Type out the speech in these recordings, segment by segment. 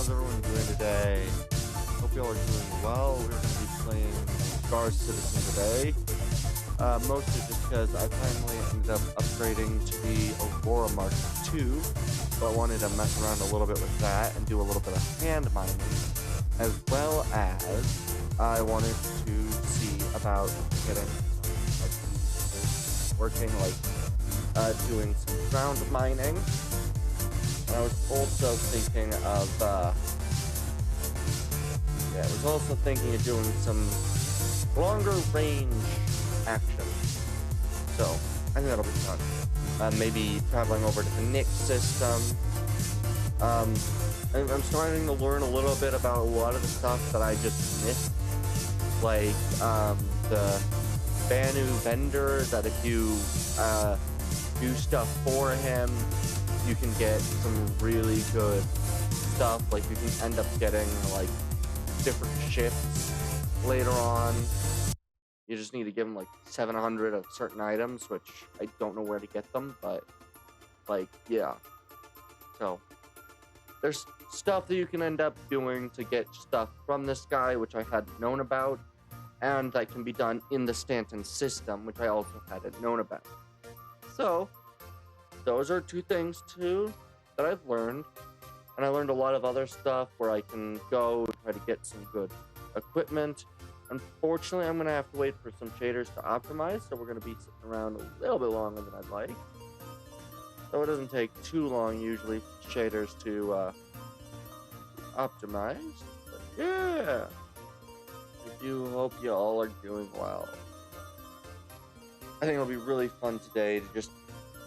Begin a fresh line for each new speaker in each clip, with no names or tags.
how's everyone doing today? Hope y'all are doing well. We're going to be playing Star Citizen today. Mostly just because I finally ended up upgrading to the Aurora Mark II, but wanted to mess around a little bit with that and do a little bit of hand mining, as well as I wanted to see about getting working, doing some ground mining. And I was also thinking of, doing some longer range action. So, I think that'll be fun. Maybe traveling over to the Nick system. I'm starting to learn a little bit about a lot of the stuff that I just missed. Like, the Banu vendor, that if you, do stuff for him, you can get some really good stuff. Like, you can end up getting, like, different ships later on. You just need to give him, like, 700 of certain items, which I don't know where to get them, but, like, yeah. So, there's stuff that you can end up doing to get stuff from this guy, which I hadn't known about, and that can be done in the Stanton system, which I also hadn't known about. So, those are two things, too, that I've learned. And I learned a lot of other stuff where I can go try to get some good equipment. Unfortunately, I'm going to have to wait for some shaders to optimize, so we're going to be sitting around a little bit longer than I'd like. So it doesn't take too long, usually, for shaders to optimize. But yeah, I do hope you all are doing well. I think it'll be really fun today to just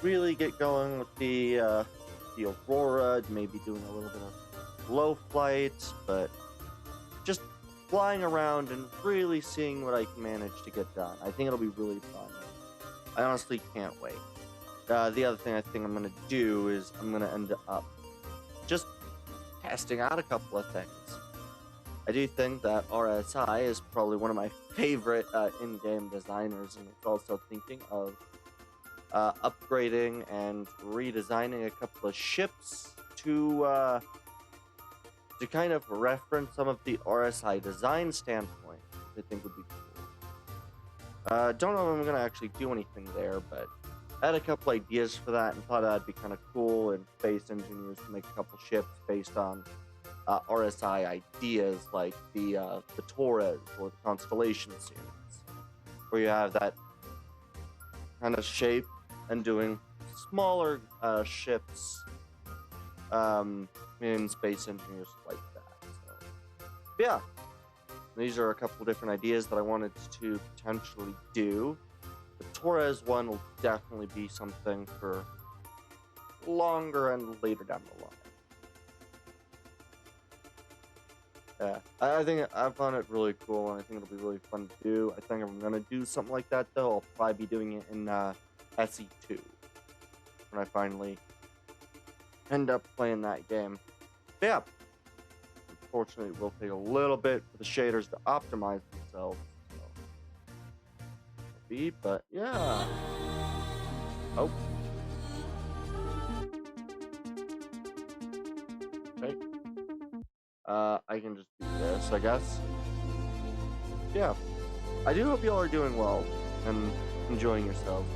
really get going with the Aurora, maybe doing a little bit of low flights, but just flying around and really seeing what I can manage to get done. I think it'll be really fun. I honestly can't wait. The other thing I think I'm going to do is I'm going to end up just testing out a couple of things. I do think that RSI is probably one of my favorite in-game designers, and it's also thinking of upgrading and redesigning a couple of ships to kind of reference some of the RSI design standpoint, which I think would be cool. Don't know if I'm going to actually do anything there, but I had a couple ideas for that and thought that'd be kind of cool, and space engineers to make a couple ships based on RSI ideas, like the Torres or the Constellation series, where you have that kind of shape and doing smaller ships in space engineers like that. So, yeah, these are a couple different ideas that I wanted to potentially do. The Torres one will definitely be something for longer and later down the line. Yeah, I think I found it really cool, and I think it'll be really fun to do. I think if I'm gonna do something like that, though, I'll probably be doing it in SE2 when I finally end up playing that game. But yeah, unfortunately, it will take a little bit for the shaders to optimize themselves. So, but yeah. Oh. Okay. I can just do this, I guess. Yeah. I do hope y'all are doing well and enjoying yourselves.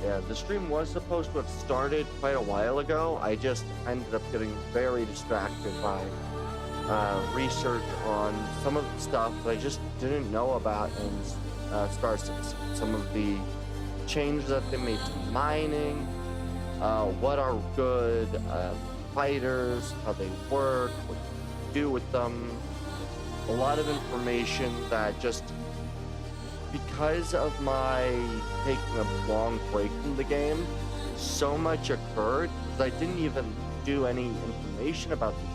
Yeah, the stream was supposed to have started quite a while ago. I just ended up getting very distracted by research on some of the stuff that I just didn't know about in Star Citizen. Some of the changes that they made to mining, what are good fighters, how they work, what you do with them. A lot of information that just, because of my taking a long break from the game, so much occurred because I didn't even do any information about the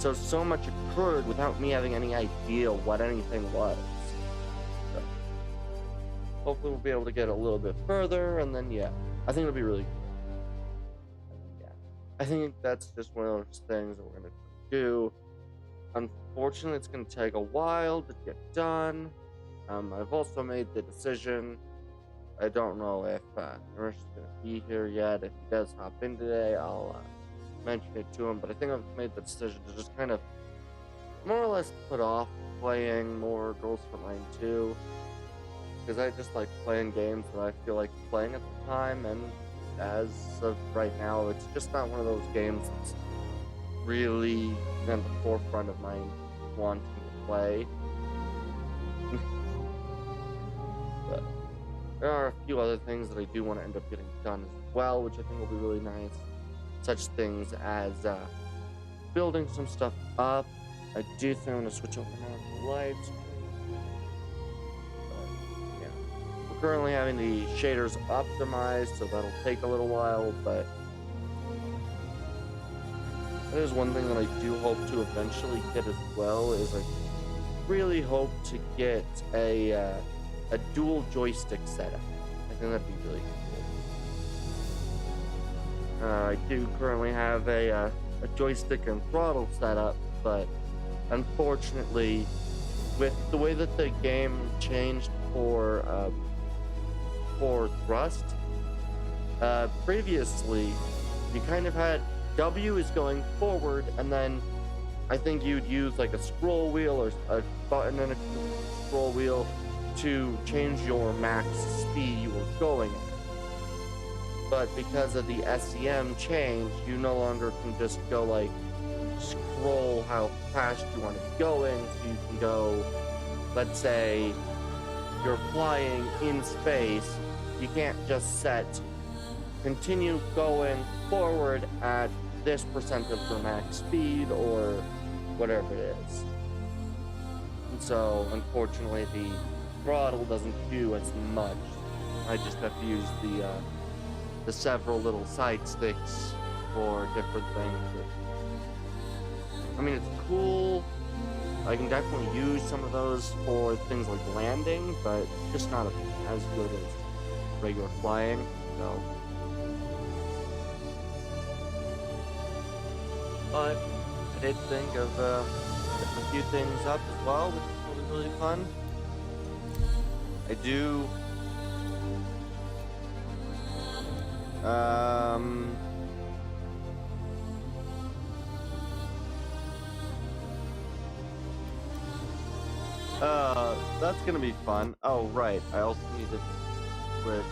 game. So much occurred without me having any idea what anything was. So, hopefully we'll be able to get a little bit further, and then yeah, I think it'll be really cool. Yeah, I think that's just one of those things that we're gonna do. Unfortunately, it's gonna take a while to get done. I've also made the decision. I don't know if Nurse is gonna be here yet. If he does hop in today, I'll mentioned it to him, but I think I've made the decision to just kind of more or less put off playing more Girls for Mine 2, because I just like playing games that I feel like playing at the time, and as of right now, it's just not one of those games that's really in the forefront of my wanting to play. But there are a few other things that I do want to end up getting done as well, which I think will be really nice. Such things as building some stuff up. I do think I'm going to switch over now to the lights. But, yeah. We're currently having the shaders optimized, so that'll take a little while, but that is one thing that I do hope to eventually get as well, is I really hope to get a dual joystick setup. I think that'd be really cool. I do currently have a joystick and throttle setup, but unfortunately, with the way that the game changed for thrust, previously you kind of had W is going forward, and then I think you'd use like a scroll wheel or a button and a scroll wheel to change your max speed you were going at. But because of the SEM change, you no longer can just go like scroll how fast you want to be going, so you can go, let's say you're flying in space, you can't just set continue going forward at this percent of your max speed or whatever it is. And so unfortunately the throttle doesn't do as much. I just have to use the several little side sticks for different things. I mean, it's cool. I can definitely use some of those for things like landing, but just not as good as regular flying. So, but I did think of setting a few things up as well, which is really fun. I do. That's gonna be fun. Oh, right. I also need to switch.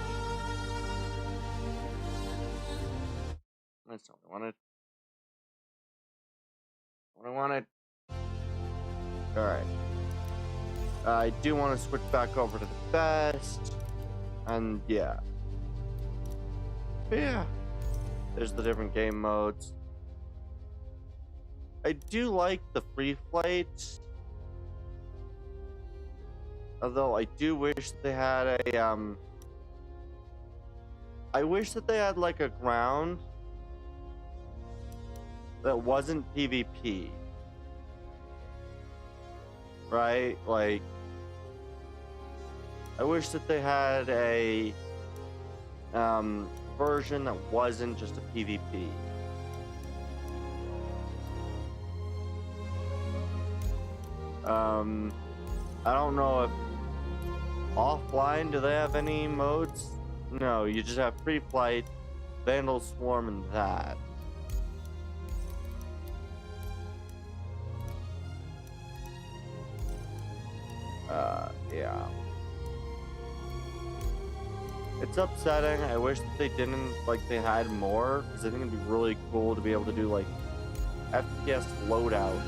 That's not what I wanted. What I wanted. Alright. I do want to switch back over to the best. And yeah. But yeah. There's the different game modes. I do like the free flight. Although I do wish they had a I wish that they had like a ground that wasn't PvP. Right? Like, I wish that they had a version that wasn't just a PvP. I don't know if offline, do they have any modes? No, you just have free flight, Vandal Swarm, and that. Yeah. It's upsetting. I wish that they didn't, like, they had more, because I think it'd be really cool to be able to do, like, FPS loadout.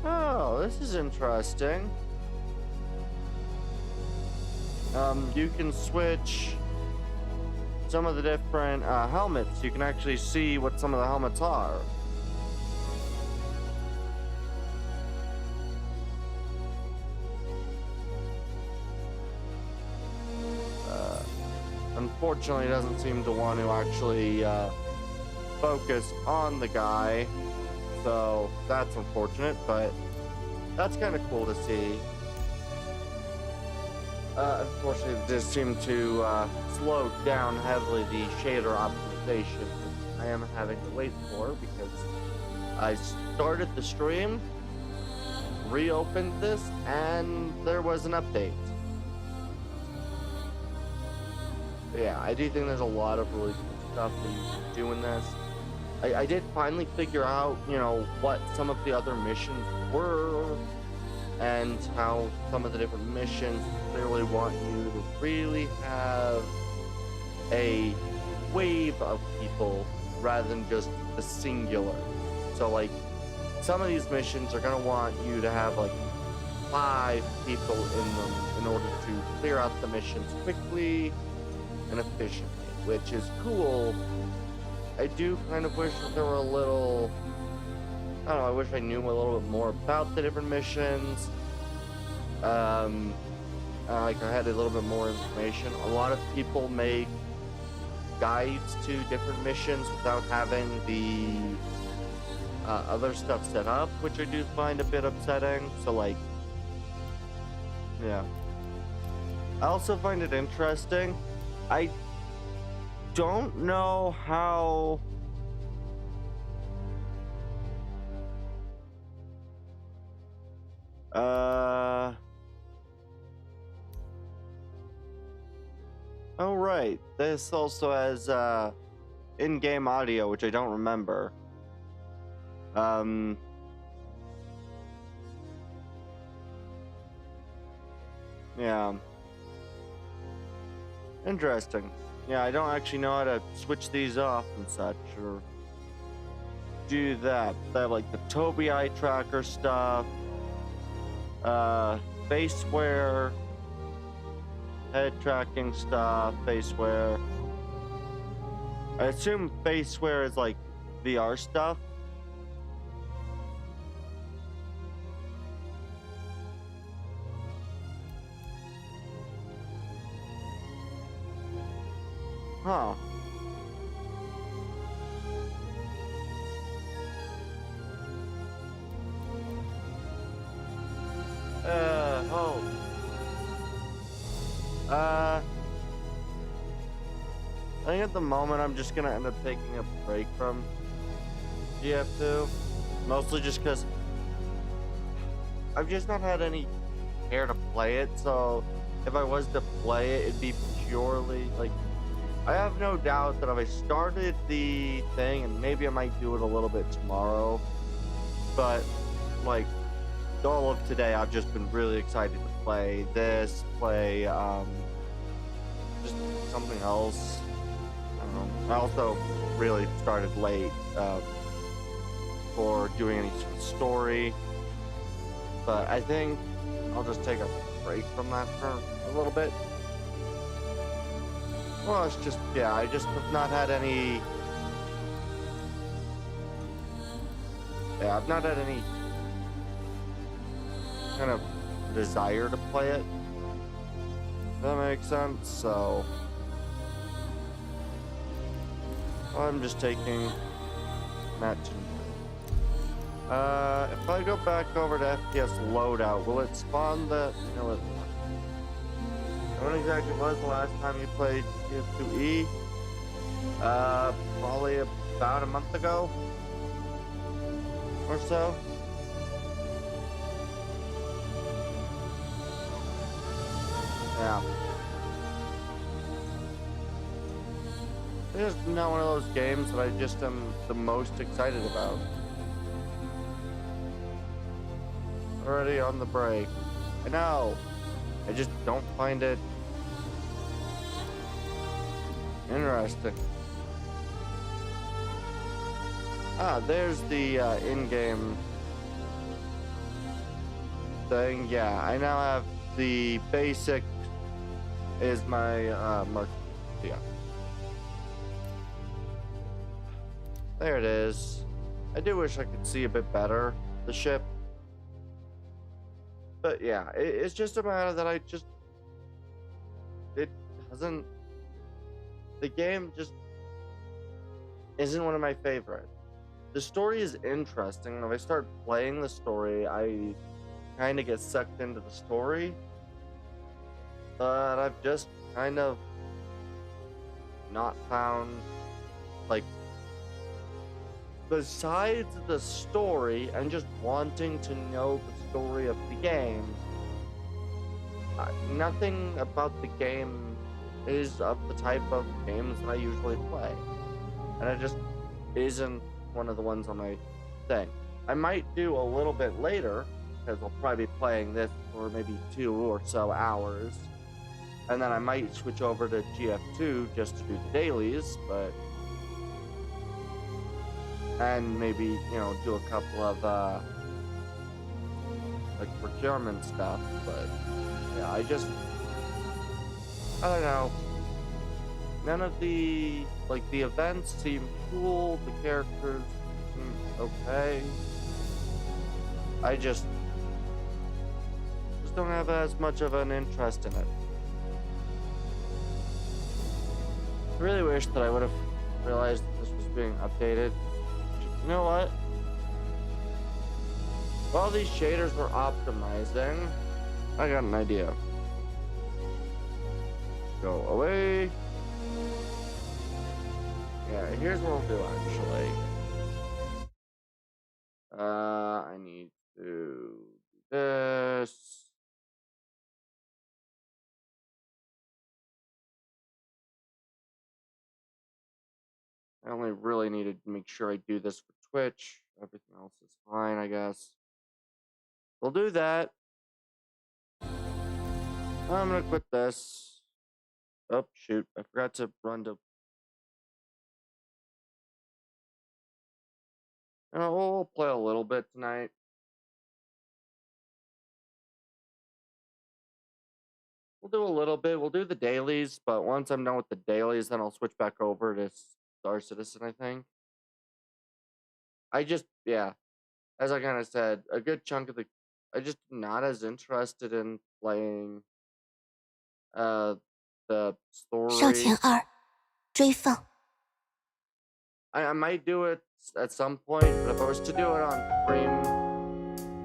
Oh, this is interesting. You can switch some of the different helmets. You can actually see what some of the helmets are. Unfortunately, it doesn't seem to want to actually focus on the guy, so that's unfortunate, but that's kind of cool to see. Unfortunately, it does seem to slow down heavily the shader optimization, which I am having to wait for, because I started the stream, reopened this, and there was an update. Yeah, I do think there's a lot of really cool stuff that you can do in this. I did finally figure out, you know, what some of the other missions were, and how some of the different missions clearly want you to really have a wave of people rather than just a singular. So like some of these missions are gonna want you to have like 5 people in them in order to clear out the missions quickly and efficiently, which is cool. I do kind of wish that there were a little, I don't know, I wish I knew a little bit more about the different missions. Like I had a little bit more information. A lot of people make guides to different missions without having the other stuff set up, which I do find a bit upsetting. So like, yeah. I also find it interesting. I don't know how oh right, this also has in-game audio, which I don't remember. Yeah. Interesting. Yeah, I don't actually know how to switch these off and such, or do that. They have like the Tobii eye tracker stuff, face wear, head tracking stuff, face wear. I assume face wear is like VR stuff. Huh. Oh. I think at the moment I'm just gonna end up taking a break from GF2. Mostly just because I've just not had any care to play it, so if I was to play it, it'd be purely like, I have no doubt that if I started the thing, and maybe I might do it a little bit tomorrow, but like all of today I've just been really excited to play this, play just something else. I don't know. I also really started late for doing any sort of story, but I think I'll just take a break from that for a little bit. Well, it's just, yeah, I just have not had any, I've not had any kind of desire to play it, if that makes sense, so I'm just taking that to, if I go back over to FPS loadout, will it spawn the, you know, when exactly was the last time you played PS2E? Probably about a month ago or so. Yeah. It's just not one of those games that I just am the most excited about. Already on the break. I know. I just don't find it interesting. Ah, there's the in-game thing. Yeah, I now have the basic is my mark. Yeah. There it is. I do wish I could see a bit better the ship. But yeah, it's just a matter that it doesn't, the game just isn't one of my favorites. The story is interesting. If I start playing the story, I kind of get sucked into the story. But I've just kind of not found, like, besides the story and just wanting to know the story of the game, nothing about the game is of the type of games that I usually play. And it just isn't one of the ones on my thing. I might do a little bit later, because I'll probably be playing this for maybe 2 or so hours. And then I might switch over to GF2 just to do the dailies, but... And maybe, you know, do a couple of, like, procurement stuff, but... Yeah, I don't know. None of the, like, the events seem cool, the characters seem okay. I just don't have as much of an interest in it. I really wish that I would have realized that this was being updated. You know what? While these shaders were optimizing, I got an idea. Go away. Yeah, here's what we'll do actually. I need to do this. I only really needed to make sure I do this for Twitch. Everything else is fine, I guess. We'll do that. I'm gonna quit this. Oh, shoot. I forgot to run to... we'll play a little bit tonight. We'll do a little bit. We'll do the dailies, but once I'm done with the dailies, then I'll switch back over to Star Citizen, I think. Yeah, as I kind of said, a good chunk of I just not as interested in playing the
少
story.
前2追放
I might do it at some point, but if I was to do it on stream,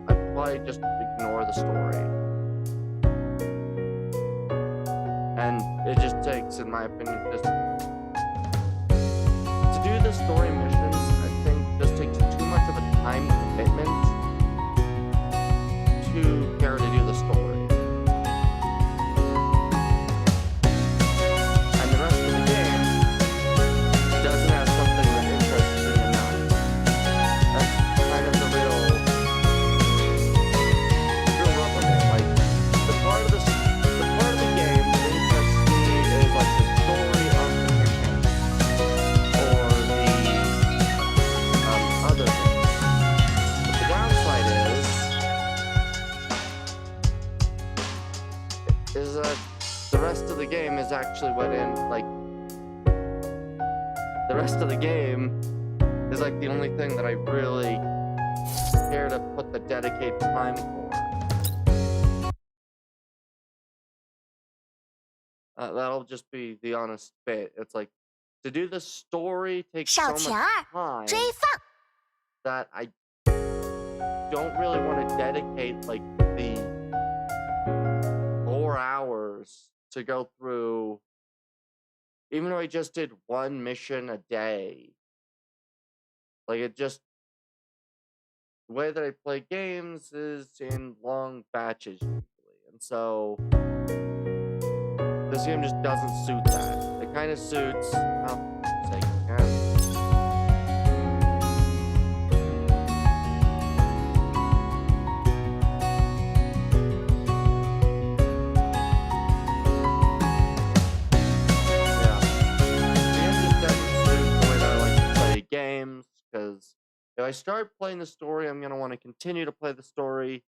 I'd probably just ignore the story. And it just takes, in my opinion, just to do the story missions, I think just takes too much of a time commitment to care to do the story. And the rest of the game doesn't have something that interests me enough. That's kind of the real rub of it. Like, the part of the game that interests me is like the story of the mission or the other things. But the downside is that the rest of the game is actually the rest of the game is like the only thing that I really care to put the dedicated time for. That'll just be the honest bit. It's like, to do the story takes so
少
much
前2
time
追放
that I don't really want to dedicate like the 4 hours to go through, even though I just did one mission a day. Like, it just, the way that I play games is in long batches usually, and so this game just doesn't suit that. It kind of suits, oh, sake, games, because if I start playing the story, I'm going to want to continue to play the story.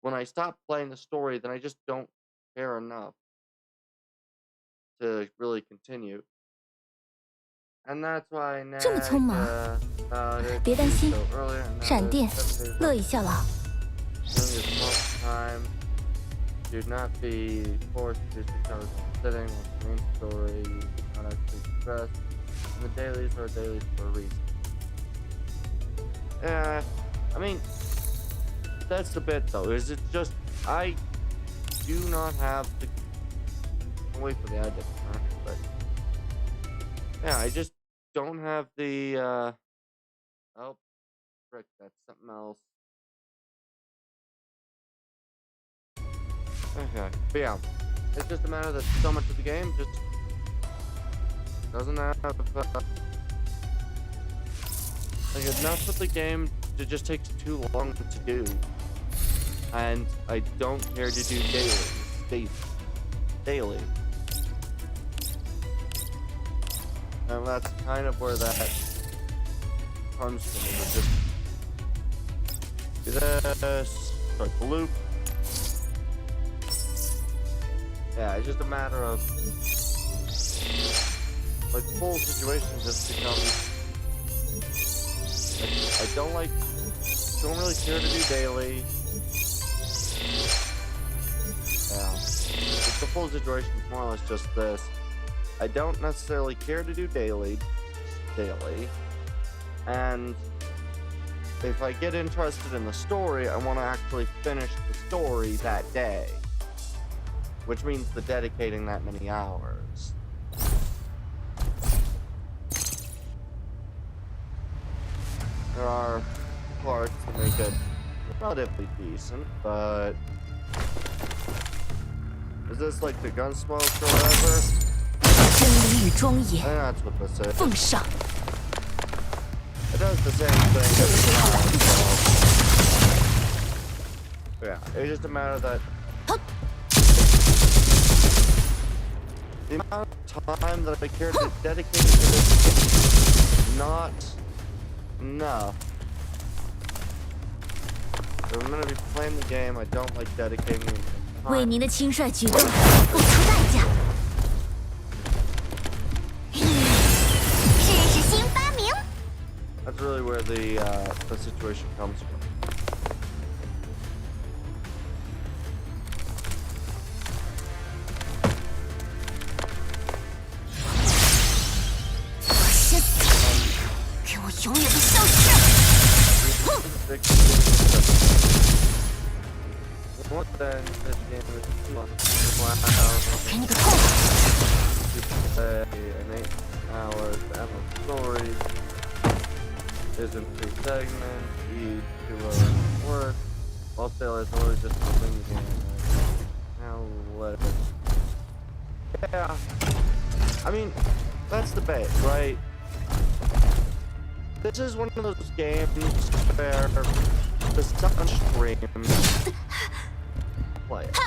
When I stop playing the story, then I just don't care enough to really continue. And that's why I
这么匆忙 别担心 闪电乐意效劳
Do not be forced to do 6 hours sitting with the main story. You do not actually stress. And the dailies are dailies for a reason. I mean, that's the bit though. Is it just I do not have the. I'll wait for the ad to turn, but yeah, I just don't have the Oh, frick, that's something else. Okay, but yeah, it's just a matter that so much of the game just doesn't have like enough of the game that just takes too long to do, and I don't care to do daily, and that's kind of where that comes from. It's just do this, start the loop. Yeah, it's just a matter of like the whole situation just becomes like, I don't really care to do daily. Yeah, the full situation is more or less just this. I don't necessarily care to do daily, and if I get interested in the story, I want to actually finish the story that day, which means the dedicating that many hours. There are parts that make it relatively decent, but is this like the Gunsmoke or whatever? I think that's what this is. It does the same thing every time, so yeah, it's just a matter that the amount of time that I care to dedicate to this is not enough. If I'm gonna be playing the game, I don't like dedicating time. That's really where the situation comes from. What then? This game is an 8 hours epic story. Isn't 3 segments, each 2 hours worth. While still it's always just something you can now let it. Yeah. I mean, that's the base, right? This is one of those games where the sun streams play it.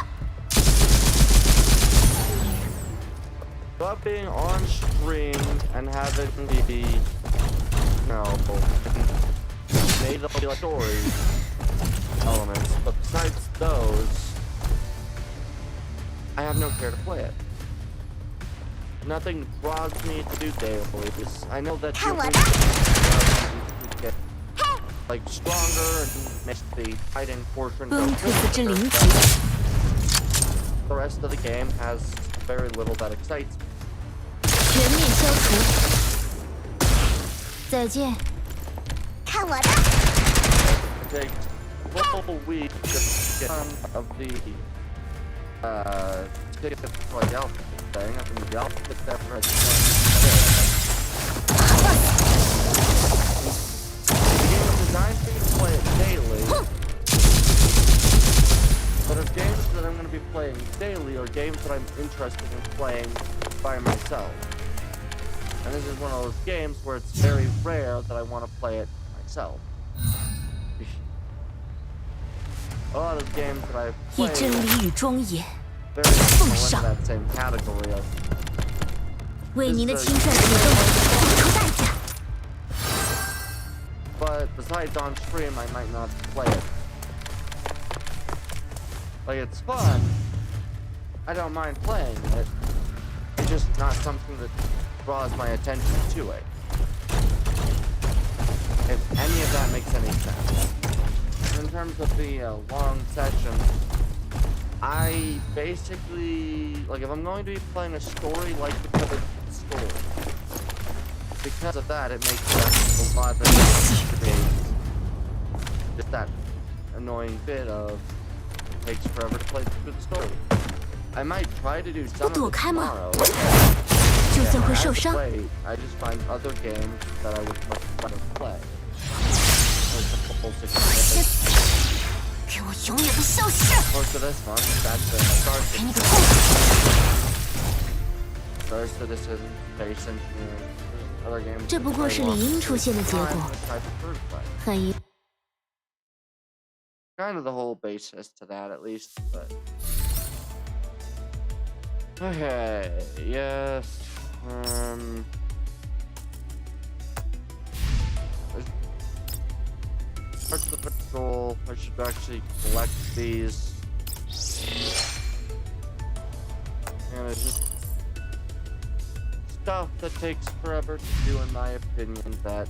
But being on stream and having the made up like story elements, but besides those, I have no care to play it. Nothing draws me to do dailies. I know that you get like stronger and makes the fighting portion go quicker. The rest of the game has very little that excites me. It takes a whole week to get some of the tickets for the outfit thing. I think the outfit that the game is designed for you to play it daily, but if games that I'm going to be playing daily are games that I'm interested in playing by myself. And this is one of those games where it's very rare that I want to play it myself. A lot of games that I've played very much fall into that same category of but besides on stream, I might not play it. Like, it's fun. I don't mind playing it. It's just not something that draws my attention to it. If any of that makes any sense. In terms of the long session, I basically, like, if I'm going to be playing a story, like the story. Because of that, it makes a lot of just that annoying bit of it takes forever to play through the story. I might try to do some of it tomorrow. I just find other games that I would much rather play. the full 60 Most of this month, that's the Star Citizen, Space Engineer, other games.
这不过是理应出现的结果，很
kind of the whole basis to that, at least. But okay, yes. Parts of the patrol. I should actually collect these. And it's just stuff that takes forever to do, in my opinion. That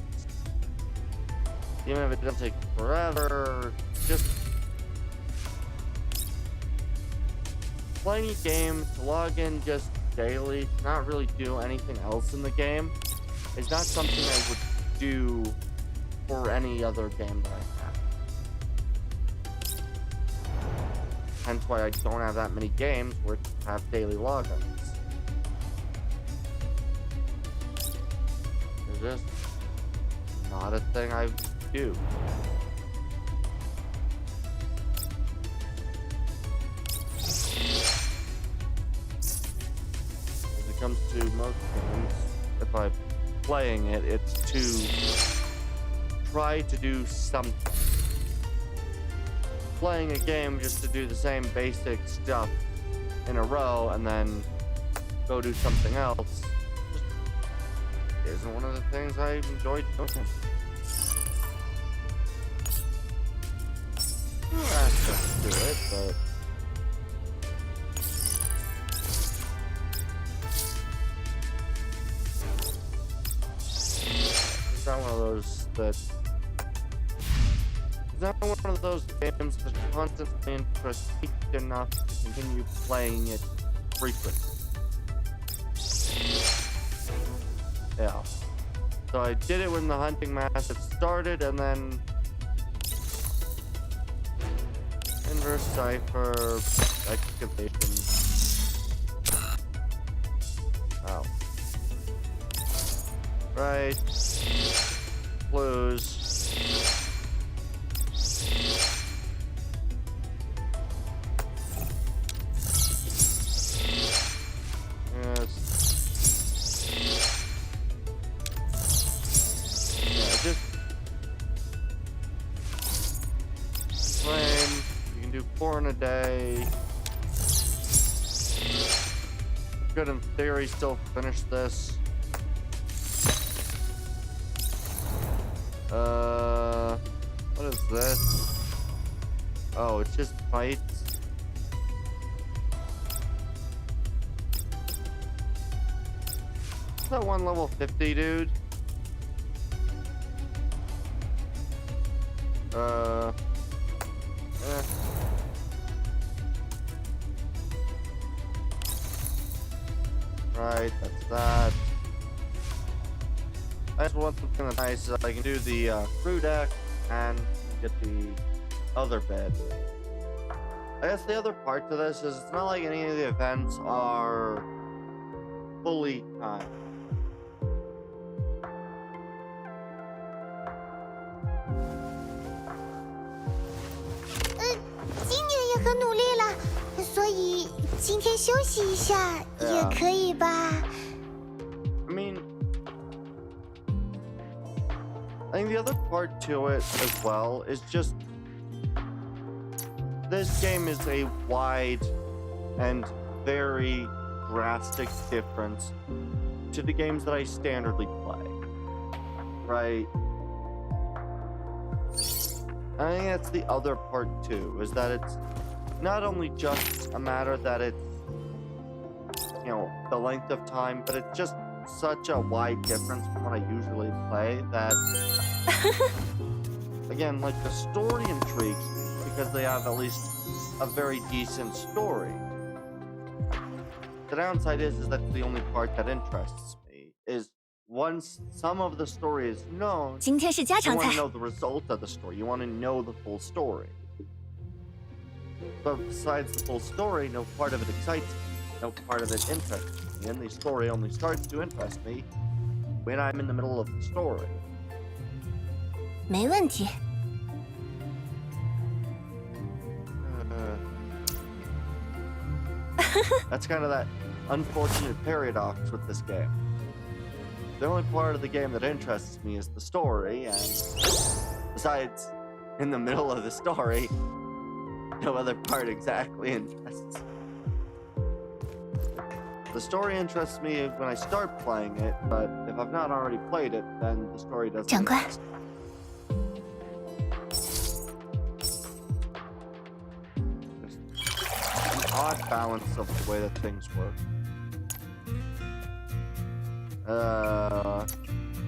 even if it doesn't take forever, just playing a game to log in just daily, not really do anything else in the game, is not something I would do for any other game that I have. Hence why I don't have that many games which have daily logins. It's just not a thing I do. When it comes to most games, if I'm playing it, it's to try to do something. Playing a game just to do the same basic stuff in a row and then go do something else just isn't one of the things I enjoy doing. That's just do it, but it's not one of those that not one of those games that constantly interests me enough to continue playing it frequently. Yeah. So I did it when the hunting massive started, and then inverse cipher, excavation. Oh. Right. Clues. A day. Could in theory still finish this. What is this? Oh, it's just fights. Is that one level 50 dude? Right, that's that. I just want something that's nice so I can do the crew deck and get the other bed. I guess the other part to this is it's not like any of the events are fully timed. I mean, I think the other part to it as well is just this game is a wide and very drastic difference to the games that I standardly play. Right? I think that's the other part too, is that it's not only just a matter that it's, you know, the length of time, but it's just such a wide difference from what I usually play that, again, like the story intrigues me because they have at least a very decent story. The downside is that's the only part that interests me, is once some of the story is known, you want to know the result of the story. You want to know the full story. But besides the full story, no part of it excites me. No part of it interests me. And the story only starts to interest me when I'm in the middle of the story.
没问题，
That's kind of that unfortunate paradox with this game. The only part of the game that interests me is the story, and besides, in the middle of the story, no other part exactly interests. The story interests me when I start playing it, but if I've not already played it, then the story doesn't.
长官，
An odd balance of the way that things work.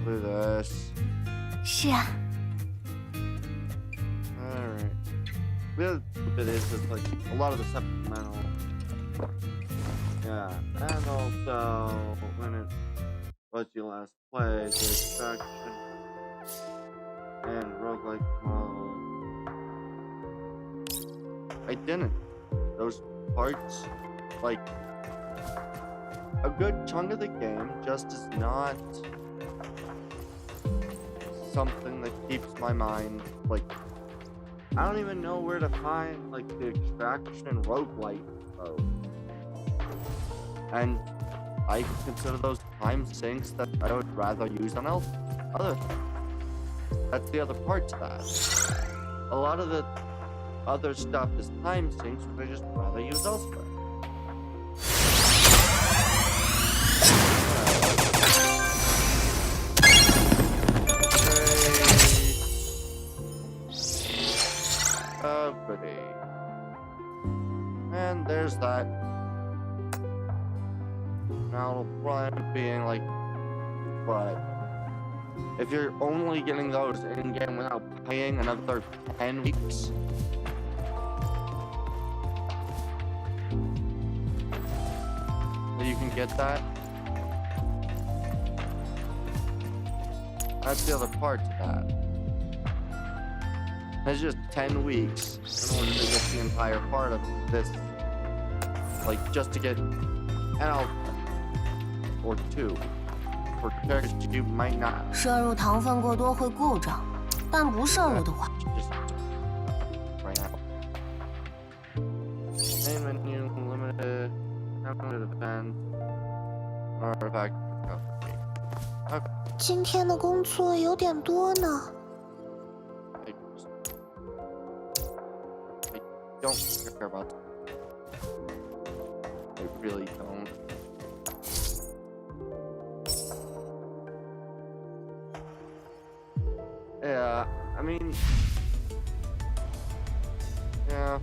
Look at this.
是啊，
Alright. The other bit is just like a lot of the supplemental. Yeah, and also when it was your last play, the extraction and roguelike model. I didn't. Those parts, like a good chunk of the game, just is not something that keeps my mind like. I don't even know where to find like the extraction and roguelike mode. And I consider those time sinks that I would rather use on other things. That's the other part to that. A lot of the other stuff is time sinks, which I just rather use elsewhere. Goodie. And there's that. Now it'll probably being like, but if you're only getting those in game without paying another 10 weeks, you can get that. That's the other part to that. It's just 10 weeks in order to get the entire part of this, like just to get an outcome or two for characters you might not.
摄入糖分过多会故障，但不摄入的话，
Just right now. Main menu limited, limited event, artifact recovery. Okay.
今天的工作有点多呢。
I don't care about that. I really don't. Yeah, I mean, yeah.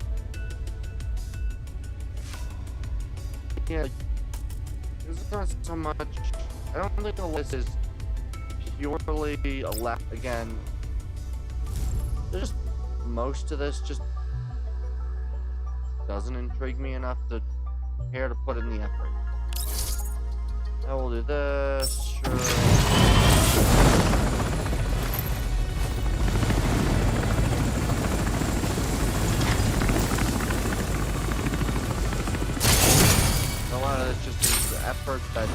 Yeah, it's not so much. I don't think the list is purely a left again. There's just most of this just doesn't intrigue me enough to care to put in the effort. I will do this, sure. A lot of it's just the effort that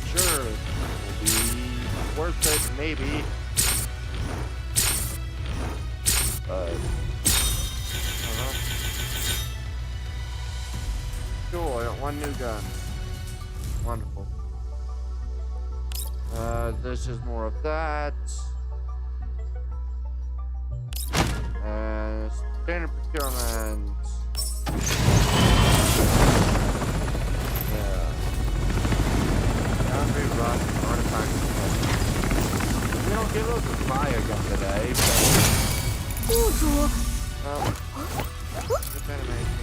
sure will be worth it, maybe. Cool, I got one new gun. Wonderful. This is more of that. Standard procurement. Yeah. Boundary run, artifact. We don't give those a try again today, but...
雇主，
Good animation.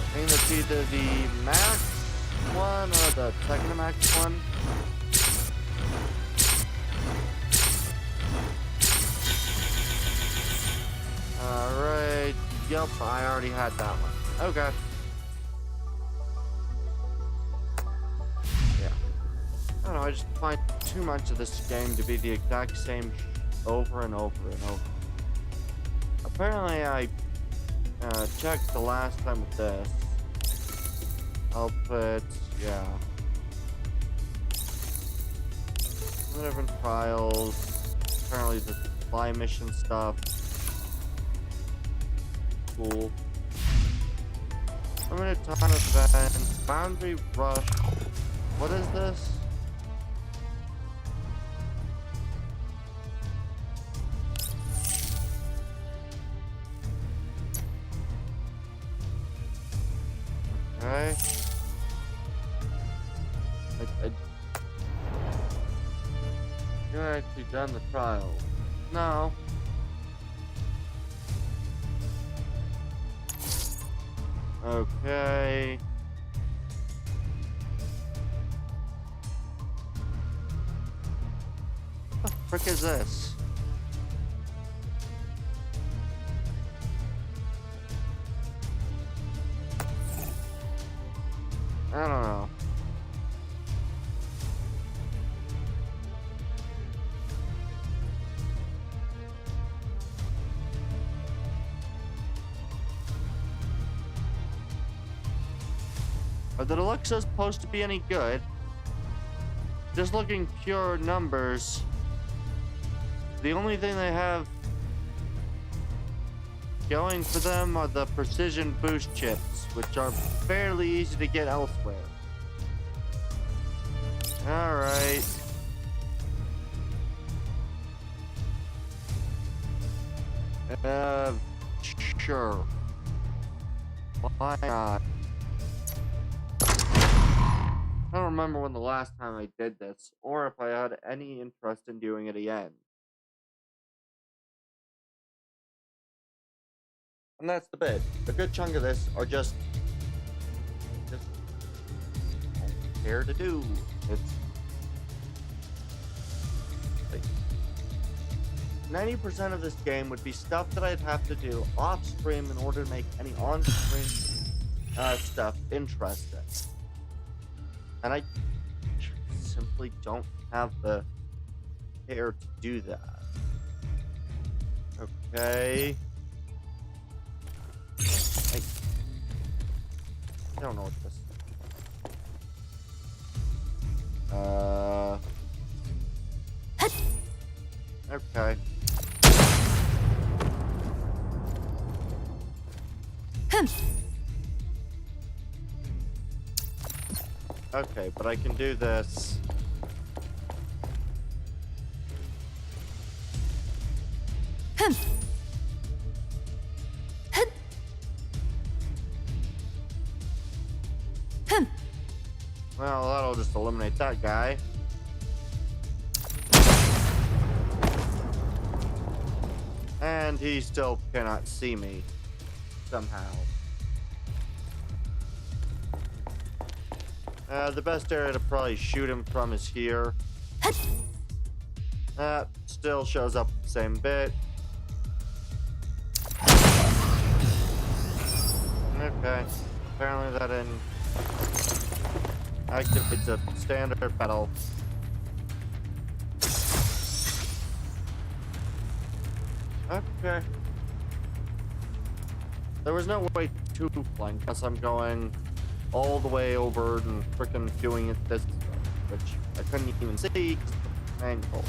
I think that's either the max one or the second max one. Alright, yep, I already had that one. Okay. Yeah. I don't know, I just find too much of this game to be the exact same over and over and over. Apparently I checked the last time with this. Outfit, yeah. Different trials. Apparently the supply mission stuff. cool. Limited time event. Boundary rush. What is this? Okay. You actually done the trial? No. Okay. What the frick is this? I don't know. Are the deluxes supposed to be any good? Just looking pure numbers. The only thing they have going for them are the precision boost chips, which are fairly easy to get elsewhere. Alright. Sure. Why not? I don't remember when the last time I did this, or if I had any interest in doing it again. And that's the bit. A good chunk of this are just don't care to do. It's like 90% of this game would be stuff that I'd have to do off stream in order to make any on stream stuff interesting. And I simply don't have the care to do that. Okay. I don't know what this is. Okay. Okay, but I can do this. Well, that'll just eliminate that guy. And he still cannot see me somehow. The best area to probably shoot him from is here. That still shows up the same bit. Okay. Apparently that didn't activate the standard battle. Okay. There was no way to flank unless I'm going all the way over and frickin' doing it this way, which I couldn't even see because of the angle.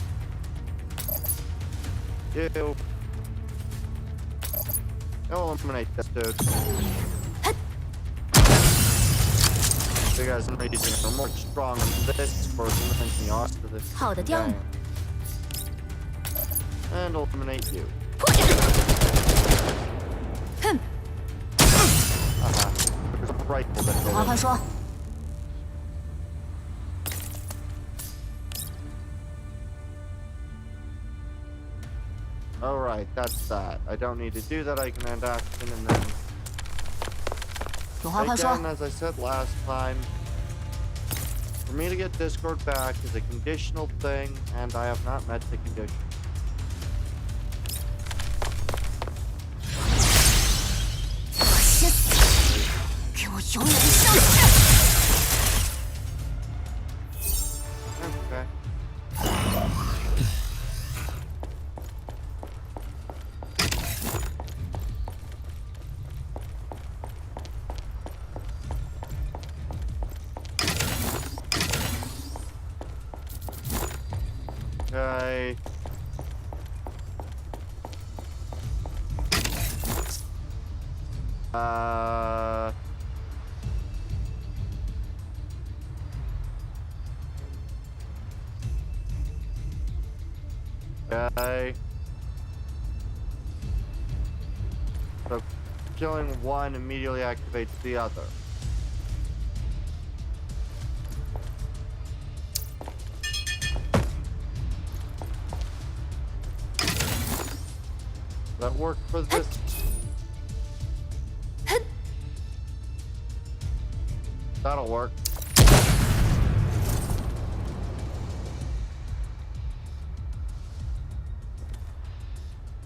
You. Eliminate this dude. You guys are reason are more strong than this person than the odds for this. Game. And eliminate you. There's a rifle that Alright, that's that. I don't need to do that. I can end action and then... Again, as I said last time, for me to get Discord back is a conditional thing, and I have not met the condition. Okay. Okay. Okay. So killing one immediately activates the other. That work for this? That'll work.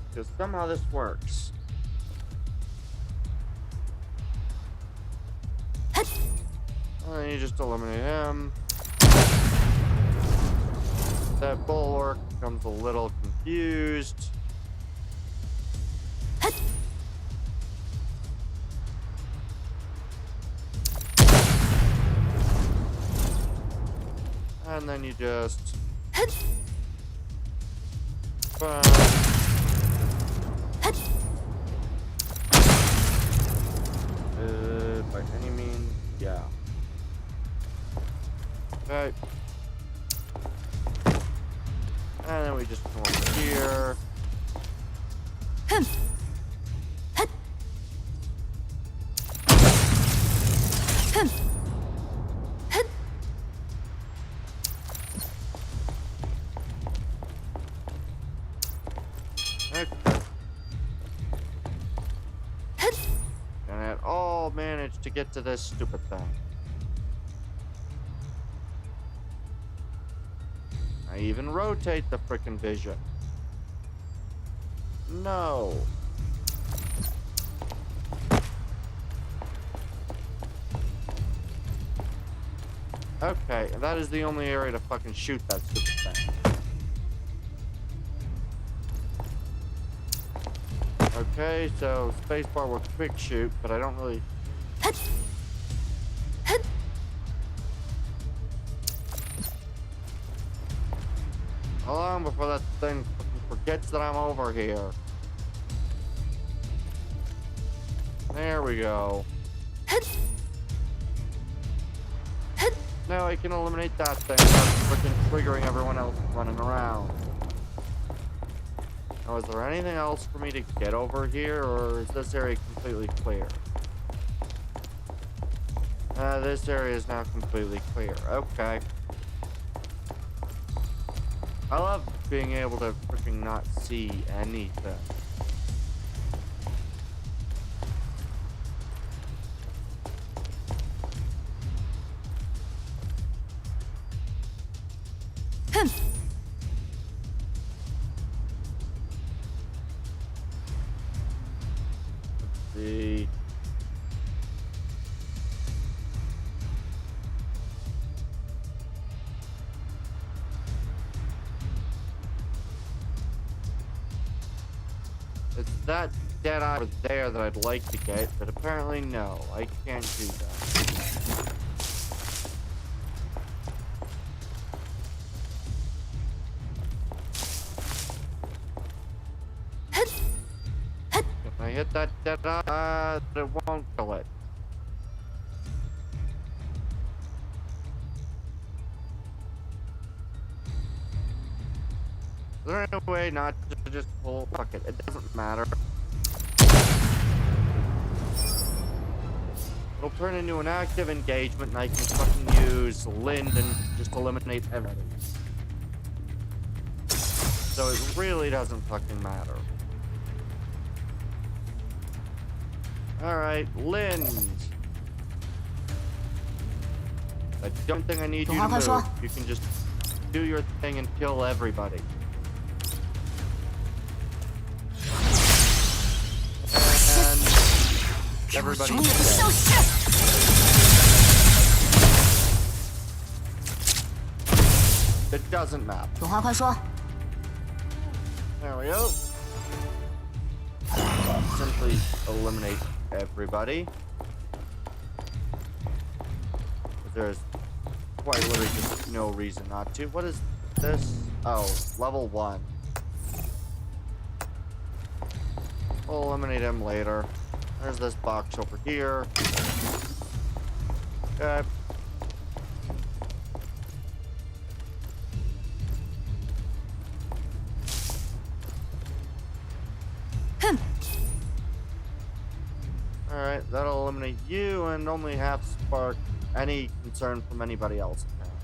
Because somehow this works. And you just eliminate him. That bulwark becomes a little confused. And then you just by any means, yeah. Okay. And then we just come over here. And it all managed to get to this stupid thing. I even rotate the frickin' vision. No. Okay, and that is the only area to fucking shoot that stupid thing. Okay, so spacebar will quick shoot, but I don't really... How long before that thing forgets that I'm over here? There we go. Now I can eliminate that thing without freaking triggering everyone else running around. Now, is there anything else for me to get over here, or is this area completely clear? This area is now completely clear. Okay. I love being able to freaking not see anything. See. It's that dead eye over there that I'd like to get, but apparently no, I can't do that. If I hit that dead eye, it won't kill it. Is there any way not to just pull? Fuck it, it doesn't matter. It'll turn into an active engagement and I can fucking use Lind and just eliminate everybody. So it really doesn't fucking matter. Alright, Lind. I don't think I need you to move. You can just do your thing and kill everybody. And everybody's dead. It doesn't matter. There we go. Simply eliminate everybody. There's quite literally just no reason not to. What is this? Oh, level 1. We'll eliminate him later. There's this box over here. Okay. Alright, that'll eliminate you and only half spark any concern from anybody else, apparently.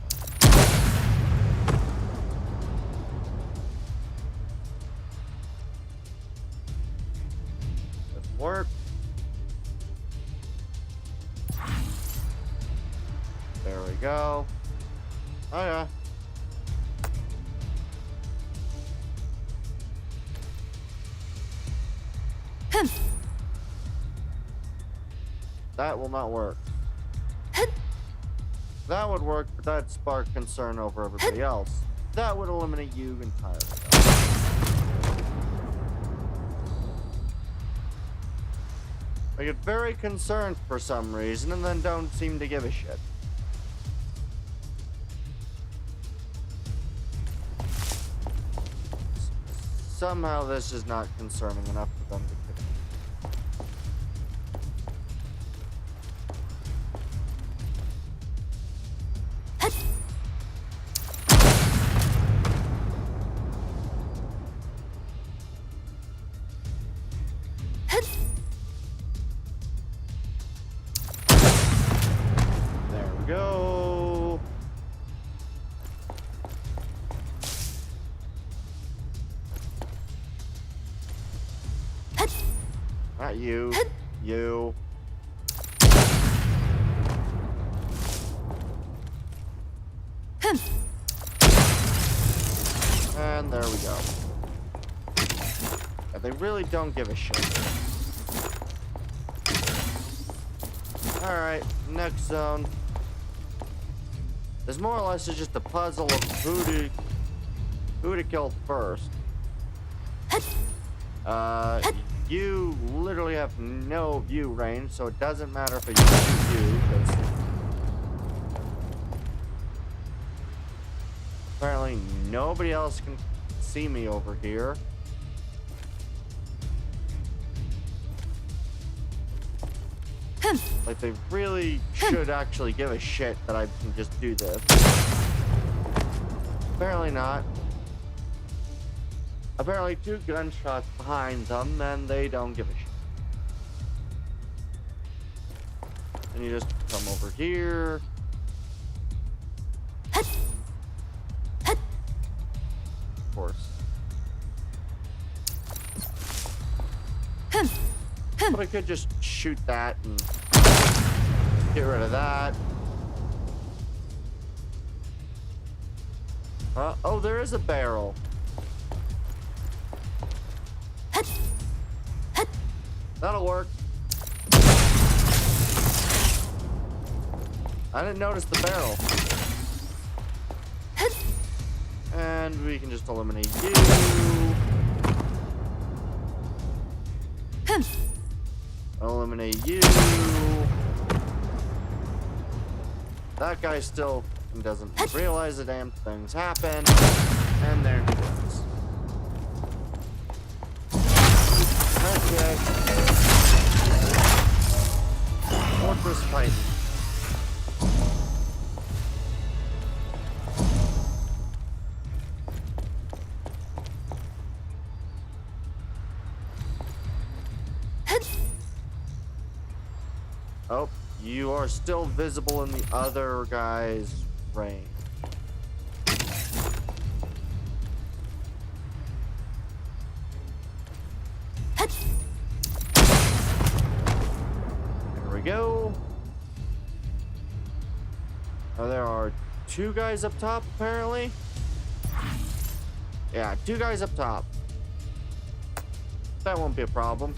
Doesn't work. There we go. Oh yeah. That will not work. That would work, but that'd spark concern over everybody else. That would eliminate you entirely. I get very concerned for some reason and then don't seem to give a shit. Somehow this is not concerning enough for them to kill me. There we go. Not you. You. And there we go. Yeah, they really don't give a shit. Alright, next zone. There's more or less just a puzzle of who to kill first. You literally have no view range, so it doesn't matter if I use you, because apparently nobody else can see me over here. Like, they really should actually give a shit that I can just do this. Apparently not. Apparently 2 gunshots behind them, and they don't give a shit. And you just come over here. Of course. But I could just shoot that and get rid of that. Oh, there is a barrel. That'll work. I didn't notice the barrel. And we can just eliminate you. Eliminate you. That guy still doesn't realize the damn things happen. And there he goes. Okay. Fortress Titan. Oh, you are still visible in the other guy's range. There we go. Oh, there are 2 guys up top, apparently. Yeah, 2 guys up top. That won't be a problem.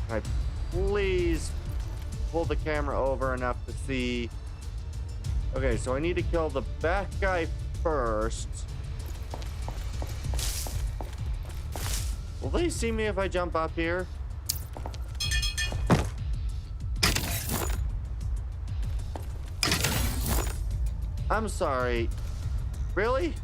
Can I please pull the camera over enough to see? Okay, so I need to kill the back guy first. Will they see me if I jump up here? I'm sorry. Really?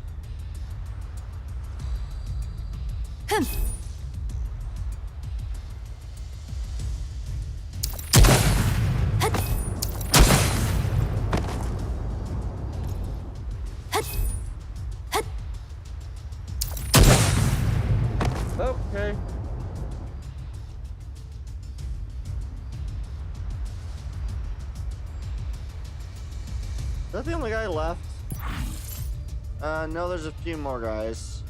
Is that the only guy left? No, there's a few more guys.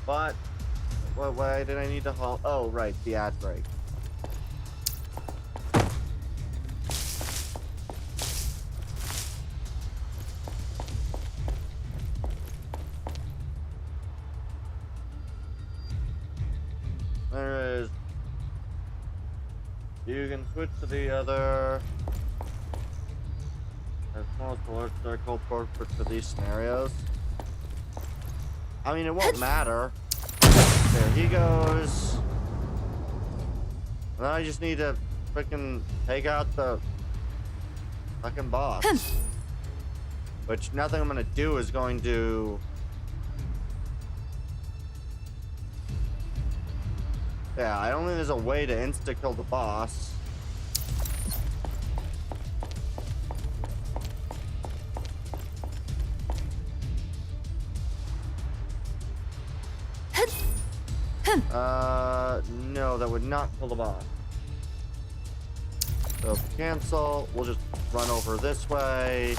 But, why did I need to halt? Oh, right, the ad break. There is. You can switch to the other. As small as the large circle portrait for these scenarios. I mean, it won't matter. There he goes. And then I just need to freaking take out the fucking boss. Which nothing I'm gonna do is going to. Yeah, I don't think there's a way to insta-kill the boss. No, that would not kill the boss. So cancel, we'll just run over this way.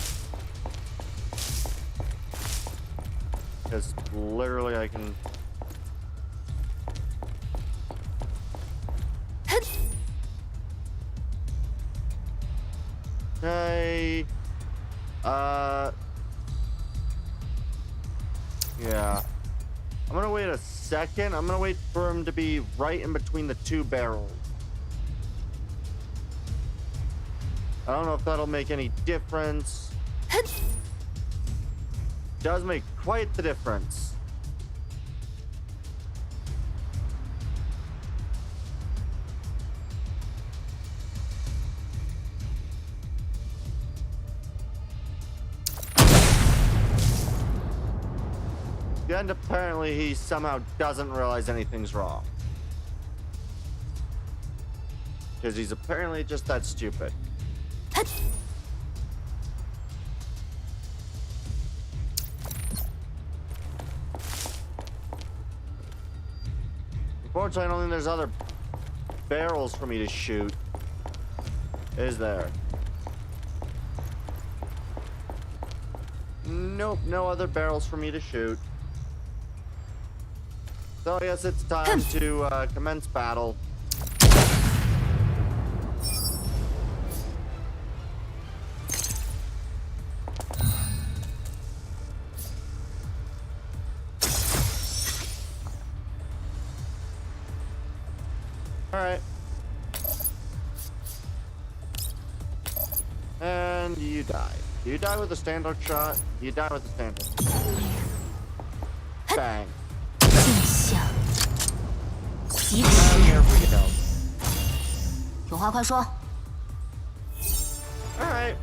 Because literally I can... Okay. Yeah. I'm gonna wait a second. I'm gonna wait for him to be right in between the two barrels. I don't know if that'll make any difference. Does make quite the difference. And apparently he somehow doesn't realize anything's wrong. Because he's apparently just that stupid. Unfortunately, I don't think there's other barrels for me to shoot. Is there? Nope, no other barrels for me to shoot. So I guess it's time to commence battle. Alright. And you die. You die with a standard shot. You die with a standard. Bang. Here we go.
有话快说。
Alright.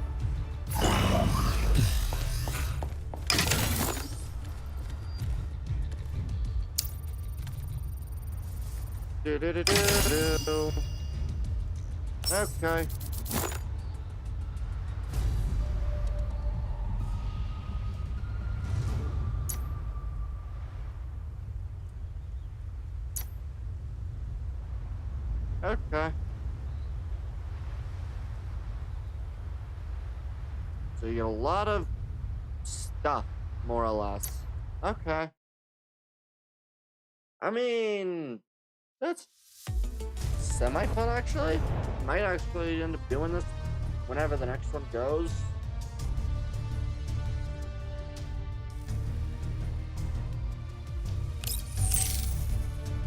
Okay. Okay. So you get a lot of stuff, more or less. Okay. I mean, that's semi-fun, actually. Might actually end up doing this whenever the next one goes.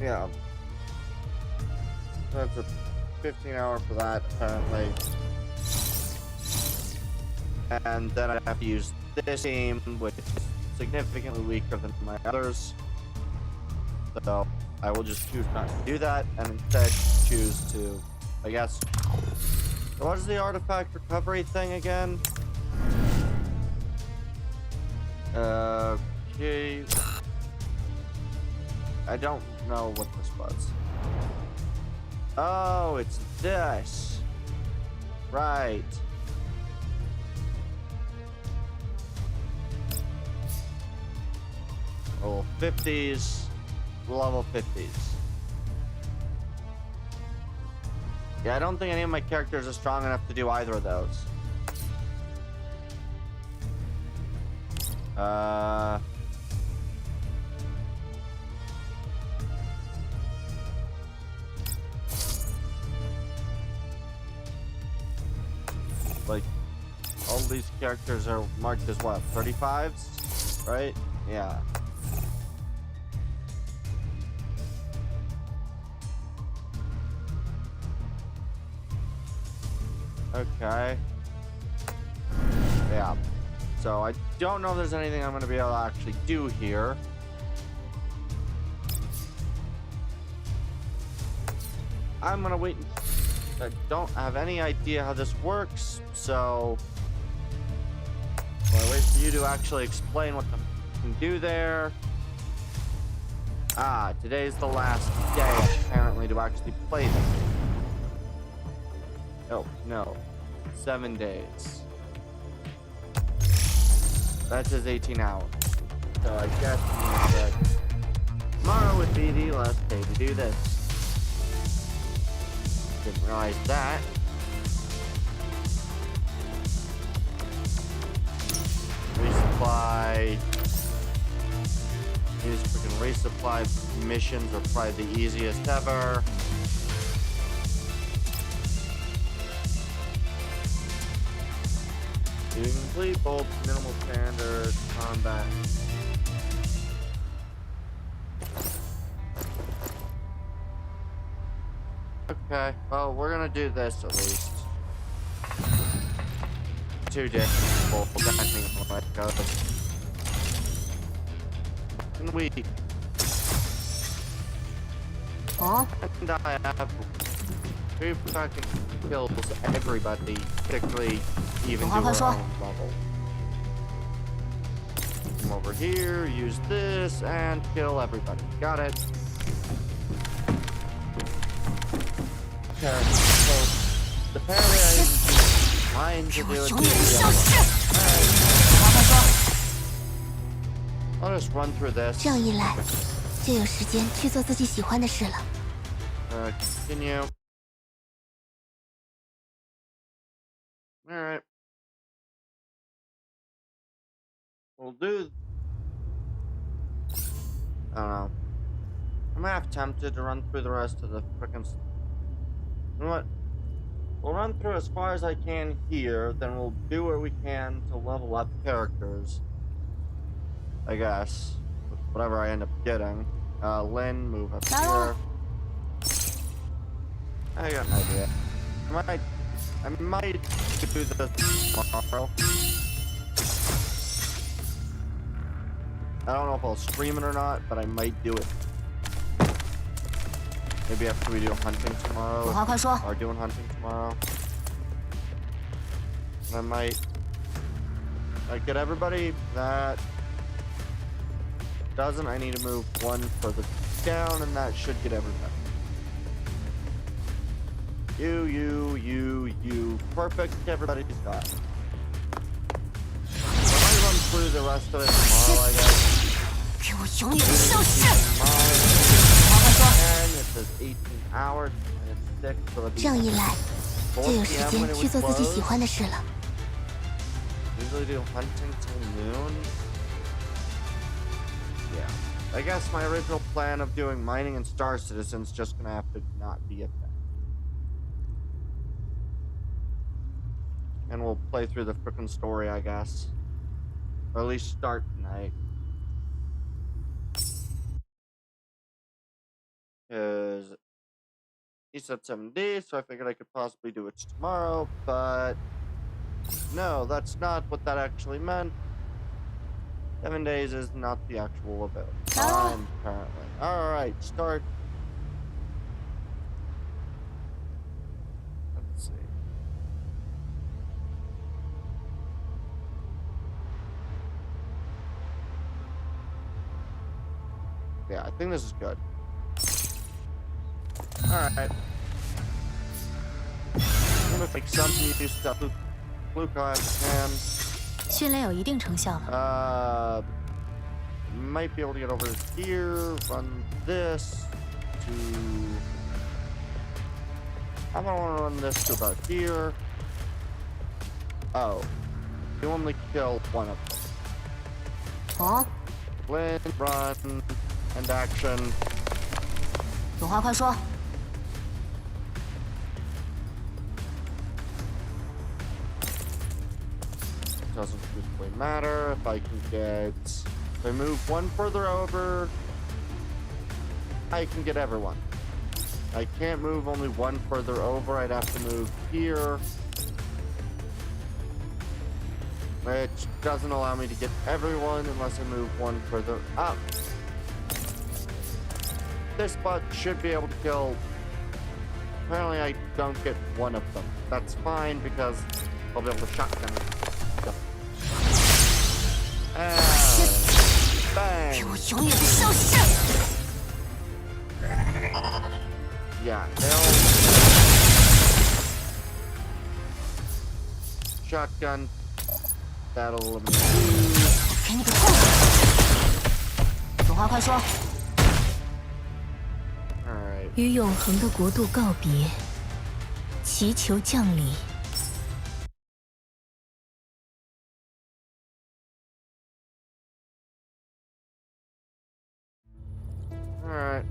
Yeah. That's a 15-hour for that, apparently. And then I have to use this team, which is significantly weaker than my others. So I will just choose not to do that, and instead choose to, I guess... What is the artifact recovery thing again? Okay... I don't know what this was. Oh, it's this. Right. Oh, 50s, level 50s. Yeah, I don't think any of my characters are strong enough to do either of those. Like, all these characters are marked as what, 35s? Right? Yeah. Okay. Yeah. So I don't know if there's anything I'm going to be able to actually do here. I'm going to wait. I don't have any idea how this works, so I'll wait for you to actually explain what the can do there. Ah, today's the last day, apparently, to actually play this. Oh, no. 7 days. That says 18 hours. So I guess that tomorrow would be the last day to do this. Didn't realize that. Resupply. These freaking resupply missions are probably the easiest ever. You can complete both minimal standard combat. Okay, well, we're gonna do this at least. 2 days. Well, can we?
Oh?
And I have 2 fucking kills everybody, particularly even to our own level. Come over here, use this, and kill everybody. Got it. Okay, so apparently I'm trying to do it. I'll just run through this.
这样一来，就有时间去做自己喜欢的事了。
Continue. Alright. We'll do... I don't know. I'm half tempted to run through the rest of the frickin'... You know what? We'll run through as far as I can here, then we'll do what we can to level up characters. I guess. With whatever I end up getting. Lynn, move up here. I got an idea. I might do this tomorrow. I don't know if I'll stream it or not, but I might do it. Maybe after we do hunting tomorrow. Or doing hunting tomorrow. And I might get everybody that doesn't. I need to move 1 further down, and that should get everybody. You. Perfect. Everybody's got it. So I might run through the rest of it tomorrow, I guess. And it says 18 hours, and it's 6, so it'll be
这样一来，就有时间去做自己喜欢的事了。
Usually do hunting till noon. Yeah. I guess my original plan of doing mining and Star Citizen's just gonna have to not be a thing. And we'll play through the frickin' story, I guess. Or at least start tonight. Because he said 7 days, so I figured I could possibly do it tomorrow, but no, that's not what that actually meant. 7 days is not the actual available time, apparently. Alright, start. Let's see. Yeah, I think this is good. Alright. I'm gonna make some new stuff with blue class and
训练有一定成效了。
might be able to get over here, run this to I'm gonna want to run this to about here. Oh, you only kill one of them.
Oh.
Blend, run, and action.
有话快说。
Doesn't really matter if I can get. If I move one further over, I can get everyone. I can't move only one further over. I'd have to move here, which doesn't allow me to get everyone unless I move one further up. This bot should be able to kill. Apparently, I don't get one of them. That's fine because I'll be able to shotgun it. Bang!
给我永远的消失！
Yeah, they'll shotgun. That'll eliminate you.
给你个痛快！有话快说。
Alright.
与永恒的国度告别，祈求降临。
Alright.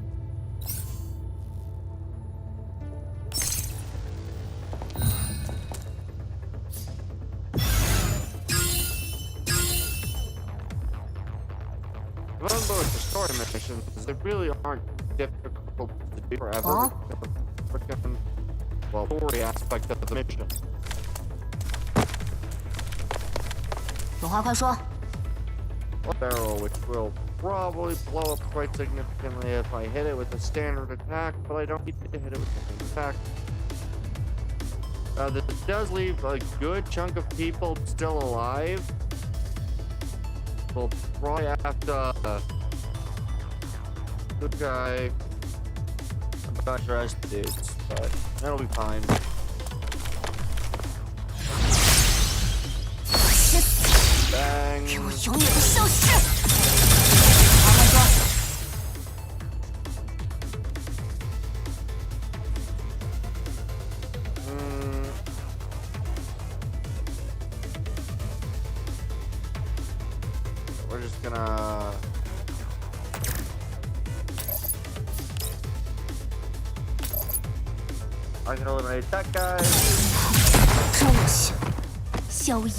One of those story missions, they really aren't difficult to do forever.
Huh?
Freaking, well, story aspect of the mission.
有话快说。
A barrel, which will probably blow up quite significantly if I hit it with a standard attack, but I don't need to hit it with a standard attack. This does leave a good chunk of people still alive. We'll probably have to good guy. I'm not sure as the dudes, but that'll be fine. Bang.
给我永远的消失！好快说。
We're just gonna I can eliminate that guy.
周行，萧逸。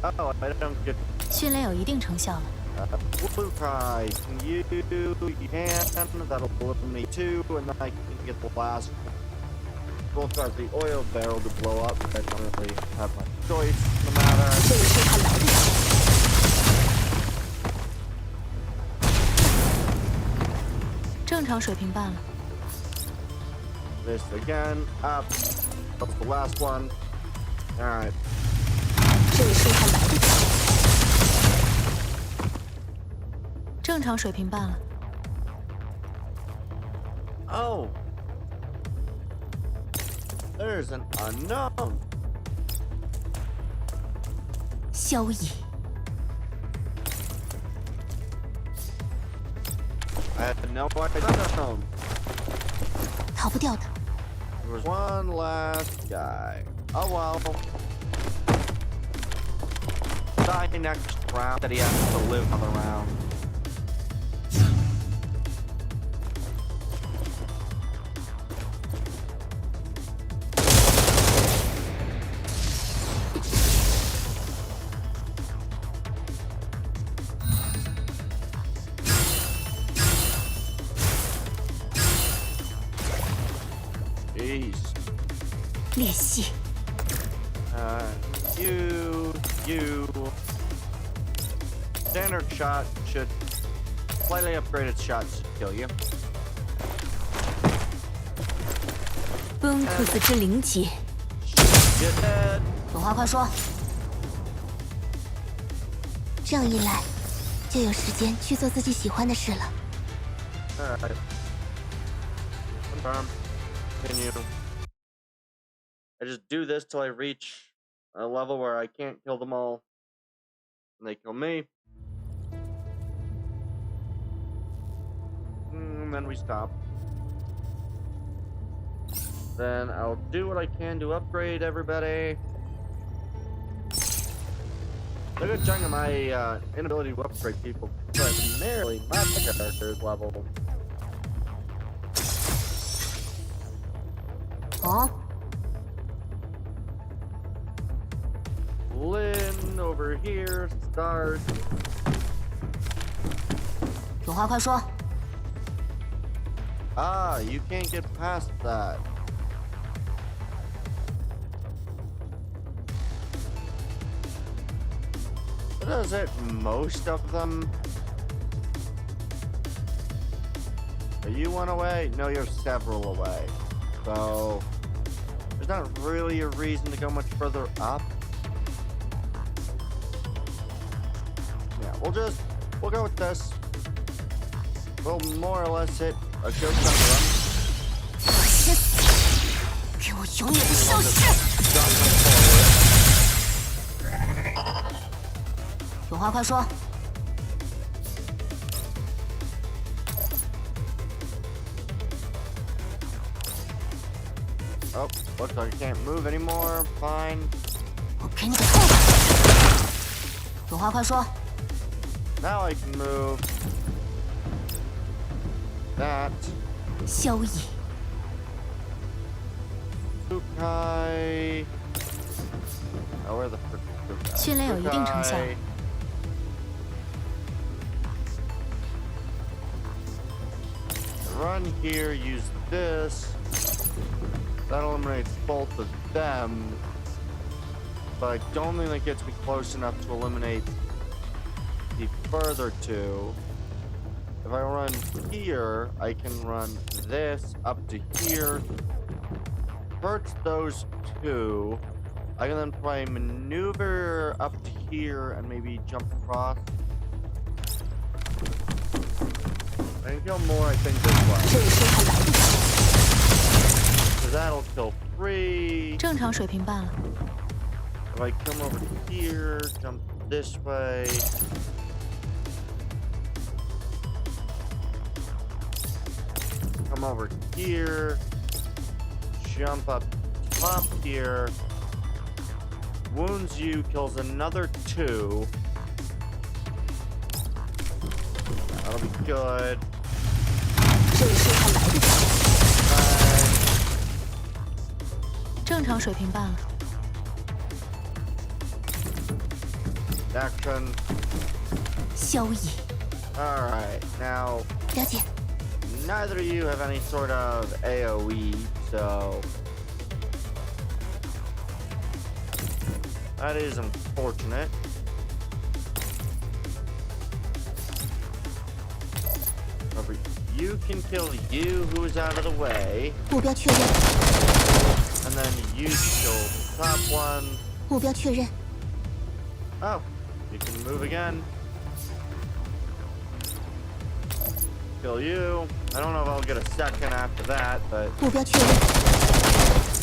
Oh, I don't get
训练有一定成效了。
blue tie. Can you can that'll eliminate two, and then I can get the last one. We'll start the oil barrel to blow up. I don't really have much choice no matter.
这个是他来得及。 正常水平半了。
This again up. That's the last one. All right.
这个是他来得及。正常水平半了。
Oh. There's an unknown.
萧逸，
I had no idea.
逃不掉的。
There was one last guy. Oh well. Die next round that he has to live another round. Jeez.
裂隙，
You. Standard shot should slightly upgraded shots should kill you.
崩兔子之灵劫，
Get dead.
有话快说。这样一来，就有时间去做自己喜欢的事了。
Alright. Confirm. Continue. I just do this till I reach a level where I can't kill them all. And they kill me. And then we stop. then I'll do what I can to upgrade everybody. A good chunk of my inability to upgrade people primarily my character's level.
Oh.
Lynn over here, start.
有话快说。
Ah, you can't get past that. That is it, most of them. Are you one away? No, you're several away. So, there's not really a reason to go much further up. Yeah, we'll go with this. We'll more or less hit a showstopper run.
给我永远的消失！有话快说。
Oh, looks like I can't move anymore. Fine.
我给你个痛快！有话快说。
Now I can move. That.
萧逸。
Kukai. Oh, where the frick is Kukai?
训练有一定成效。
Run here, use this. That eliminates both of them. But I don't think that gets me close enough to eliminate the further two. If I run here, I can run this up to here. Hurts those two. I can then probably maneuver up to here and maybe jump across. I can kill more, I think, this way. So that'll kill 3.
正常水平罢了。
If I come over here, jump this way. Come over here. Jump up top here. Wounds you, kills another 2. That'll be good. Fine.
正常水平罢了。
Action.
萧逸。
Alright, now
了解。
neither of you have any sort of AoE, so that is unfortunate. However, you can kill you who is out of the way,
目标确认。
and then you kill the top one.
目标确认。
Oh, you can move again. Kill you. I don't know if I'll get a second after that, but
目标确认。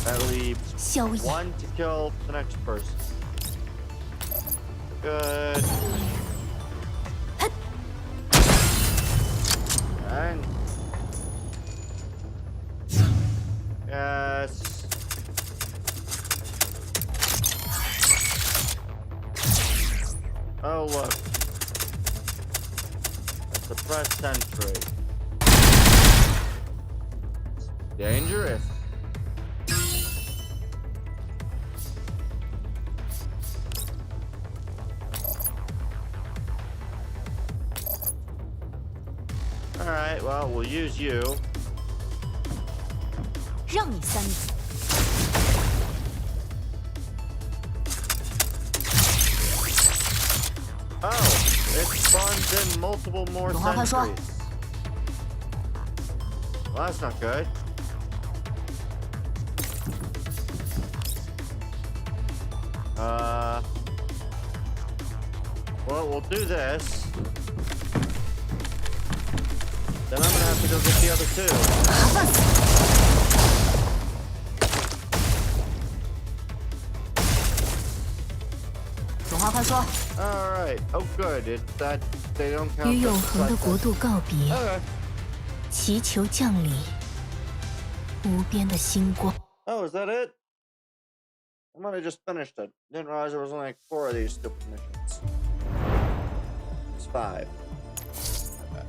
that leaves
萧逸。
1 to kill the next person. Good. And yes. Oh look. A suppressed sentry. Dangerous. Alright, well, we'll use you.
让你3年。
Oh, it spawns in multiple more
有话快说。
sentries. Well, that's not good. Well, we'll do this. Then I'm gonna have to go get the other 2.
麻烦死。 有话快说。
Alright. Oh, good. It's that they don't count.
与永恒的国度告别，
Okay.
祈求降临。无边的星光。
Oh, is that it? I might have just finished it. Didn't realize there was only like 4 of these stupid missions. It's 5. Okay.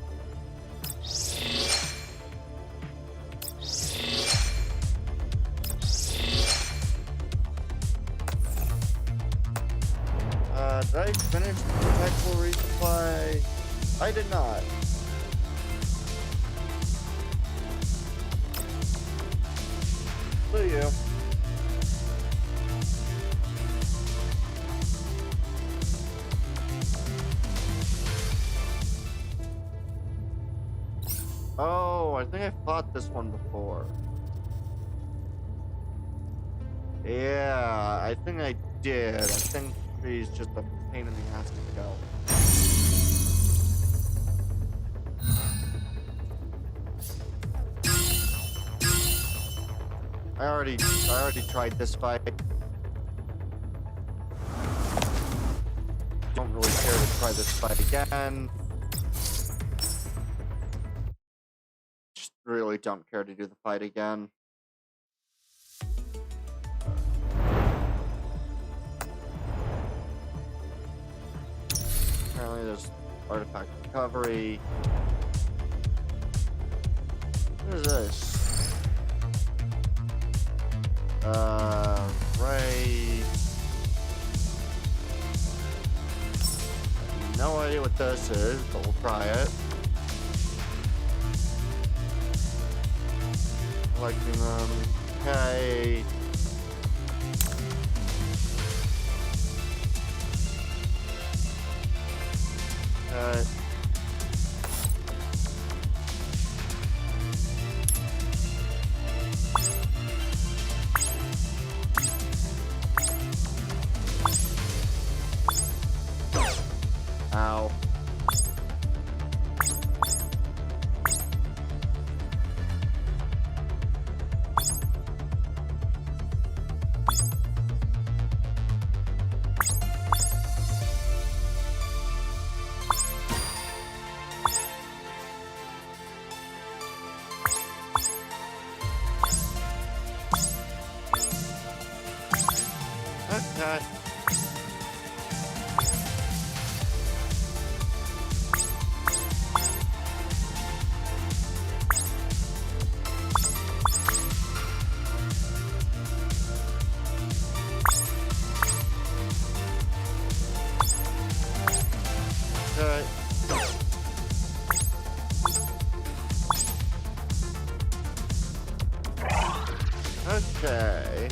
Did I finish the tactical resupply? I did not. Do you? Oh, I think I fought this one before. Yeah, I think I did. I think he's just a pain in the ass to kill. I already tried this fight. Don't really care to try this fight again. Just really don't care to do the fight again. Apparently there's artifact recovery. What is this? Right. No idea what this is, but we'll try it. Collecting them. Okay. Ow. Okay. Okay. Okay.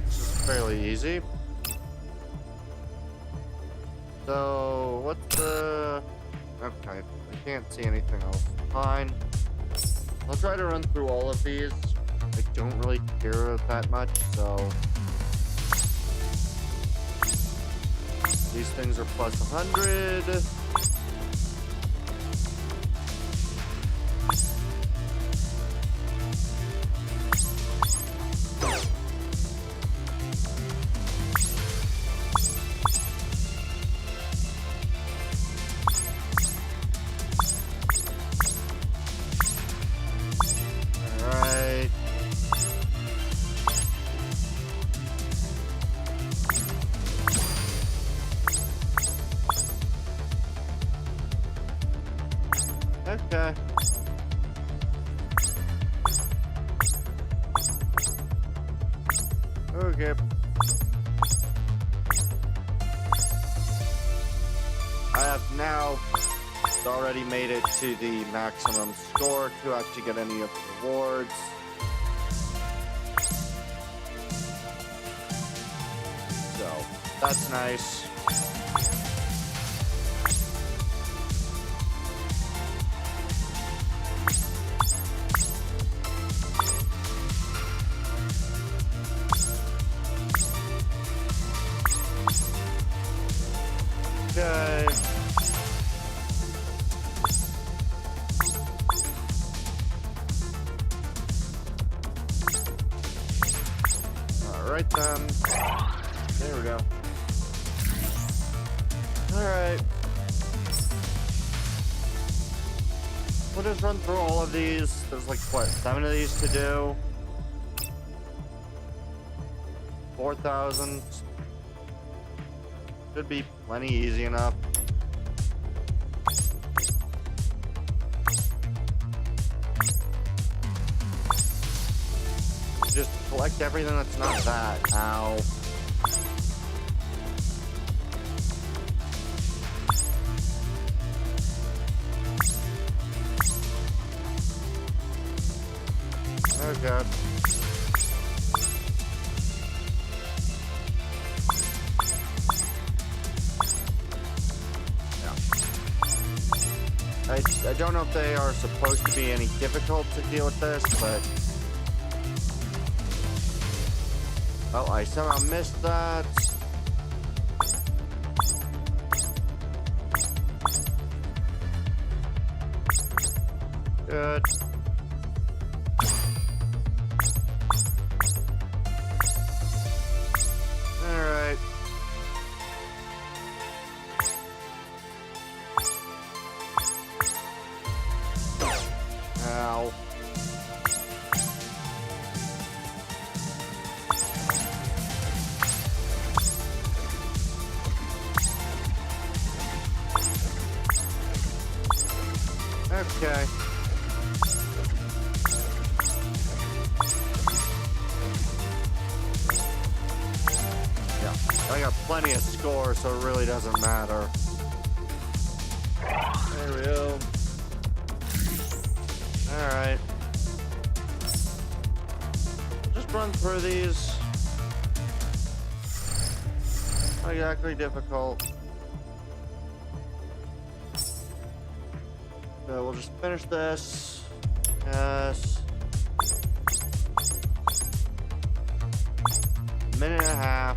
This is fairly easy. So, what's the... Okay, I can't see anything else. Fine. I'll try to run through all of these. I don't really care that much, so... These things are plus 100. Alright. Okay. Okay. I have now already made it to the maximum score to actually get any of the rewards. So, that's nice. Okay. Alright then. There we go. Alright. We'll just run through all of these. There's like, what, 7 of these to do? 4,000. Should be plenty easy enough. Just collect everything that's not that. Ow. Oh god. I don't know if they are supposed to be any difficult to deal with this, but... Oh, I somehow missed that. Good. Alright. Ow. Okay. Yeah, I got plenty of score, so it really doesn't matter. There we go. Alright. Just run through these. Not exactly difficult. So we'll just finish this. Yes. Minute and a half.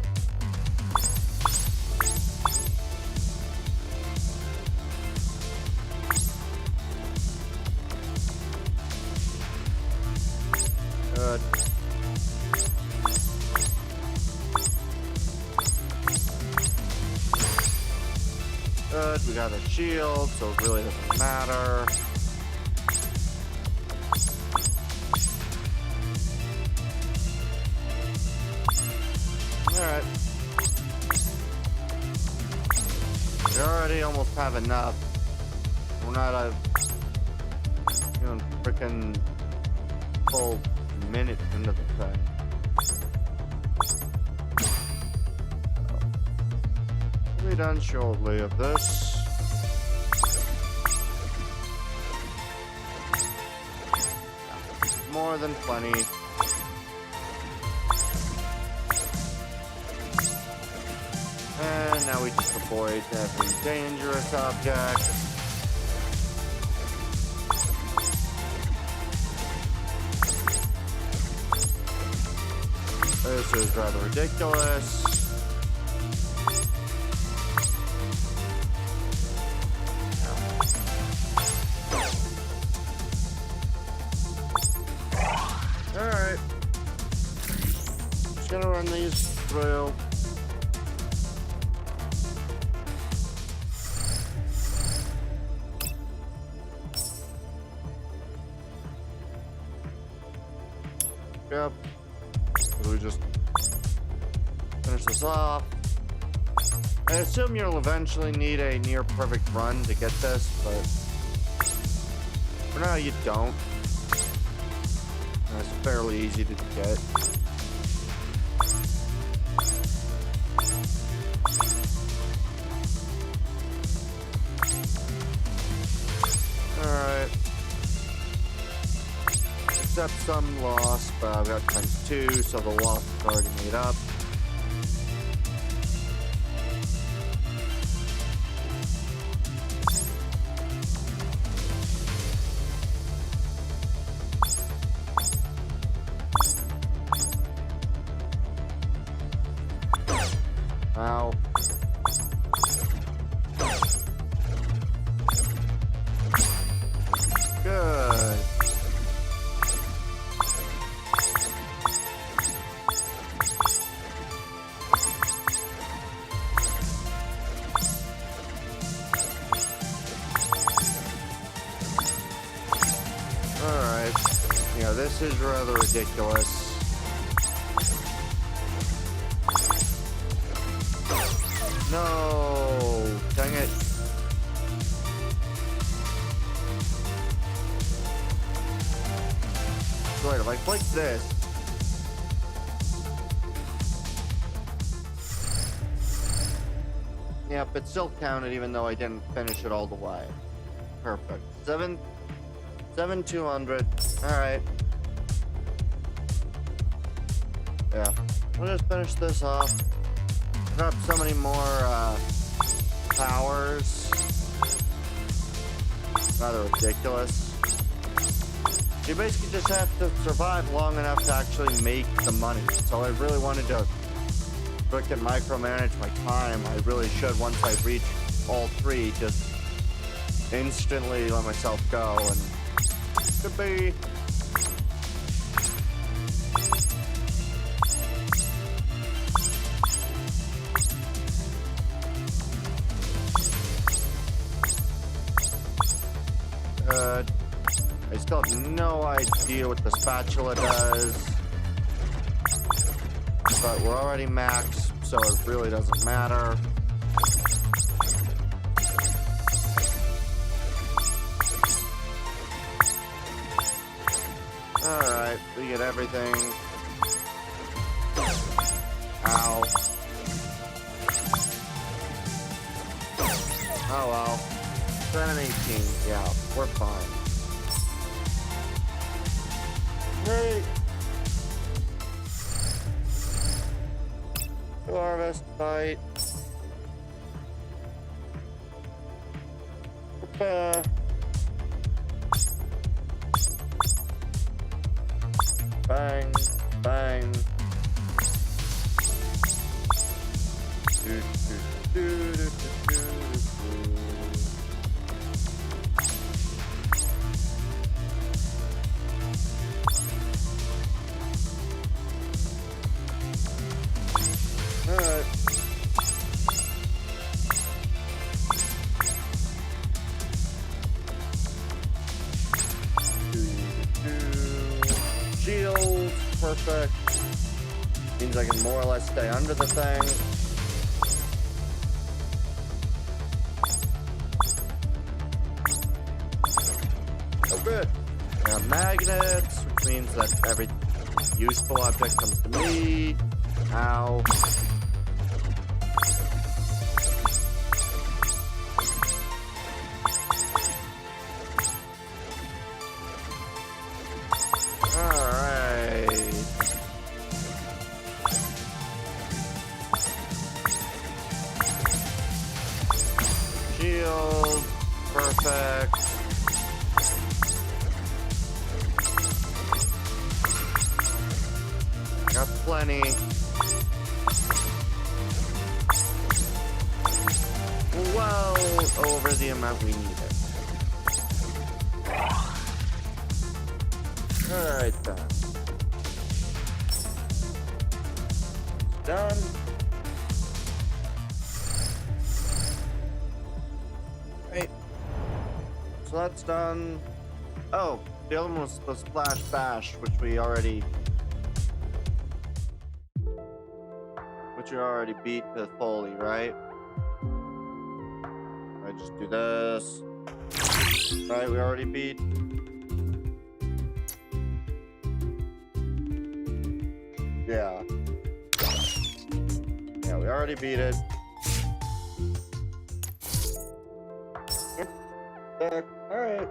Good. Good, we got a shield, so it really doesn't matter. Alright. We already almost have enough. We're not a freaking full minute into the thing. We'll be done shortly of this. More than plenty. And now we just avoid every dangerous object. This is rather ridiculous. Alright. Just gonna run these through. Yep. So we just finish this off. I assume you'll eventually need a near perfect run to get this, but for now you don't. And it's fairly easy to get. Alright. Except some loss, but I've got times 2, so the loss is already made up. Ow. Good. This is rather ridiculous. No! Dang it. Wait, if I click this... Yep, it still counted even though I didn't finish it all the way. Perfect. 7,200. Alright. Yeah. We'll just finish this off. Grab so many more, powers. Rather ridiculous. You basically just have to survive long enough to actually make the money. So I really wanted to frickin' micromanage my time. I really should, once I reach all three, just instantly let myself go, and could be... I still have no idea what the spatula does. But we're already maxed, so it really doesn't matter. Alright, we get everything. Ow. Oh well. 718, yeah, we're fine. Hey! Harvest fight. Bang, bang. Do, do, do, do, do, do, do. Alright. Shield, perfect. Means I can more or less stay under the thing. Oh, good. I have magnets, which means that every useful object comes to me. Ow. Alright. Shield. Perfect. Got plenty. Well over the amount we needed. Alright then. Done. Right. So that's done. Oh, the other one was the Splash Bash, which we already beat with Foley, right? I just do this. Right, we already beat. Yeah. Yeah, we already beat it. Yep. Alright.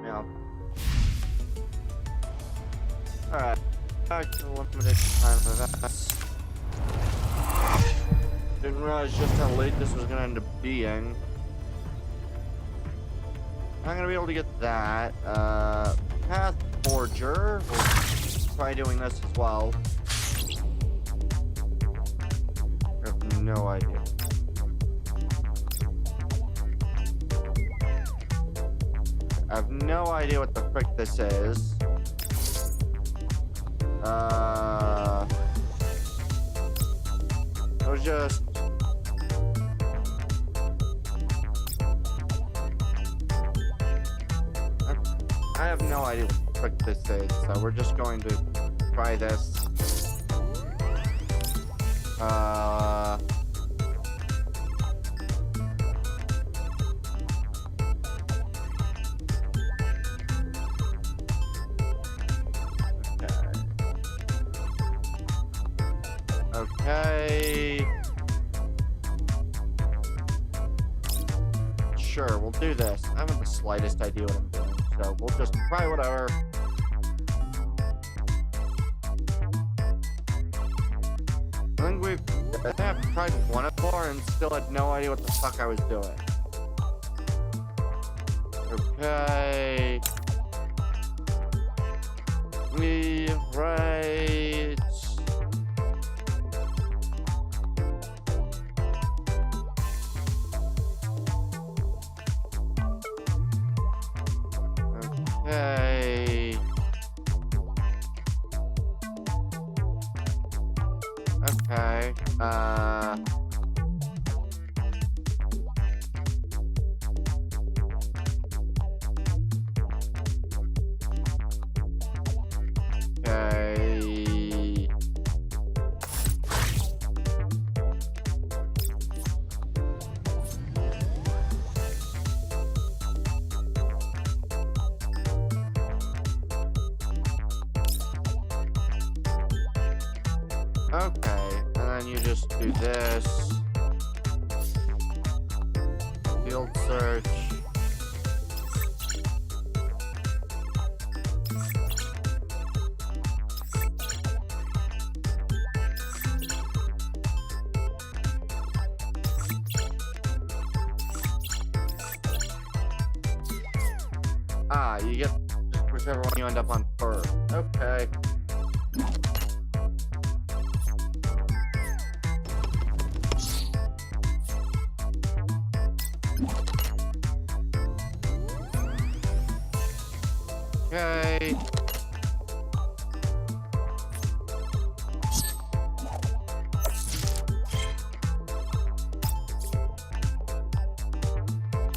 Yeah. Alright. Back to the limited time for that. Didn't realize just how late this was gonna end up being. I'm gonna be able to get that. Path Forger. We'll try doing this as well. I have no idea. I have no idea what the frick this is. It was just... I have no idea what perfect this is, so we're just going to try this. Okay. Sure, we'll do this. I haven't the slightest idea what I'm doing, so we'll just try whatever. I think I've tried one before and still had no idea what the fuck I was doing. Okay. Right. Okay. Okay. Okay. Okay, and then you just do this. Field search. Ah, you get just whichever one you end up on first. Okay. Okay.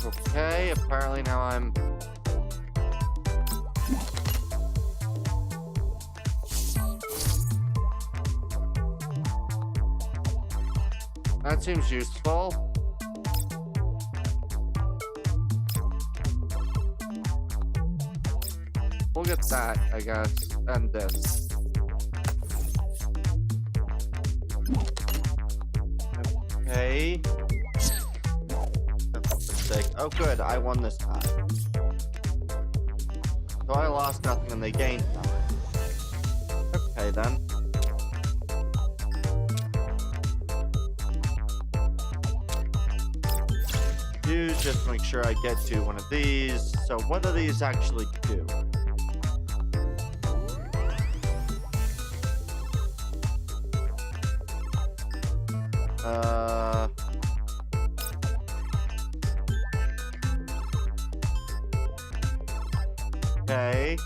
Okay, apparently now I'm... That seems useful. We'll get that, I guess, and this. Okay. For sake. Oh, good, I won this time. So I lost nothing and they gained nothing. Okay, then. Use just to make sure I get to one of these. So what do these actually do? Okay.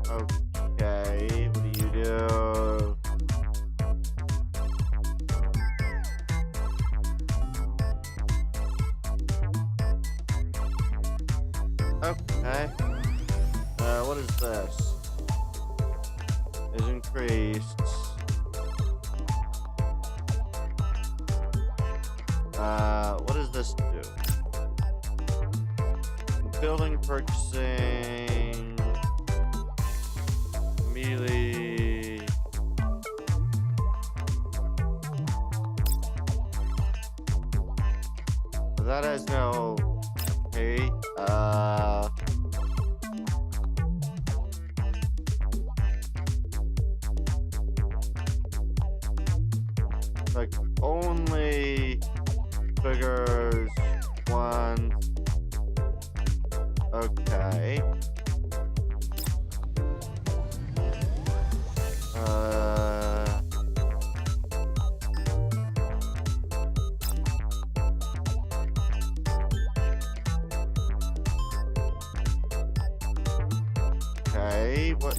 Okay, what do you do? Okay. What is this? Is increased. What does this do? Building, purchasing, melee. That has no. Okay. Like only figures once. Okay. Okay, what?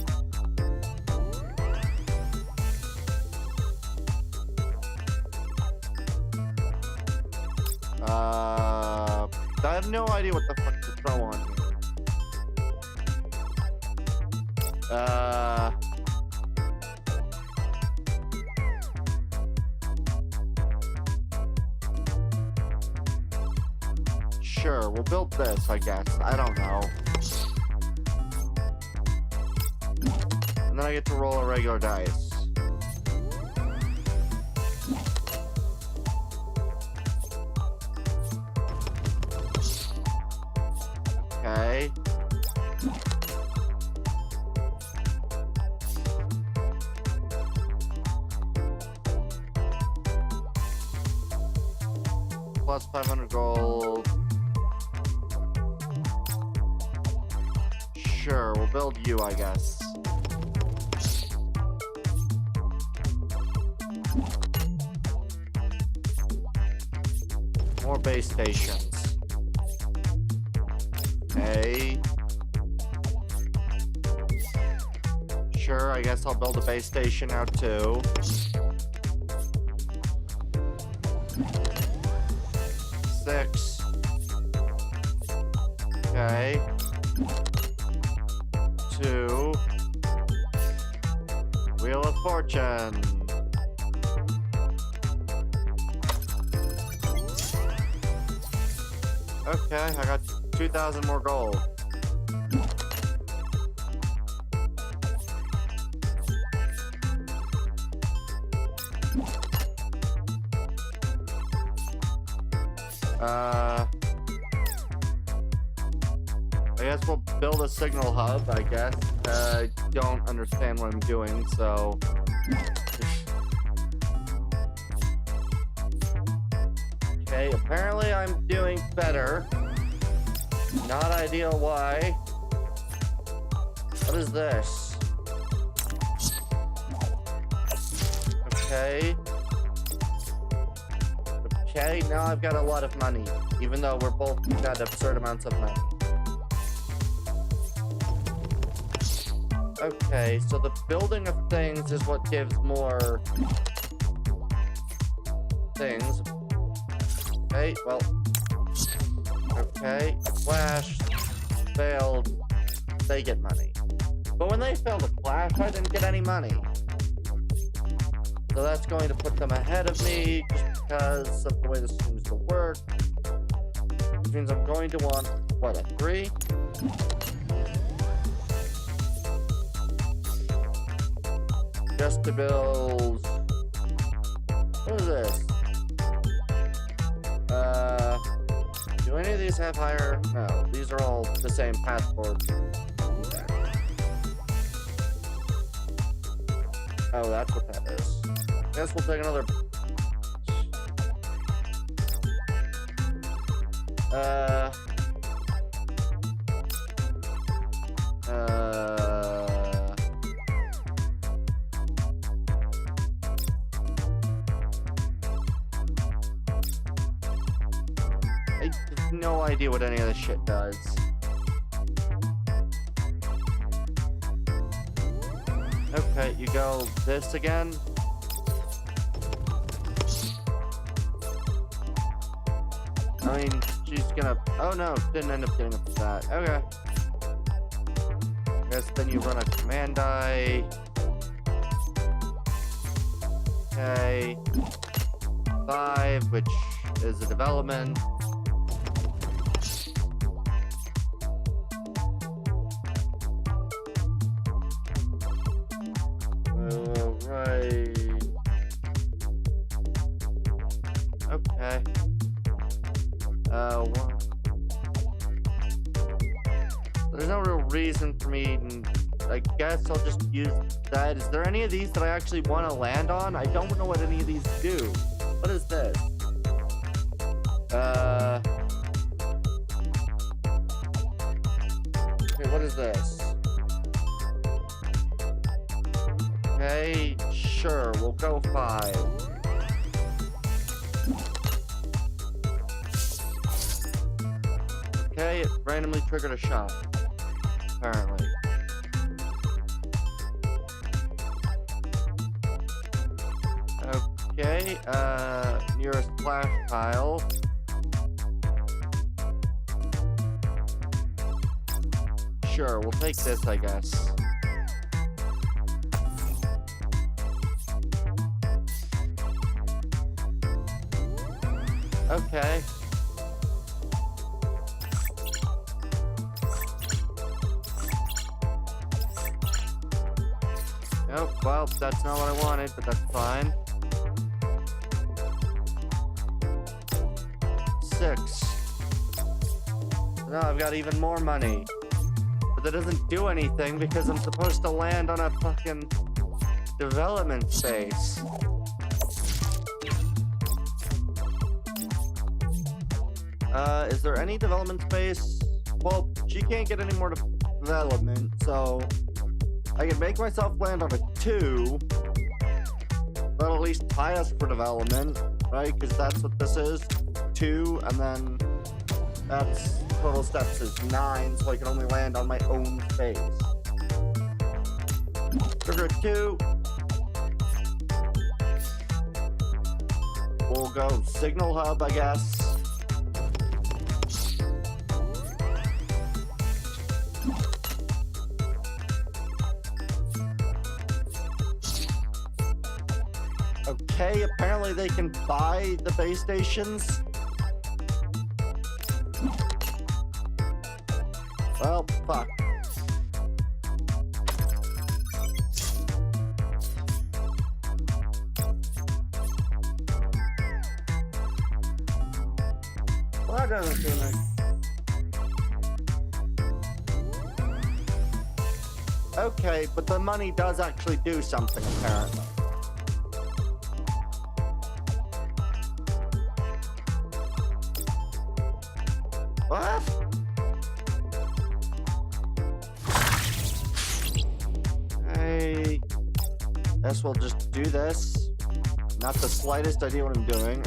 have no idea what the fuck to throw on here. Sure, we'll build this, I guess. I don't know. And then I get to roll a regular dice. Okay. Plus 500 gold. Sure, we'll build you, I guess. More base stations. Okay. Sure, I guess I'll build a base station now too. Six. Okay. 2. Wheel of Fortune. Okay, I got 2,000 more gold. I guess we'll build a signal hub, I guess. I don't understand what I'm doing, so... Okay, apparently I'm doing better. Not ideal, why? What is this? Okay. Okay, now I've got a lot of money. Even though we're both got absurd amounts of money. Okay, so the building of things is what gives more things. Okay, well. Okay, Clash failed. They get money. But when they failed a Clash, I didn't get any money. So that's going to put them ahead of me just because of the way this seems to work. Which means I'm going to want, what, a 3? Just to build... What is this? Do any of these have higher? No, these are all the same passport. Okay. Oh, that's what that is. Guess we'll take another... I have no idea what any of this shit does. Okay, you go this again. I mean, she's gonna... Oh no, didn't end up getting up to that. Okay. Guess then you run a command die. Okay. 5, which is a development. Alright. Okay. There's no real reason for me. I guess I'll just use that. Is there any of these that I actually want to land on? I don't know what any of these do. What is this? Okay, what is this? Okay, sure, we'll go 5. Okay, it randomly triggered a shot. Apparently. Okay, nearest flash pile. Sure, we'll take this, I guess. Okay. Nope, well, that's not what I wanted, but that's fine. 6. Now I've got even more money. But that doesn't do anything because I'm supposed to land on a fucking development space. Is there any development space? Well, she can't get any more development, so I can make myself land on a 2. That'll at least tie us for development, right? Because that's what this is. 2, and then that's total steps is 9, so I can only land on my own space. Sugar 2. We'll go Signal Hub, I guess. Okay, apparently they can buy the base stations. Well, fuck. Well, that doesn't seem like... Okay, but the money does actually do something, apparently. What? I guess we'll just do this. Not the slightest idea what I'm doing.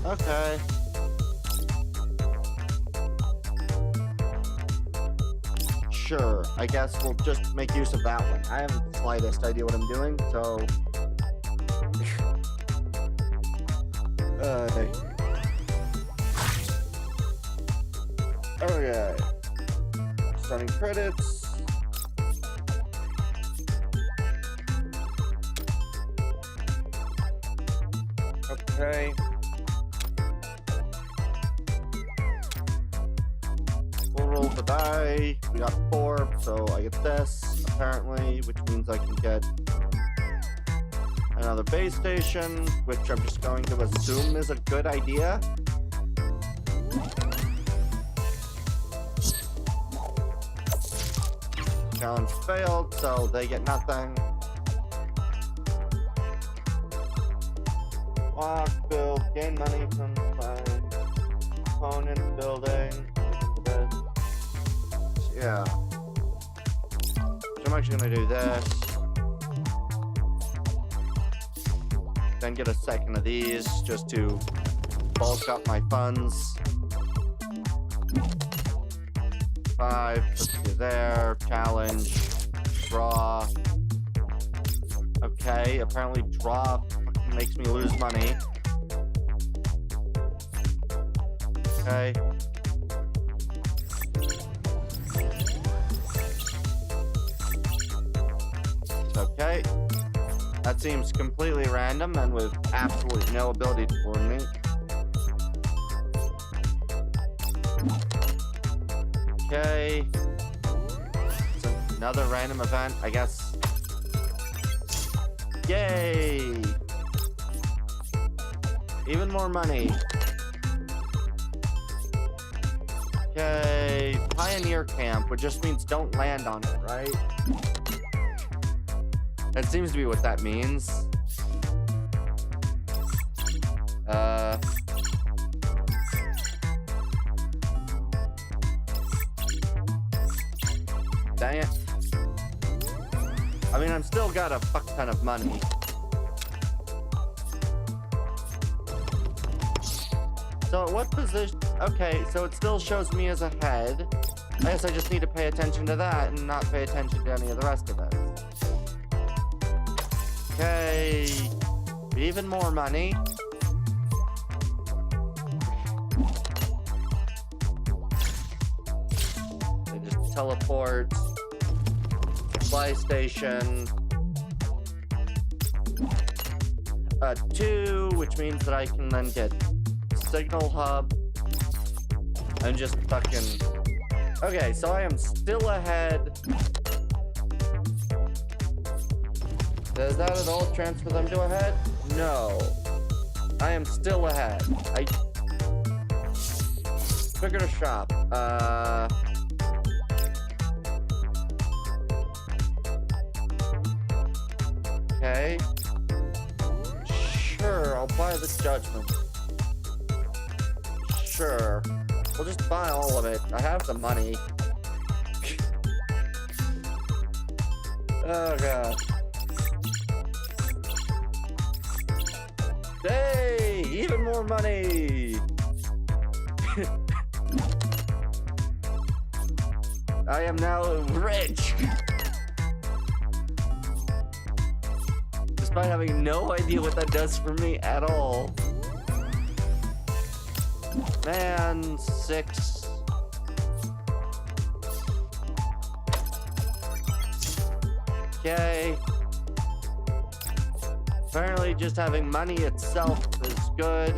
Okay. Sure, I guess we'll just make use of that one. I haven't the slightest idea what I'm doing, so... Okay. Starting credits. Okay. We'll roll the die. We got 4, so I get this, apparently, which means I can get another base station, which I'm just going to assume is a good idea. Challenge failed, so they get nothing. Walk, build, gain money from opponent building. Yeah. So I'm actually gonna do this. Then get a second of these just to bulk up my funds. 5, let's do there. Challenge. Draw. Okay, apparently draw fucking makes me lose money. Okay. Okay. That seems completely random and with absolutely no ability to coordinate. Okay. It's another random event, I guess. Yay! Even more money. Okay. Pioneer camp, which just means don't land on it, right? That seems to be what that means. Dang it. I mean, I'm still got a fuck ton of money. So at what position? Okay, so it still shows me as ahead. I guess I just need to pay attention to that and not pay attention to any of the rest of it. Okay. Even more money. teleport, supply station, 2, which means that I can then get signal hub, and just fucking... Okay, so I am still ahead. Does that at all transfer them to ahead? No. I am still ahead. I figured a shop. Okay. Sure, I'll buy the judgment. Sure. We'll just buy all of it. I have the money. Oh god. Hey! Even more money! I am now rich! Despite having no idea what that does for me at all. Man, 6. Okay. Apparently just having money itself is good.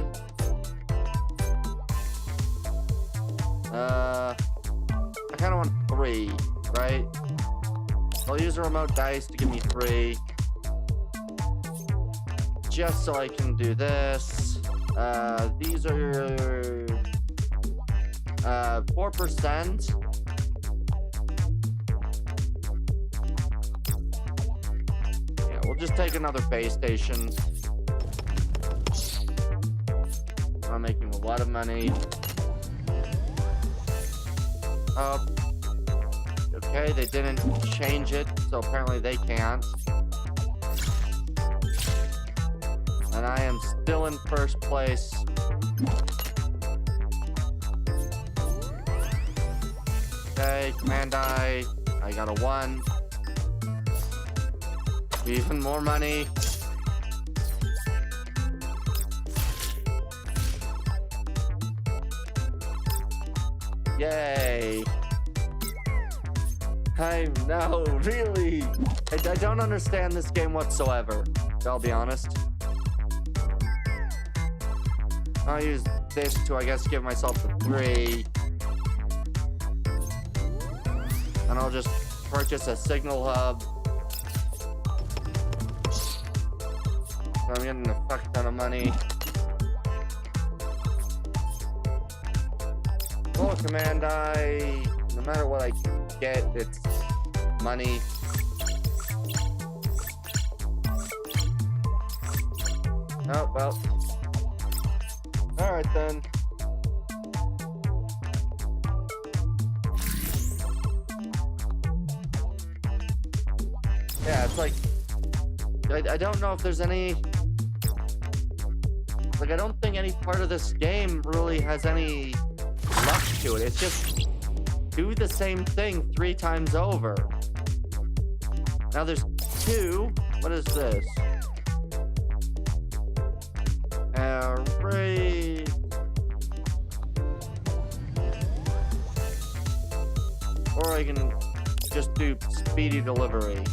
I kinda want 3, right? I'll use a remote dice to give me 3. Just so I can do this. These are 4%. Yeah, we'll just take another base station. I'm making a lot of money. Okay, they didn't change it, so apparently they can't. And I am still in first place. Okay, command I got a 1. Even more money. Yay. No, really. I don't understand this game whatsoever, I'll be honest. I'll use this to, I guess, give myself a 3. And I'll just purchase a signal hub. So I'm getting a fuck ton of money. Full command I, no matter what I get, it's money. Oh, well. Alright then. Yeah, it's like... I don't know if there's any... Like, I don't think any part of this game really has any luck to it. It's just... do the same thing 3 times over. Now there's 2. What is this? Right. Or I can just do speedy delivery.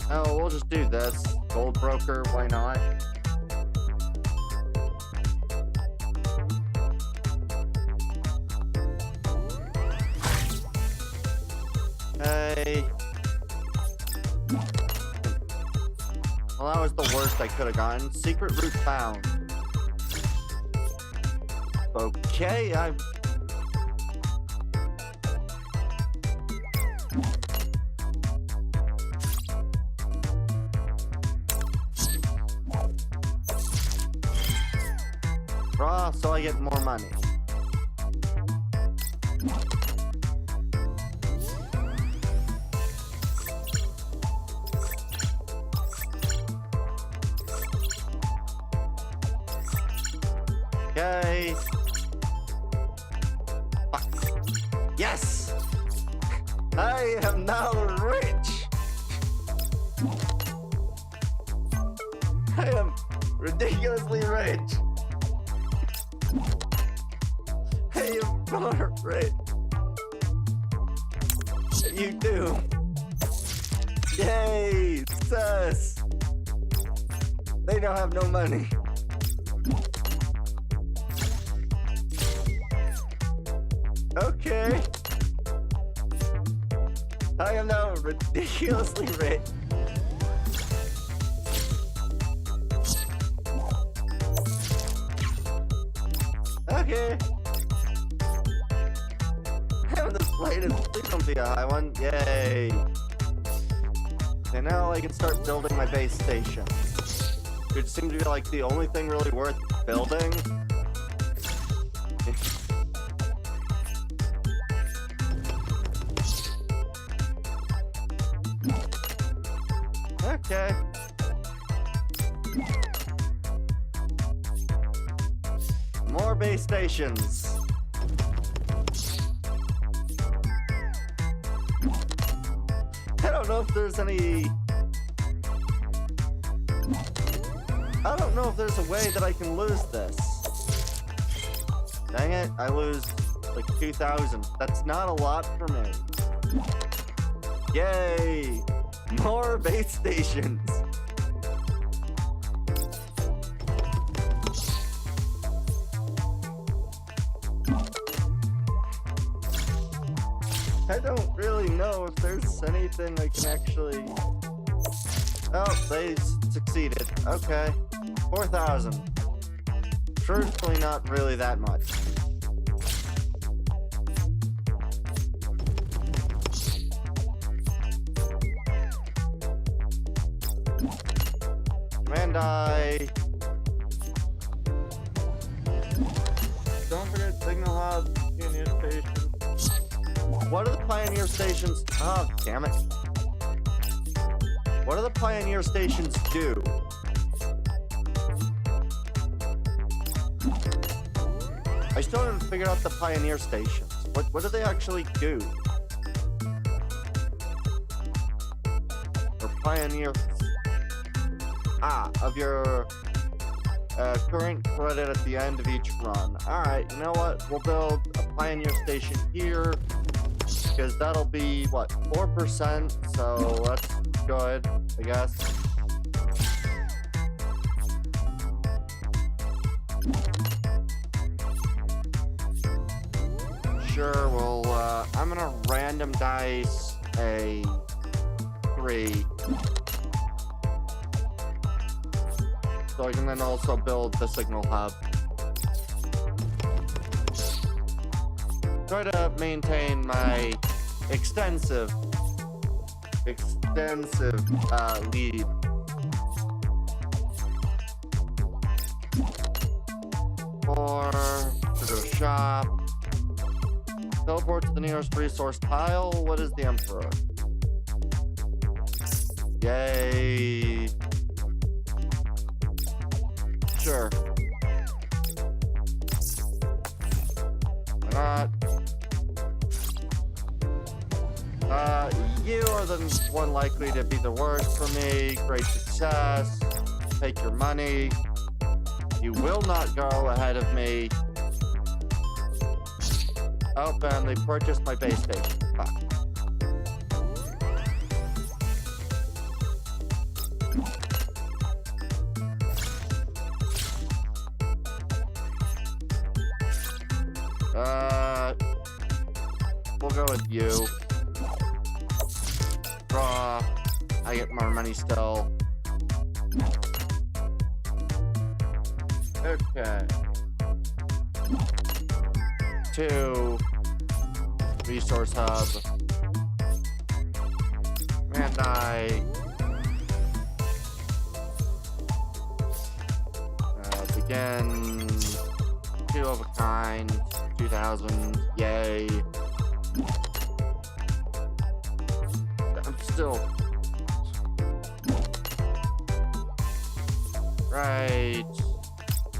Oh, we'll just do this. Gold broker, why not? Hey. Well, that was the worst I could have gotten. Secret route found. Okay, I'm... Draw, so I get more money. Okay. Fuck. Yes! I am now rich! I am ridiculously rich! I am more rich! You do. Yay! Sus! They don't have no money. Okay. I am now ridiculously rich. Okay. Having this plate is please be a high one. Yay. And now I can start building my base station. Which seems to be like the only thing really worth building. Okay. More base stations. I don't know if there's any... I don't know if there's a way that I can lose this. Dang it, I lose like 2,000. That's not a lot for me. Yay! More base stations. I don't really know if there's anything I can actually... Oh, they succeeded. Okay. 4,000. Truthfully, not really that much. Command I. Don't forget Signal Hub, Pioneer Station. What are the Pioneer Stations? Oh, damn it. What do the Pioneer Stations do? I still haven't figured out the Pioneer Stations. What do they actually do? Or Pioneer... of your current credit at the end of each run. Alright, you know what? We'll build a Pioneer Station here. Because that'll be, what, 4%? So that's good, I guess. Sure, well, I'm gonna random dice a 3. So I can then also build the Signal Hub. Try to maintain my extensive lead. Or to go shop. Teleport to the nearest resource tile. What is the Emperor? Yay. Sure. Why not? You are the one likely to be the worst for me. Great success. Take your money. You will not go ahead of me. Oh, and they purchased my base station. Fuck. We'll go with you. Draw. I get more money still. Okay. 2. Resource hub. And I begin 2 of a kind. 2,000. Yay. I'm still right.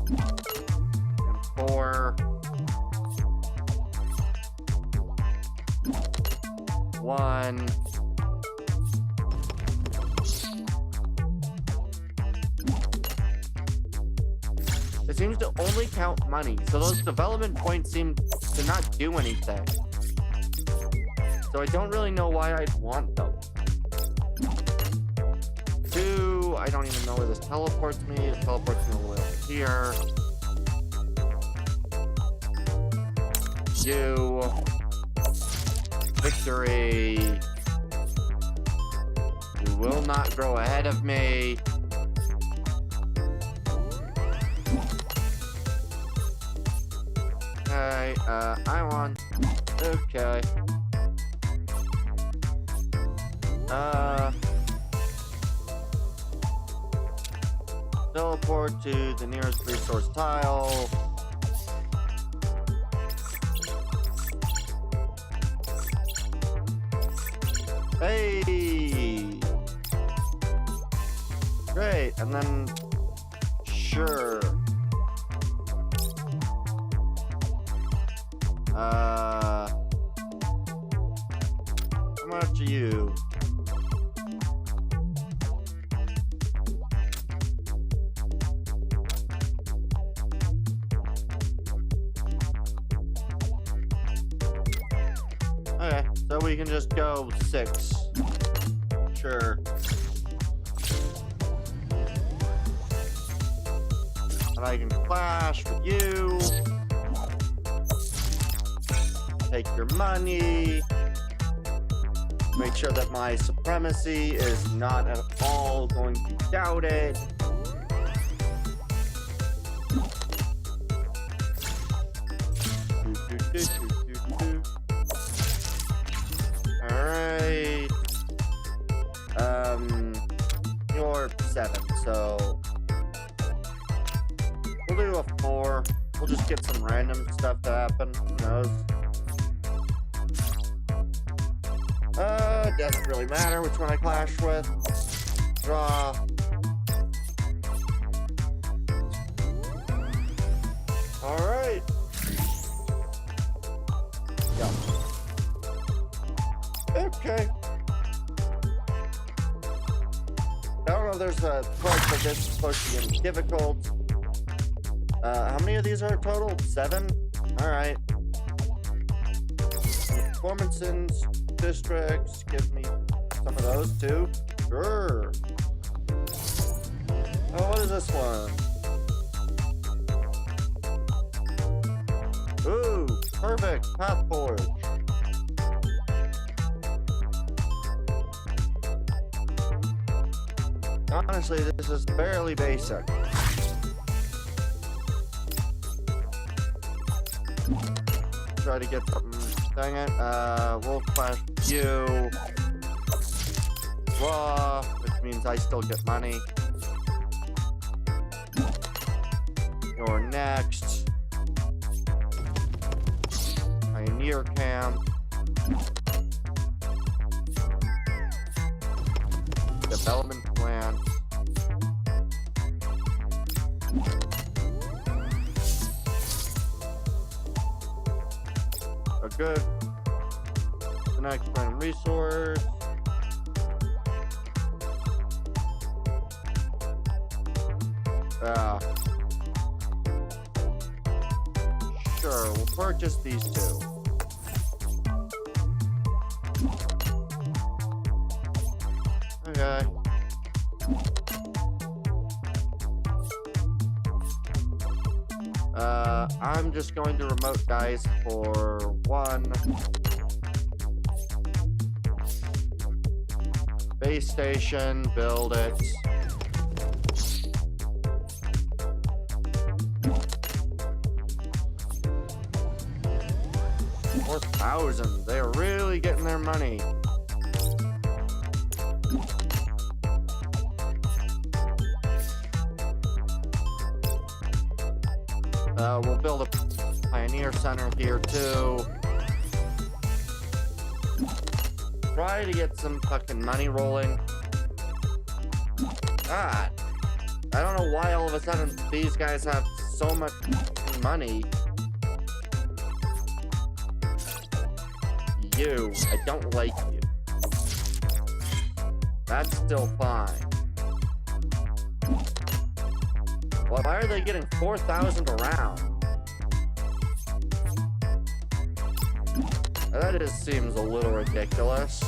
And 4. 1. It seems to only count money, so those development points seem to not do anything. So I don't really know why I'd want them. 2, I don't even know where this teleports me. It teleports me all the way over here. You. Victory. You will not grow ahead of me. Okay, I won. Okay. Teleport to the nearest resource tile. Hey! Great, and then... Sure. How much are you? Okay, so we can just go 6. Sure. And I can clash with you. Take your money. Make sure that my supremacy is not at all going to be doubted. Alright. You're 7, so we'll do a 4. We'll just get some random stuff to happen. Who knows? Doesn't really matter which one I clash with. Draw. Alright. Yeah. Okay. I don't know if there's a quest like this is supposed to be getting difficult. How many of these are total? 7? Alright. Performances, districts, give me some of those too. Sure. Oh, what is this one? Ooh, perfect. Path Forge. Honestly, this is fairly basic. Try to get something. Dang it. We'll clash you. Raw, which means I still get money. You're next. Pioneer Camp. Development Plan. Good. The next random resource. Sure, we'll purchase these 2. Okay. I'm just going to remote dice for 1. Base station, build it. $4,000. They are really getting their money. We'll build a Pioneer Center here too. Try to get some fucking money rolling. God. I don't know why all of a sudden these guys have so much money. You. I don't like you. That's still fine. Why are they getting 4,000 around? That just seems a little ridiculous.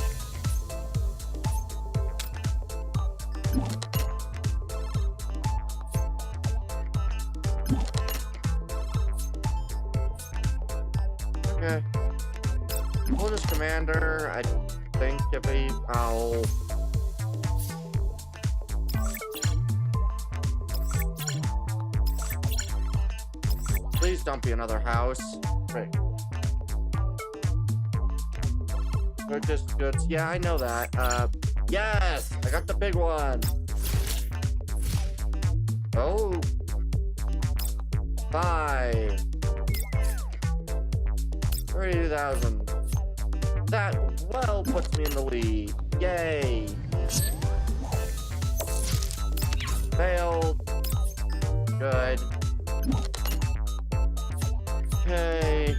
Okay. We'll just commander, I think, if he... Oh. Please don't be another house. Right. Purchase goods. Yeah, I know that. Yes! I got the big one! Oh! 5. 32,000. That well puts me in the lead. Yay! Failed. Good. Okay.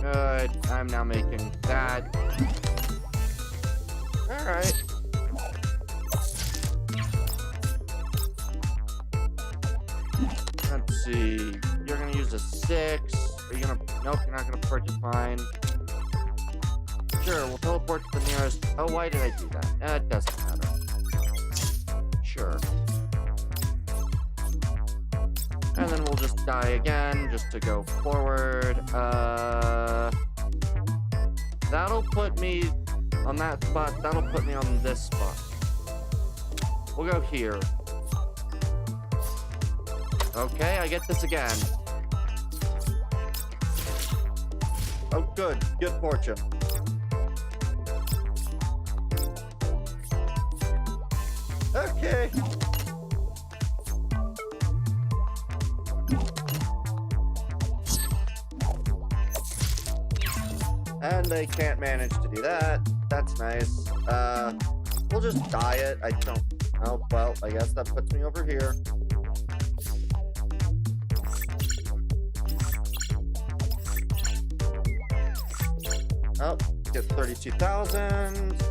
Good. I'm now making that. Alright. Let's see. You're gonna use a 6. Are you gonna... Nope, you're not gonna purchase mine. Sure, we'll teleport to the nearest... Oh, why did I do that? It doesn't matter. Sure. And then we'll just die again, just to go forward. That'll put me on that spot. That'll put me on this spot. We'll go here. Okay, I get this again. Oh, good. Good fortune. Okay. And they can't manage to do that. That's nice. We'll just die it. I don't... Oh, well, I guess that puts me over here. Oh, get 32,000.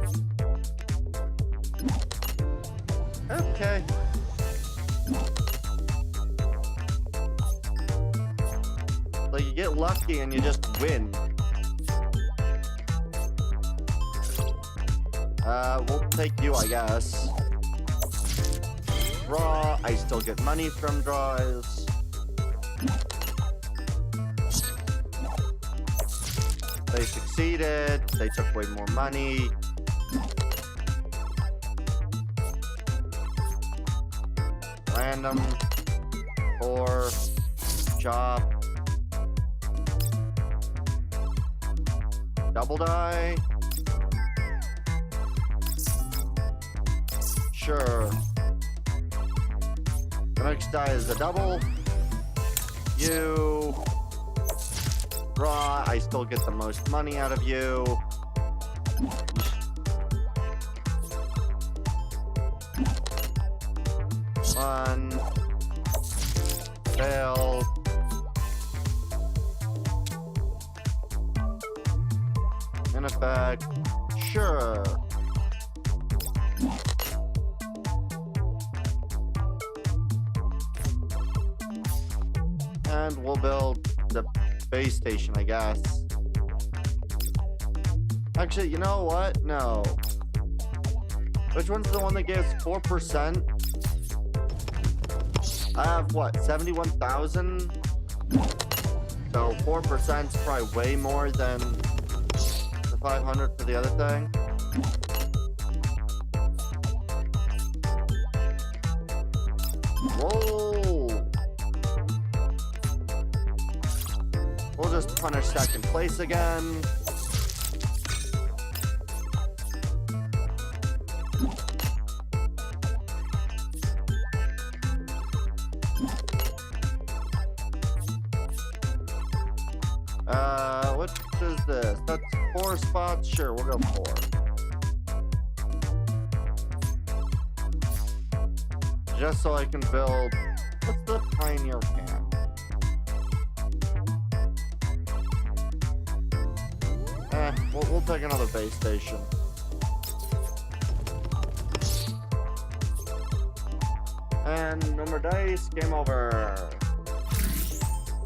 Okay. So you get lucky and you just win. We'll take you, I guess. Draw. I still get money from draws. They succeeded. They took way more money. Random. Or chop. Double die. Sure. The next die is a double. You draw. I still get the most money out of you. One. Fail. In effect. Sure. And we'll build the base station, I guess. Actually, you know what? No. Which one's the one that gives 4%? I have, what, 71,000? So 4% is probably way more than the 500 for the other thing. Whoa! We'll just punish second place again. What is this? That's 4 spots? Sure, we'll go 4. Just so I can build... What's the Pioneer Camp? We'll take another base station. And no more dice. Game over.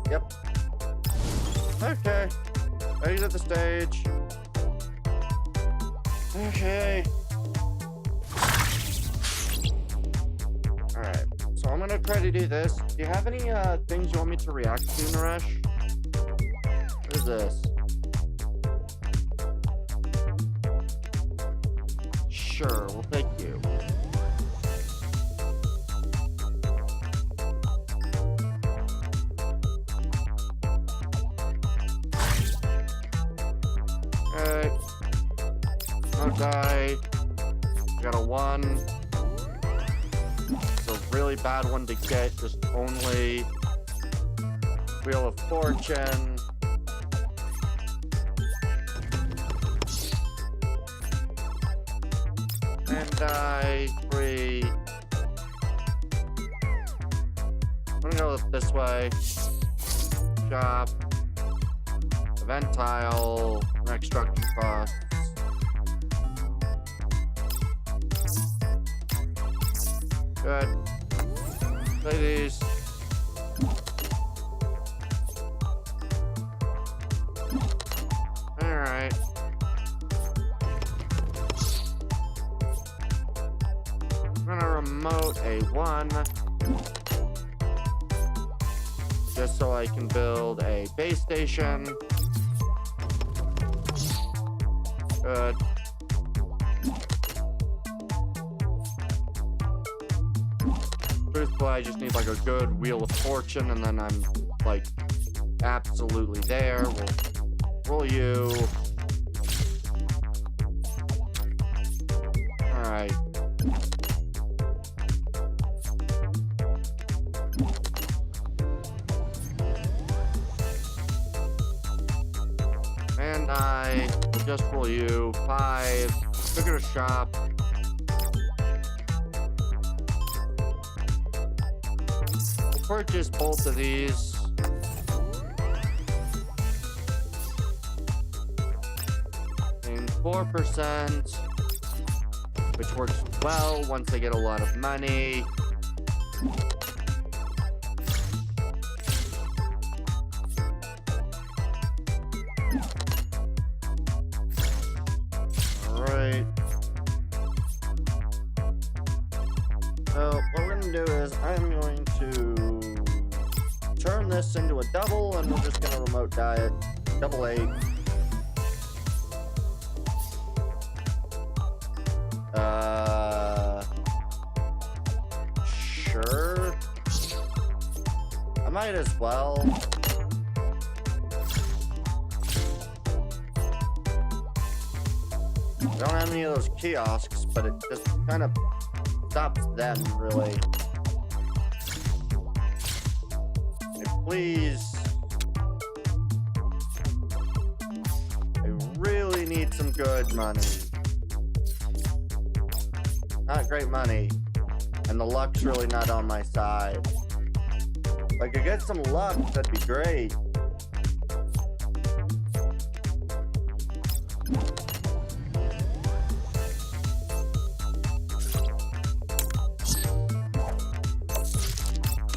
Yep. Okay. Exit the stage. Okay. Alright. So I'm gonna try to do this. Do you have any things you want me to react to, Naresh? What is this? Sure, we'll take you. Alright. No die. I got a 1. It's a really bad one to get. Just only Wheel of Fortune. And die. 3. I'm gonna go this way. Shop. Event tile. Next structure costs. Good. Play these. Alright. I'm gonna remote a 1. Just so I can build a base station. Good. Truthfully, I just need like a good Wheel of Fortune, and then I'm like absolutely there. We'll roll you. Alright. And I will just roll you. 5. Look at a shop. We'll purchase both of these. And 4%, which works well once they get a lot of money. Alright. So what we're gonna do is I'm going to turn this into a double, and we're just gonna remote die it. Double 8. Sure. I might as well. I don't have any of those kiosks, but it just kind of stops them, really. Please. I really need some good money. Not great money. And the luck's really not on my side. If I could get some luck, that'd be great.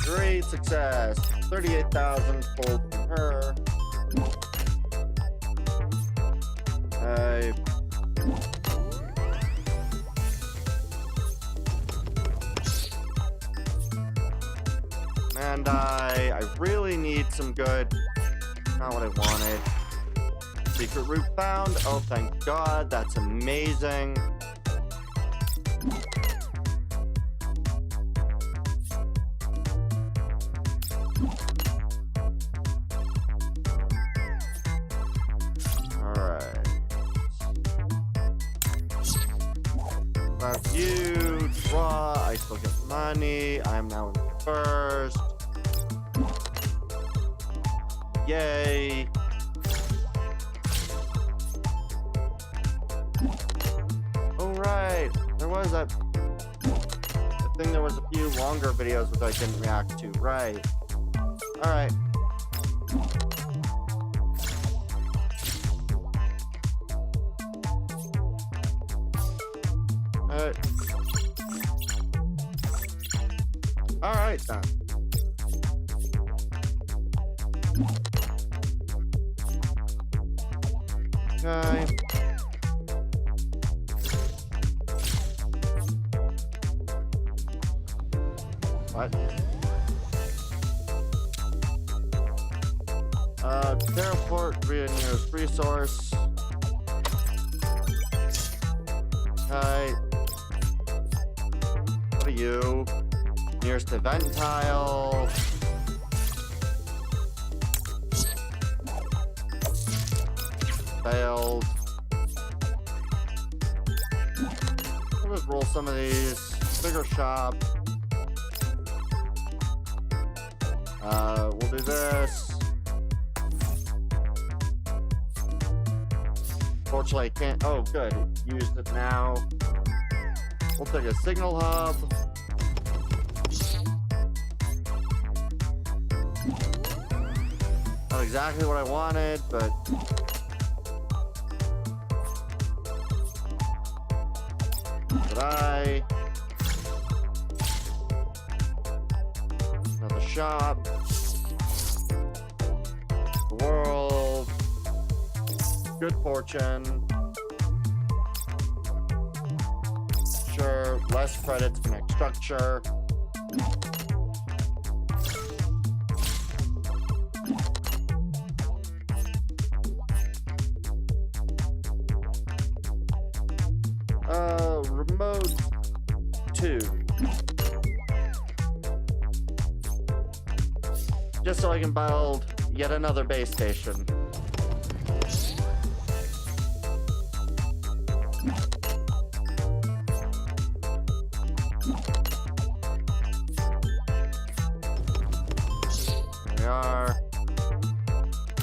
Great success. 38,000 pulled from her. And I really need some good. Not what I wanted. Secret route found. Oh, thank God. That's amazing. Alright. That's you. Draw. I still get money. I am now in first. Yay. Alright. There was that. I think there was a few longer videos which I didn't react to. Right. Alright. Alright then. Okay. What? Teleport via nearest resource. Okay. What are you? Nearest event tile. Failed. We'll just roll some of these. Bigger shop. We'll do this. Fortunately, I can't. Oh, good. Used it now. We'll take a signal hub. Not exactly what I wanted, but. Another shop. The world. Good fortune. Sure. Less credits, connect structure. Remote 2. Just so I can build yet another base station. There we are.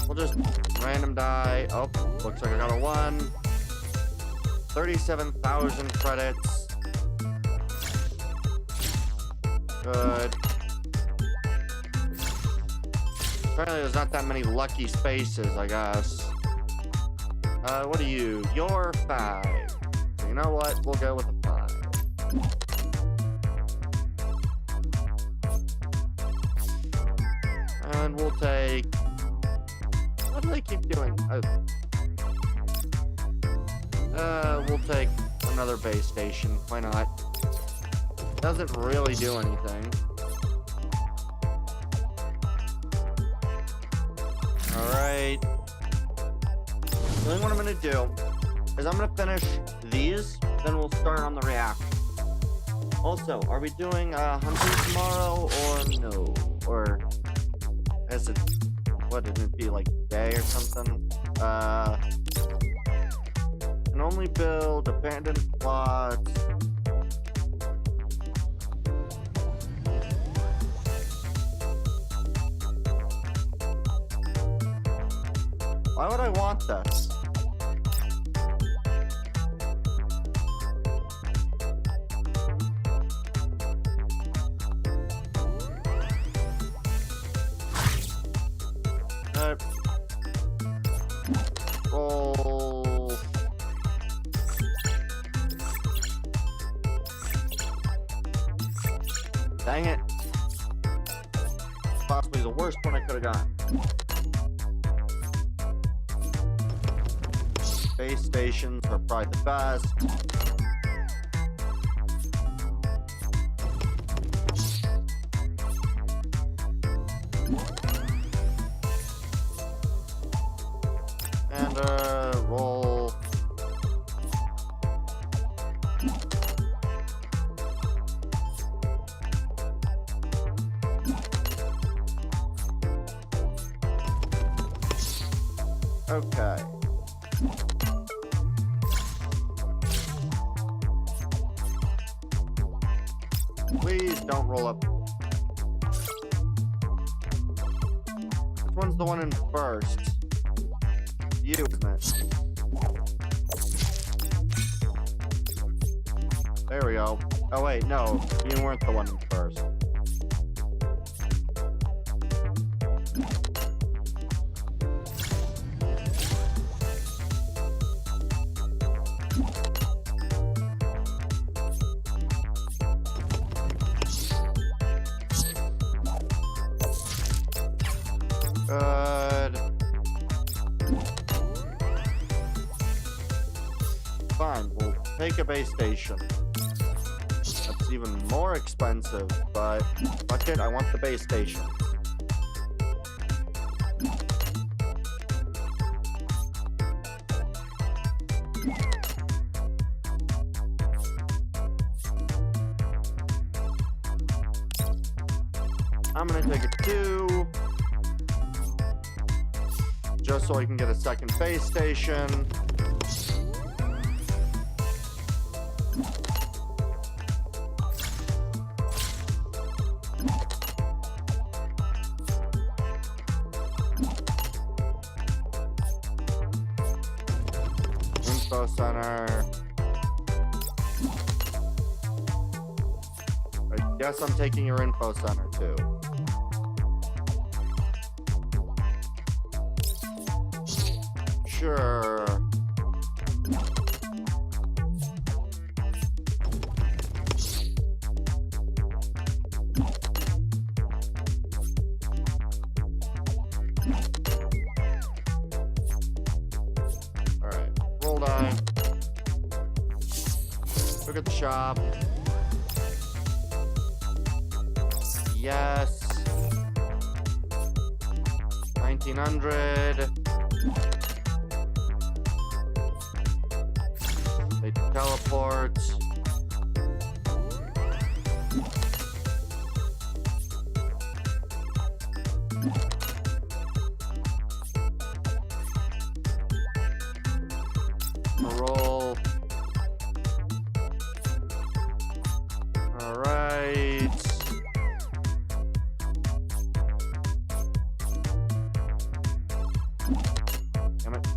We'll just random die. Oh, looks like I got a 1. 37,000 credits. Good. Apparently there's not that many lucky spaces, I guess. What are you? You're 5. So you know what? We'll go with a 5. And we'll take... What do they keep doing? We'll take another base station. Why not? Doesn't really do anything. Alright. Then what I'm gonna do is I'm gonna finish these, then we'll start on the reactor. Also, are we doing hunting tomorrow or no? Or is it, what, did it be like day or something? Can only build abandoned plots. Why would I want this? Roll. Dang it. Possibly the worst one I could have gotten. Base stations are probably the best. And roll. Okay. Please don't roll up. Which one's the one in first? You, isn't it? There we go. Oh wait, no. You weren't the one in first. fine. We'll take a base station. That's even more expensive, but fuck it, I want the base station. I'm gonna take a 2. Just so I can get a second base station. Info center. I guess I'm taking your info center too. Sure. Alright, roll die. Look at the shop. Yes. 1900. They teleport. Roll. All right. Damn it.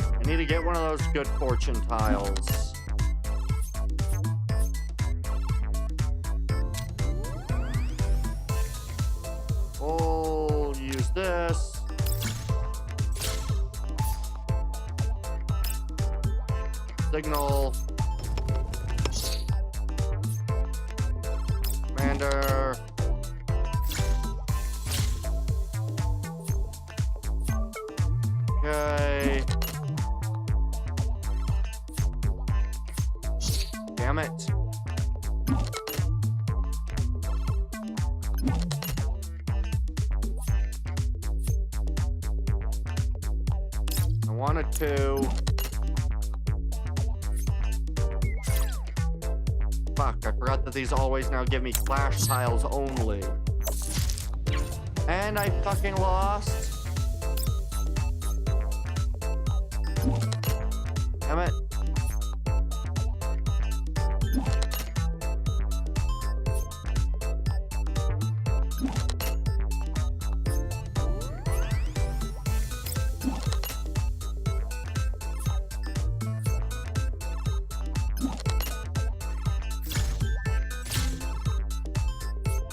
I need to get one of those good fortune tiles. We'll use this. Signal. Commander. Okay. Damn it. I wanted to. Fuck, I forgot that these always now give me flash tiles only. And I fucking lost. Damn it.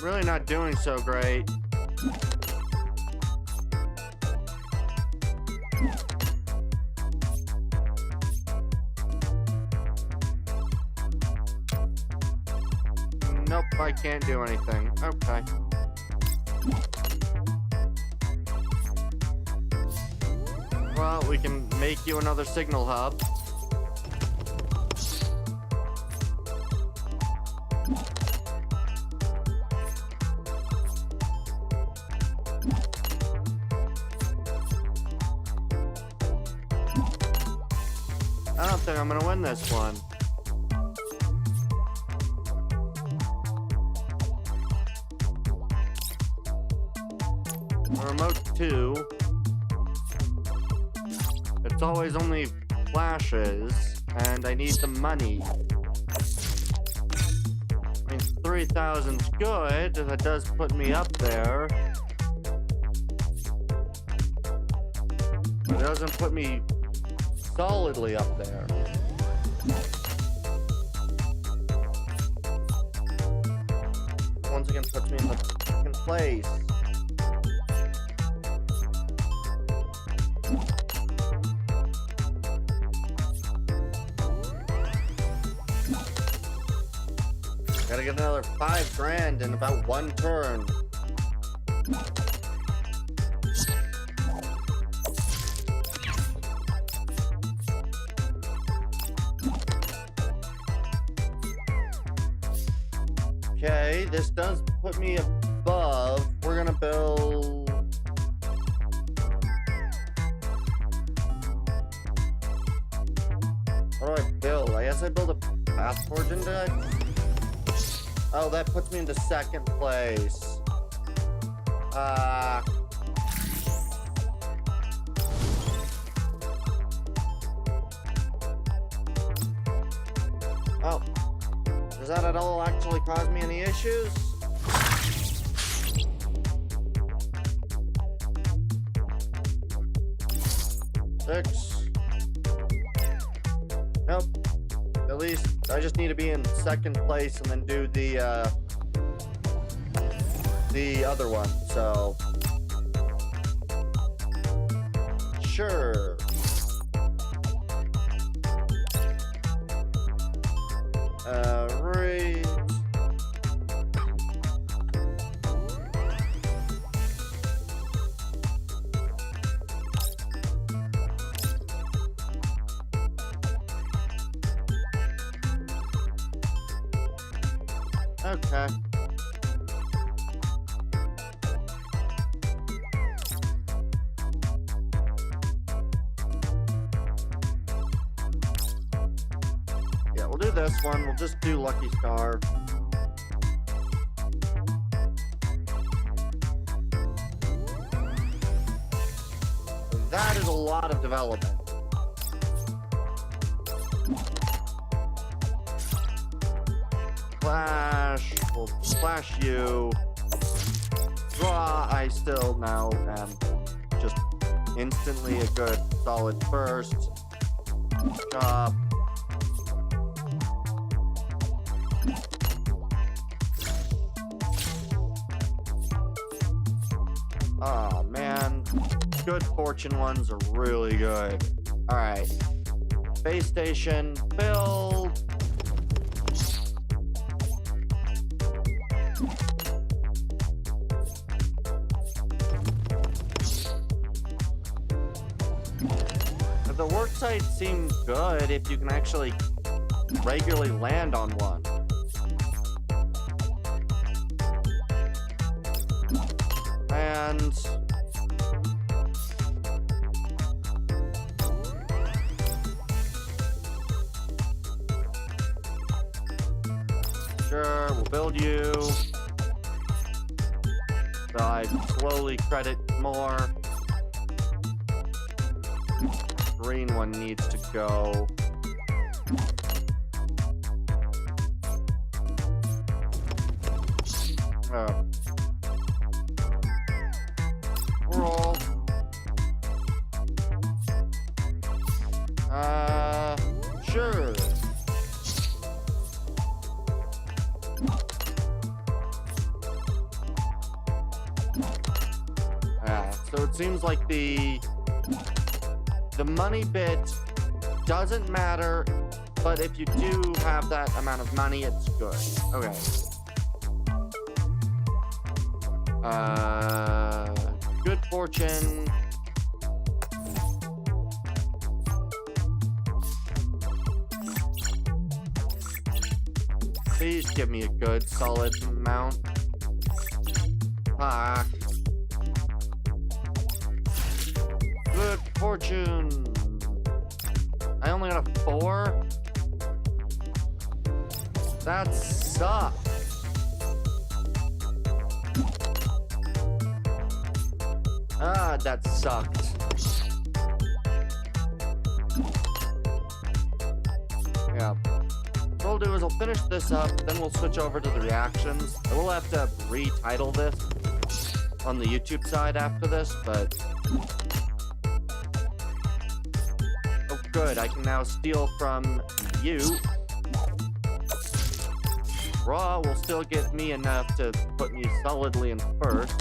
Really not doing so great. Nope, I can't do anything. Okay. Well, we can make you another signal hub. I don't think I'm gonna win this one. Remote 2. It's always only flashes, and I need the money. I mean, 3,000's good. That does put me up there. But it doesn't put me solidly up there. Once again puts me in the second place. Gotta get another 5 grand in about 1 turn. Okay, this does put me above. We're gonna build... What do I build? I guess I build a passport index? Oh, that puts me into second place. Oh. Does that at all actually cause me any issues? Six. Nope. At least I just need to be in second place and then do the other one, so sure. Right. Okay. Yeah, we'll do this one. We'll just do Lucky Star. That is a lot of development. Flash. We'll flash you. Draw. I still now am just instantly a good solid first. Chop. Oh man, good fortune ones are really good. All right, space station build. The work sites seem good if you can actually regularly land on one. And sure, we'll build you. So I slowly credit more. Green one needs to go. Roll. Sure. So it seems like the money bit doesn't matter, but if you do have that amount of money, it's good. Okay. Good fortune. Please give me a good solid amount. Ah. Good fortune. I only got a 4. That sucks. Ah, that sucked. Yeah. What I'll do is I'll finish this up, then we'll switch over to the reactions. I will have to retitle this on the YouTube side after this, but... Oh, good. I can now steal from you. Raw will still give me enough to put me solidly in first.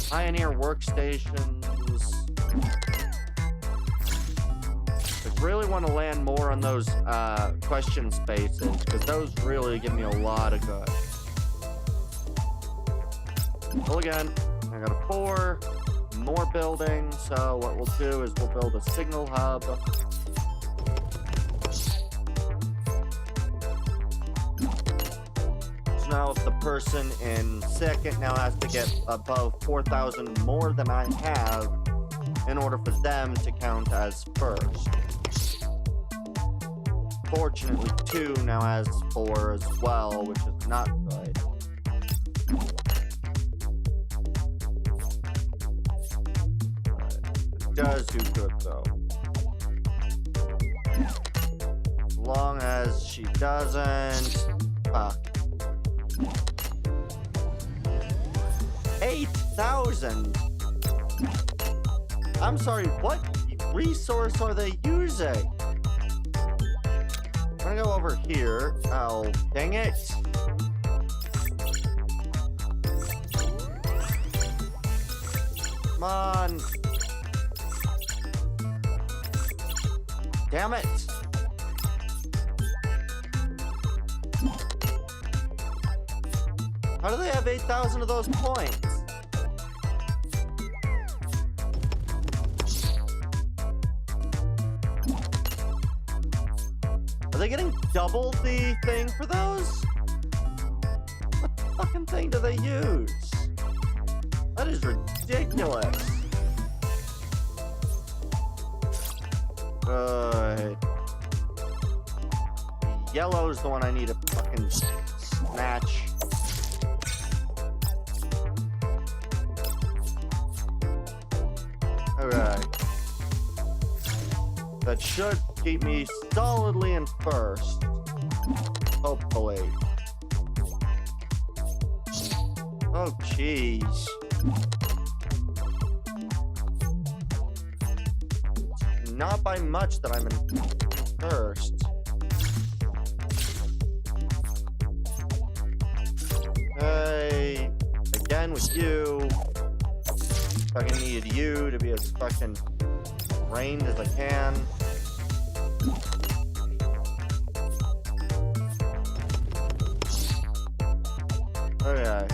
Pioneer workstations. I really want to land more on those question spaces, because those really give me a lot of good. Well, again, I got a 4. More building, so what we'll do is we'll build a signal hub. the person in second now has to get above 4,000 more than I have in order for them to count as first. Fortunately, 2 now has 4 as well, which is not good. It does do good, though. As long as she doesn't... Fuck. 8,000? I'm sorry, what resource are they using? I'm gonna go over here. Oh, dang it. Come on. Damn it. How do they have 8,000 of those points? Are they getting double the thing for those? What fucking thing do they use? That is ridiculous. Good. Yellow's the one I need to fucking snatch. Okay. That should keep me solidly in first. Hopefully. Oh, jeez. Not by much that I'm in first. Hey, again with you. Fucking needed you to be as fucking trained as I can. Okay.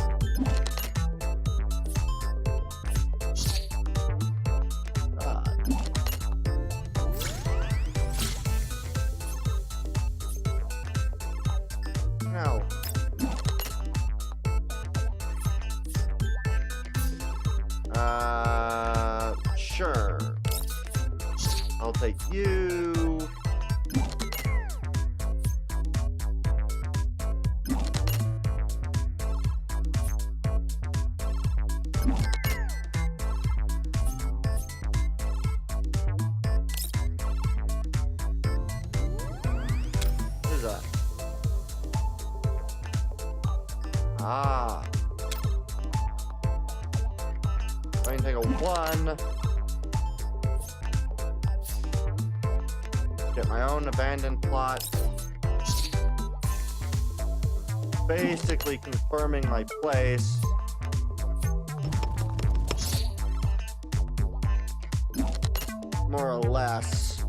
No. Sure. I'll take you. What is that? Ah. I can take a 1. Get my own abandoned plot. Basically confirming my place. More or less.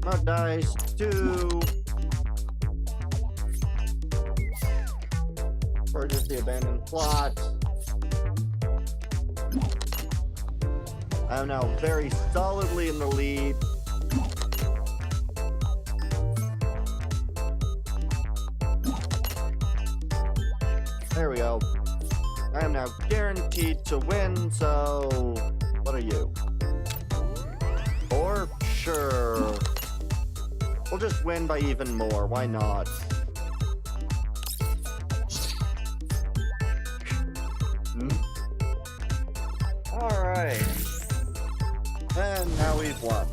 No dice, 2. Purchase the abandoned plot. I am now very solidly in the lead. There we go. I am now guaranteed to win, so what are you? 4? Sure. We'll just win by even more. Why not? Alright. And now we've won.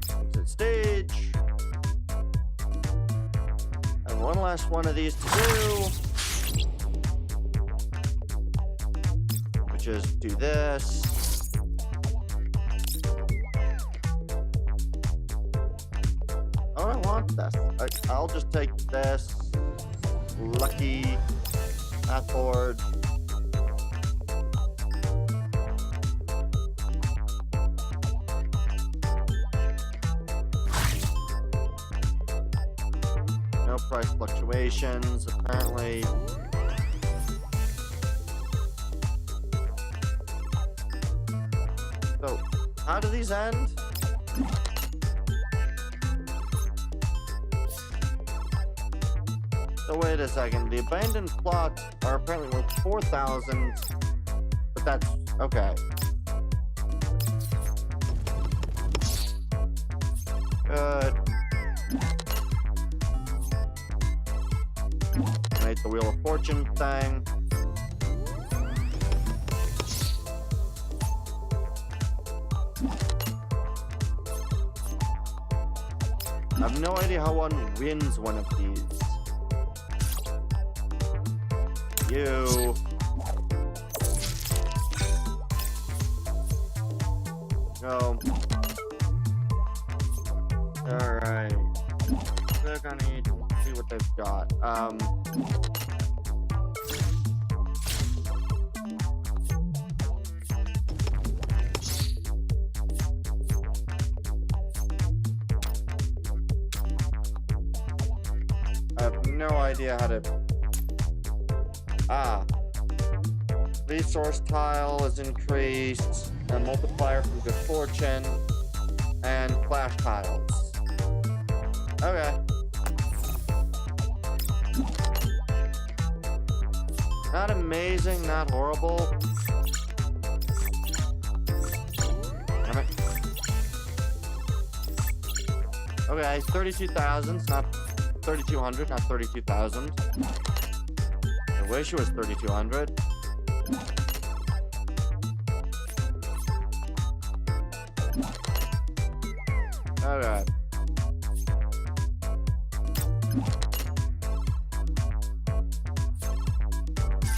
Exit stage. And one last one of these to do. Which is do this. I don't want this. I'll just take this. Lucky path forward. No price fluctuations, apparently. So, how do these end? So wait a second. The abandoned plots are apparently worth 4,000, but that's okay. Good. Make the Wheel of Fortune thing. I have no idea how one wins one of these. You. Go. Alright. Click on each. See what they've got. I have no idea how to... Resource tile is increased, a multiplier from good fortune, and flash tiles. Okay. Not amazing, not horrible. Damn it. Okay, 32,000, not 3,200, not 32,000. I wish it was 3,200. Okay.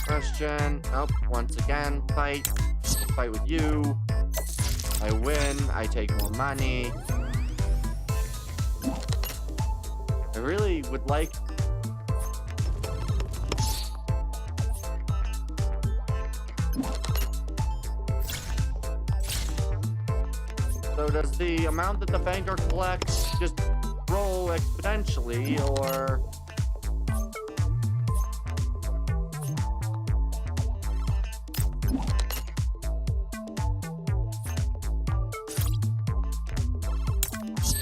Question. Oh, once again, fight. Fight with you. I win. I take more money. I really would like... So does the amount that the banker collects just roll exponentially, or...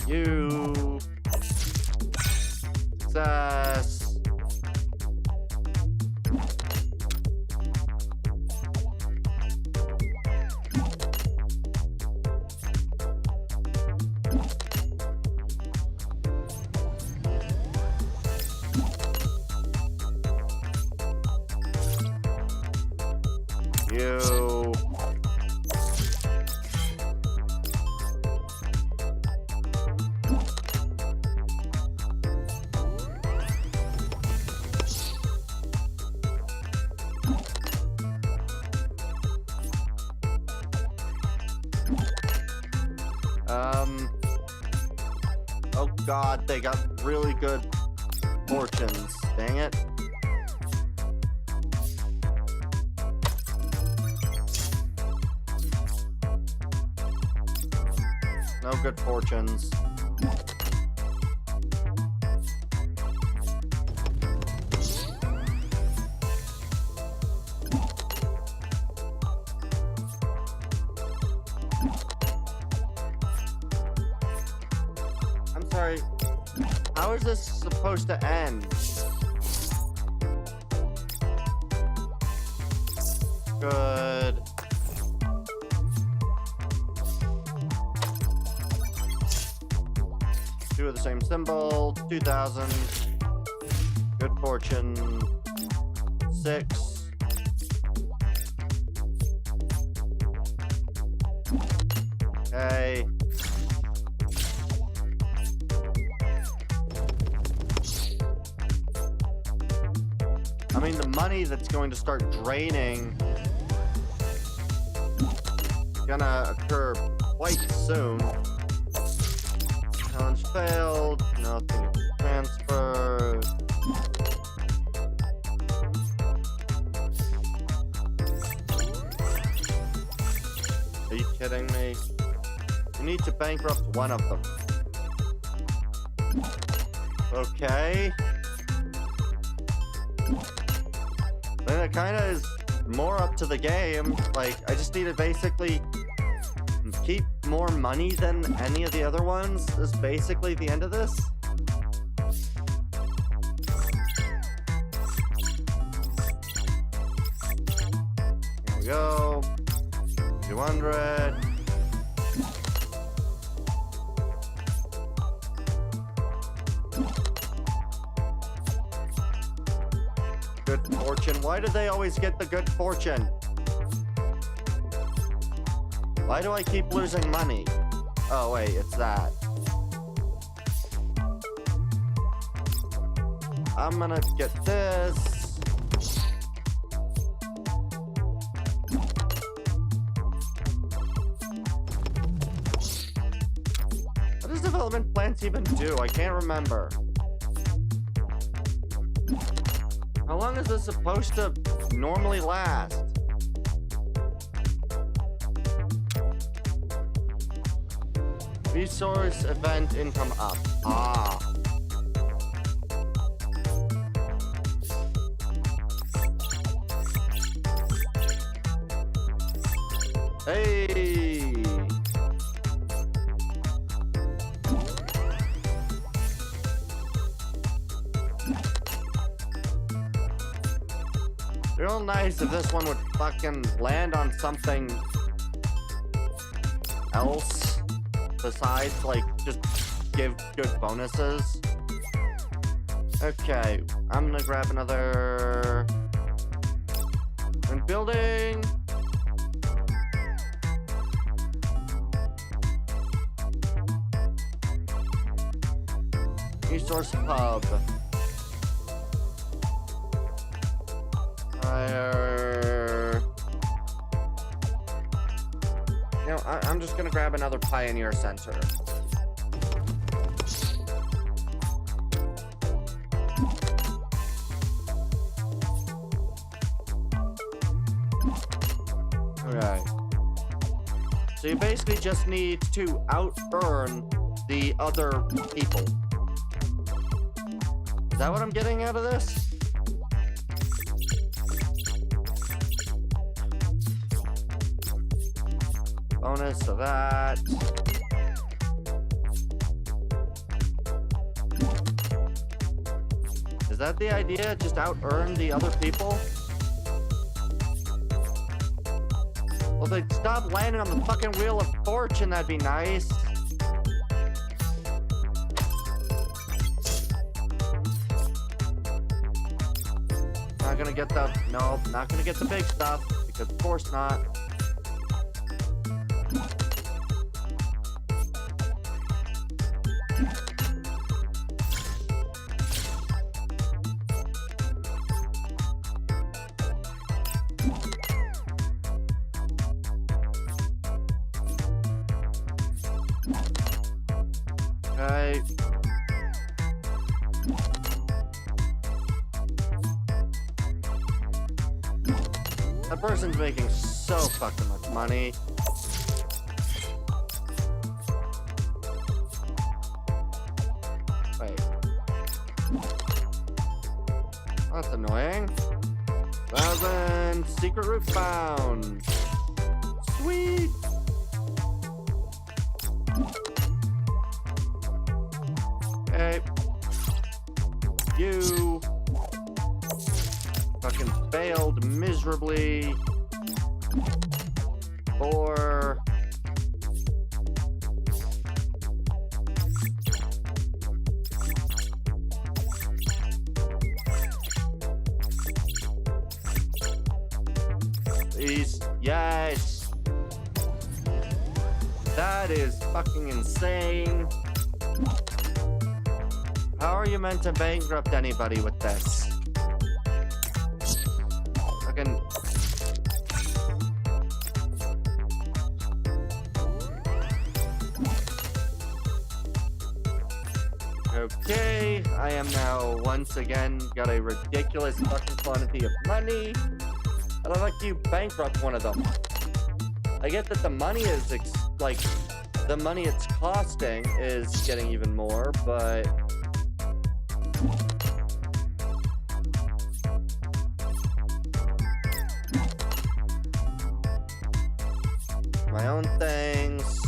You... Success... You... Oh god, they got really good fortunes. Dang it. No good fortunes. I'm sorry. How is this supposed to end? Good. Two of the same symbol. 2,000. Good fortune. 6. Okay. I mean, the money that's going to start draining is gonna occur quite soon. Challenge failed. Nothing transferred. Are you kidding me? You need to bankrupt one of them. Okay. Then it kind of is more up to the game. Like, I just need to basically keep more money than any of the other ones is basically the end of this. Here we go. 200. Good fortune. Why do they always get the good fortune? Why do I keep losing money? Oh, wait, it's that. I'm gonna get this. What does development plants even do? I can't remember. How long is this supposed to normally last? Resource event income up. Ah. Hey. Real nice if this one would fucking land on something else besides, like, just give good bonuses. Okay, I'm gonna grab another... And building! Resource hub. Fire. You know, I'm just gonna grab another pioneer center. Okay. So you basically just need to out-earn the other people. Is that what I'm getting out of this? Bonus of that. Is that the idea? Just out-earn the other people? Well, they'd stop landing on the fucking Wheel of Fortune, that'd be nice. Not gonna get the... Nope, not gonna get the big stuff. Because of course not. Okay. That person's making so fucking much money. Wait. That's annoying. 1,000 secret route found. Sweet. Okay. You fucking failed miserably. 4. Please. Yes. That is fucking insane. How are you meant to bankrupt anybody with this? Fucking... Okay, I am now once again got a ridiculous fucking quantity of money. How the fuck do you bankrupt one of them? I get that the money is, like, the money it's costing is getting even more, but... my own things.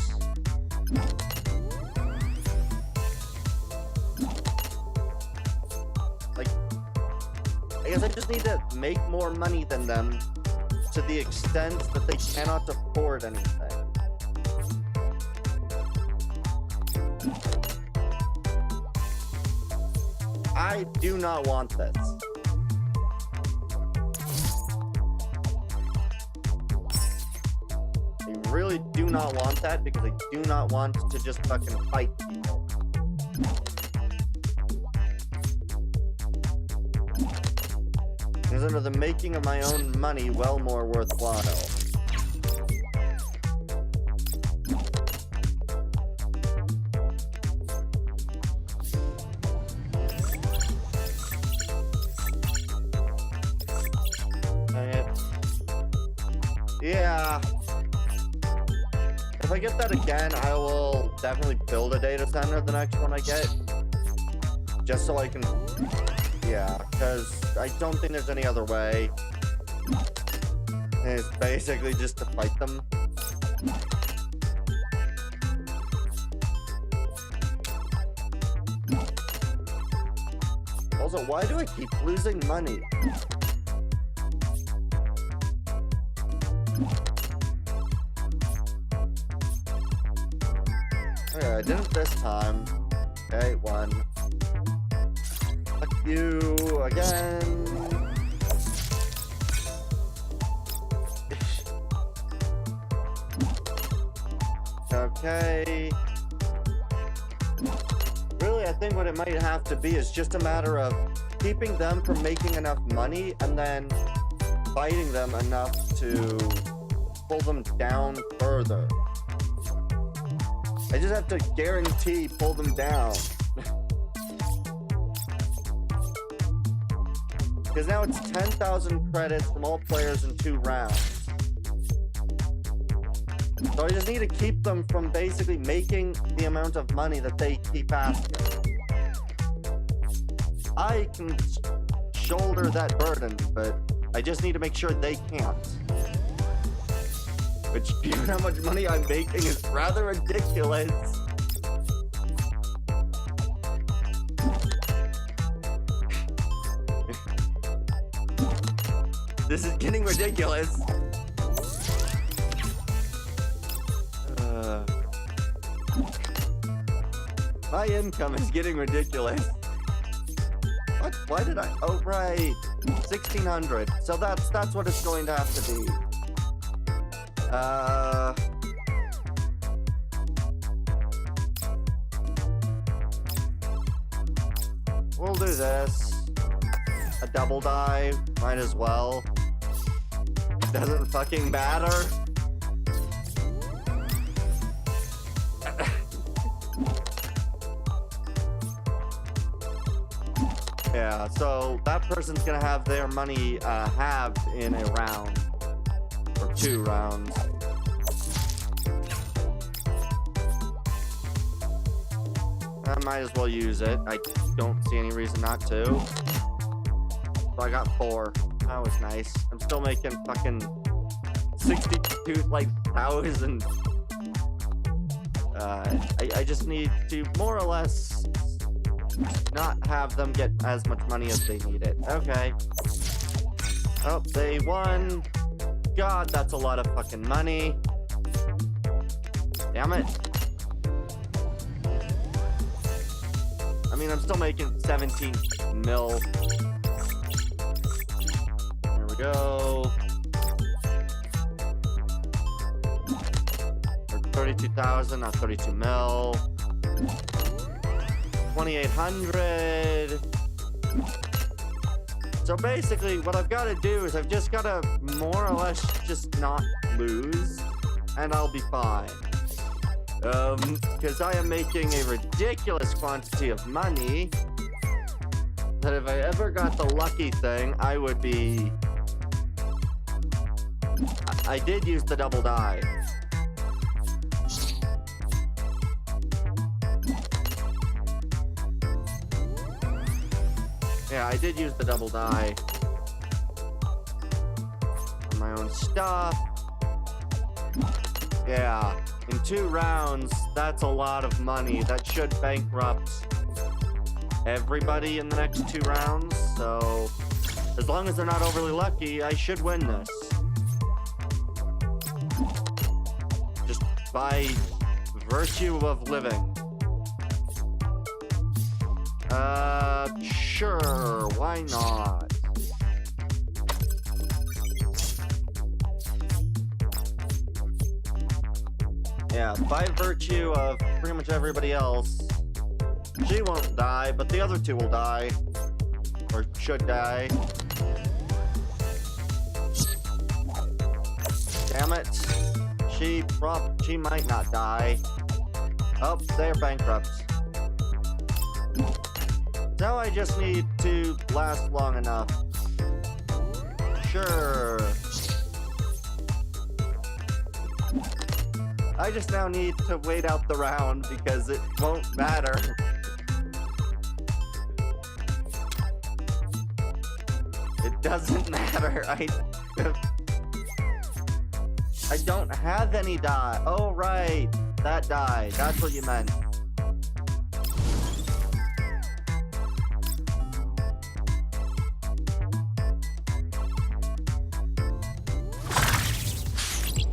I guess I just need to make more money than them to the extent that they cannot afford anything. I do not want this. I really do not want that because I do not want to just fucking fight people. Consider the making of my own money well more worthwhile. Yeah. If I get that again, I will definitely build a data center the next one I get. Just so I can... Yeah, because I don't think there's any other way. And it's basically just to fight them. Also, why do I keep losing money? Okay, I didn't this time. Okay, one. Fuck you again. Okay. Really, I think what it might have to be is just a matter of keeping them from making enough money and then fighting them enough to pull them down further. I just have to guarantee pull them down. Because now it's 10,000 credits from all players in 2 rounds. So I just need to keep them from basically making the amount of money that they keep asking. I can shoulder that burden, but I just need to make sure they can't. Which, given how much money I'm making, is rather ridiculous. This is getting ridiculous. My income is getting ridiculous. What? Why did I? Oh, right. 1,600. So that's what it's going to have to be. We'll do this. A double die. Might as well. Doesn't fucking matter. Yeah, so that person's gonna have their money halved in a round. Or 2 rounds. I might as well use it. I don't see any reason not to. So I got 4. That was nice. I'm still making fucking 62,000. I just need to more or less not have them get as much money as they need it. Okay. Oh, they won. God, that's a lot of fucking money. Damn it. I mean, I'm still making 17 mil. There we go. 32,000, not 32 mil. 2,800. So basically, what I've got to do is I've just got to more or less just not lose, and I'll be fine. Because I am making a ridiculous quantity of money that if I ever got the lucky thing, I would be... I did use the double die. Yeah, I did use the double die on my own stuff. Yeah, in 2 rounds, that's a lot of money. That should bankrupt everybody in the next 2 rounds, so As long as they're not overly lucky, I should win this. Just by virtue of living. Sure, why not? Yeah, by virtue of pretty much everybody else, she won't die, but the other two will die. Or should die. Damn it. She might not die. Oh, they're bankrupt. Now I just need to last long enough. Sure. I just now need to wait out the round because it won't matter. It doesn't matter. I don't have any die. Oh, right. That die. That's what you meant.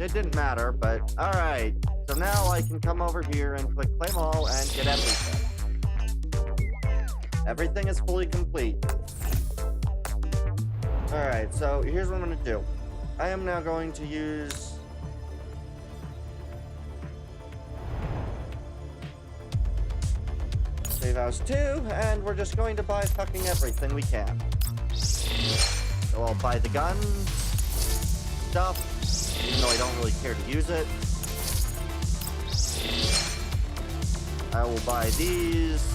It didn't matter, but alright. So now I can come over here and click claim all and get everything. Everything is fully complete. Alright, so here's what I'm going to do. I am now going to use... Save House 2, and we're just going to buy fucking everything we can. So I'll buy the gun, stuff, even though I don't really care to use it. I will buy these.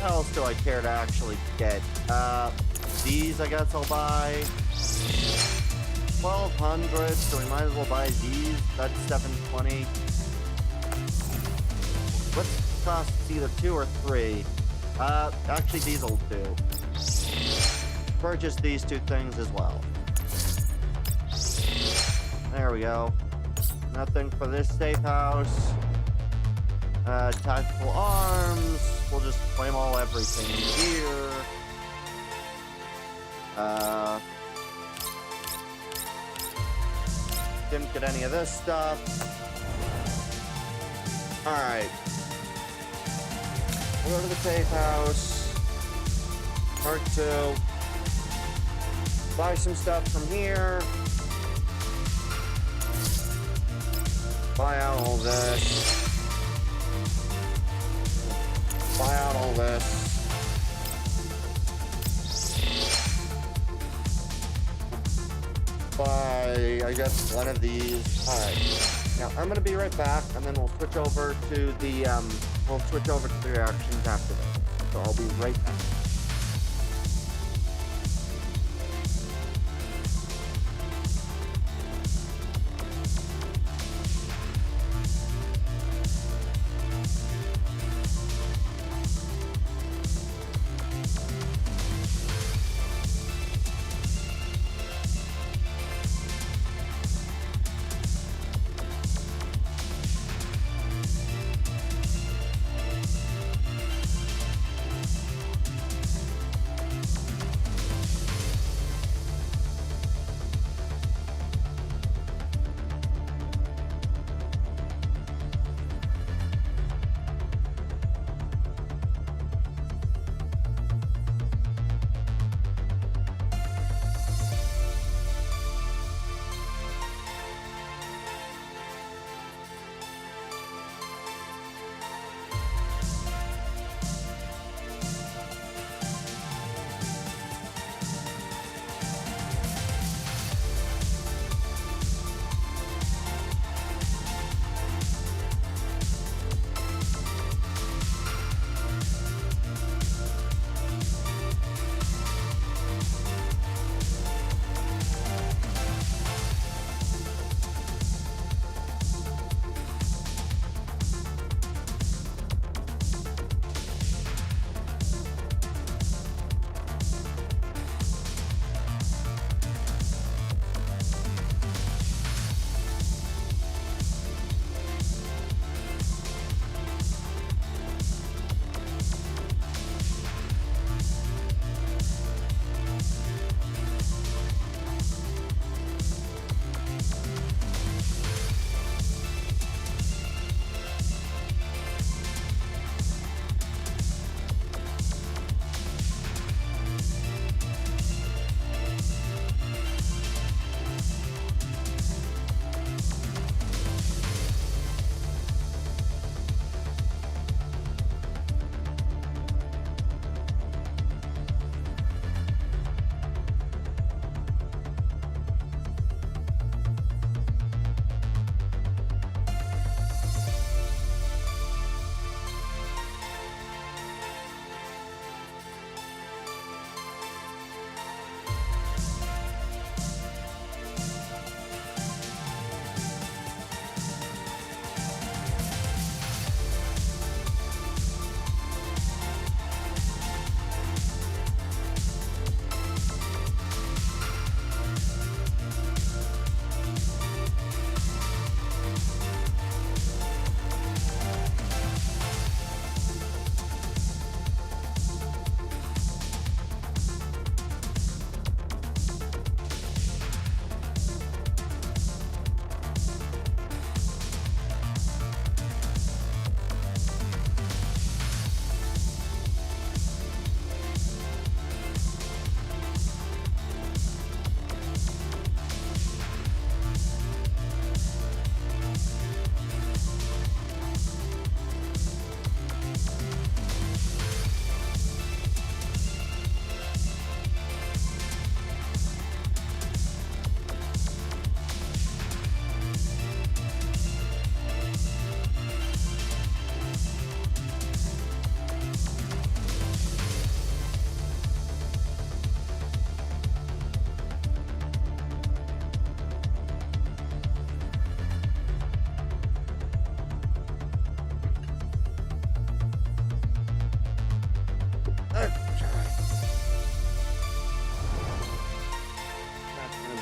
What else do I care to actually get? These I guess I'll buy. 1,200, so we might as well buy these. That's 720. What's costs either 2 or 3? Actually these will do. Purchase these 2 things as well. There we go. Nothing for this safe house. Tactical arms. We'll just claim all everything here. Didn't get any of this stuff. Alright. We'll go to the safe house. Part 2. Buy some stuff from here. Buy out all this. Buy out all this. Buy, I guess, one of these. Alright. Now, I'm gonna be right back, and then we'll switch over to the, reactions after this. So I'll be right back.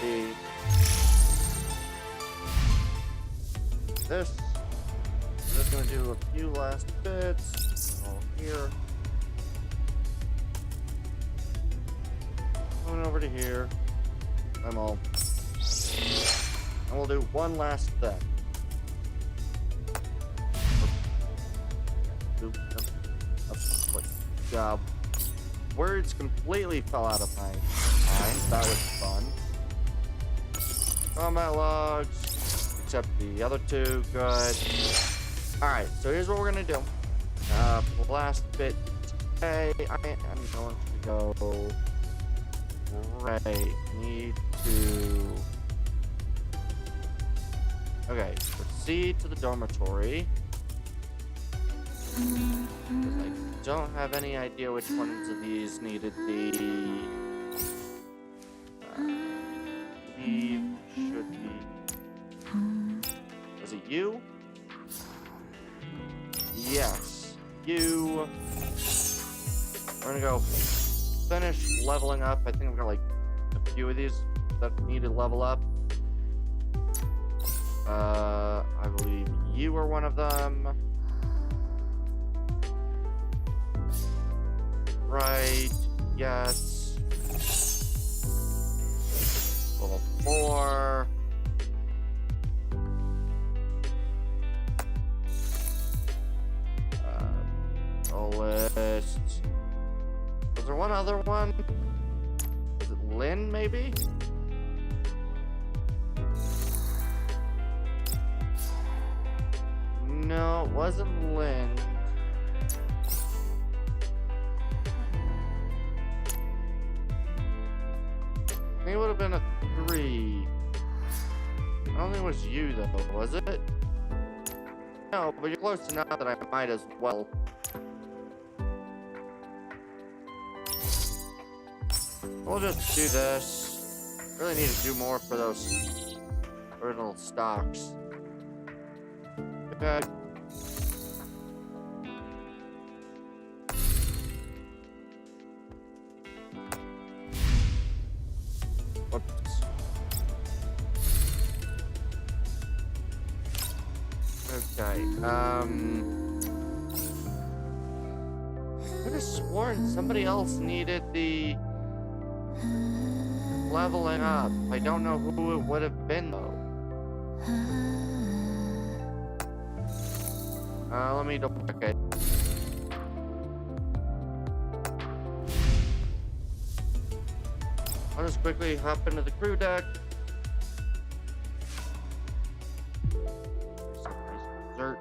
be this. I'm just gonna do a few last bits. All here. Going over to here. I'm all. And we'll do one last thing. Good job. Words completely fell out of my mind. That was fun. Combat logs, except the other two. Good. Alright, so here's what we're gonna do. The last bit today, I am going to go right. Need to. Okay, proceed to the dormitory. I don't have any idea which ones of these needed the. Leave should be. Was it you? Yes, you. We're gonna go finish leveling up. I think I've got like a few of these that need to level up. I believe you were one of them. Right, yes. Level 4. List. Was there one other one? Is it Lynn, maybe? No, it wasn't Lynn. I think it would have been a 3. I don't think it was you, though, was it? No, but you're close enough that I might as well. We'll just do this. Really need to do more for those original stocks. Okay. Whoops. Okay, I could have sworn somebody else needed the leveling up. I don't know who it would have been, though. Let me double check it. I'll just quickly hop into the crew deck. Dessert.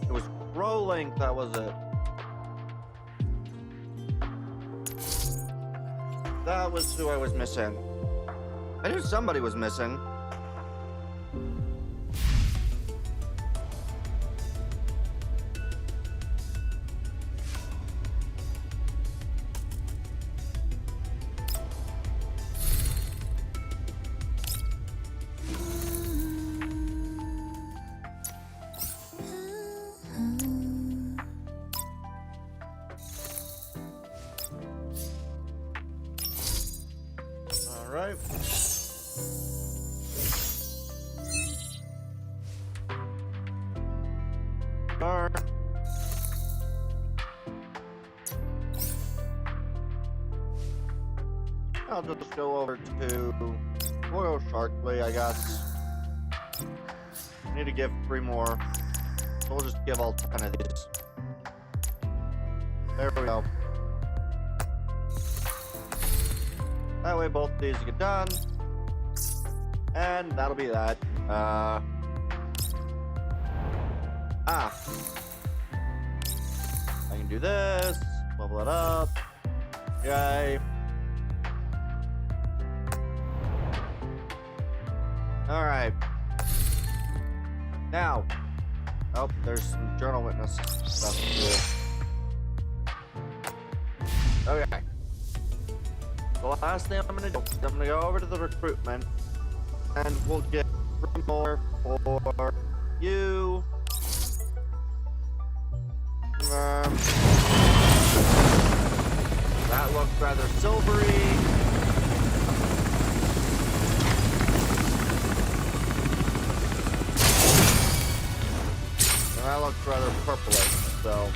It was rolling, that was it. That was who I was missing. I knew somebody was missing. Alright. I'll just go over to Royal Sharkley, I guess. I need to give 3 more. So we'll just give all 10 of these. There we go. That way both of these get done. And that'll be that. I can do this. Level it up. Yay. Alright. Now, Oh, there's some journal witness stuff to do. Okay. The last thing I'm gonna do is I'm gonna go over to the recruitment and we'll get more for you. That looks rather silvery. And that looks rather purplish, so.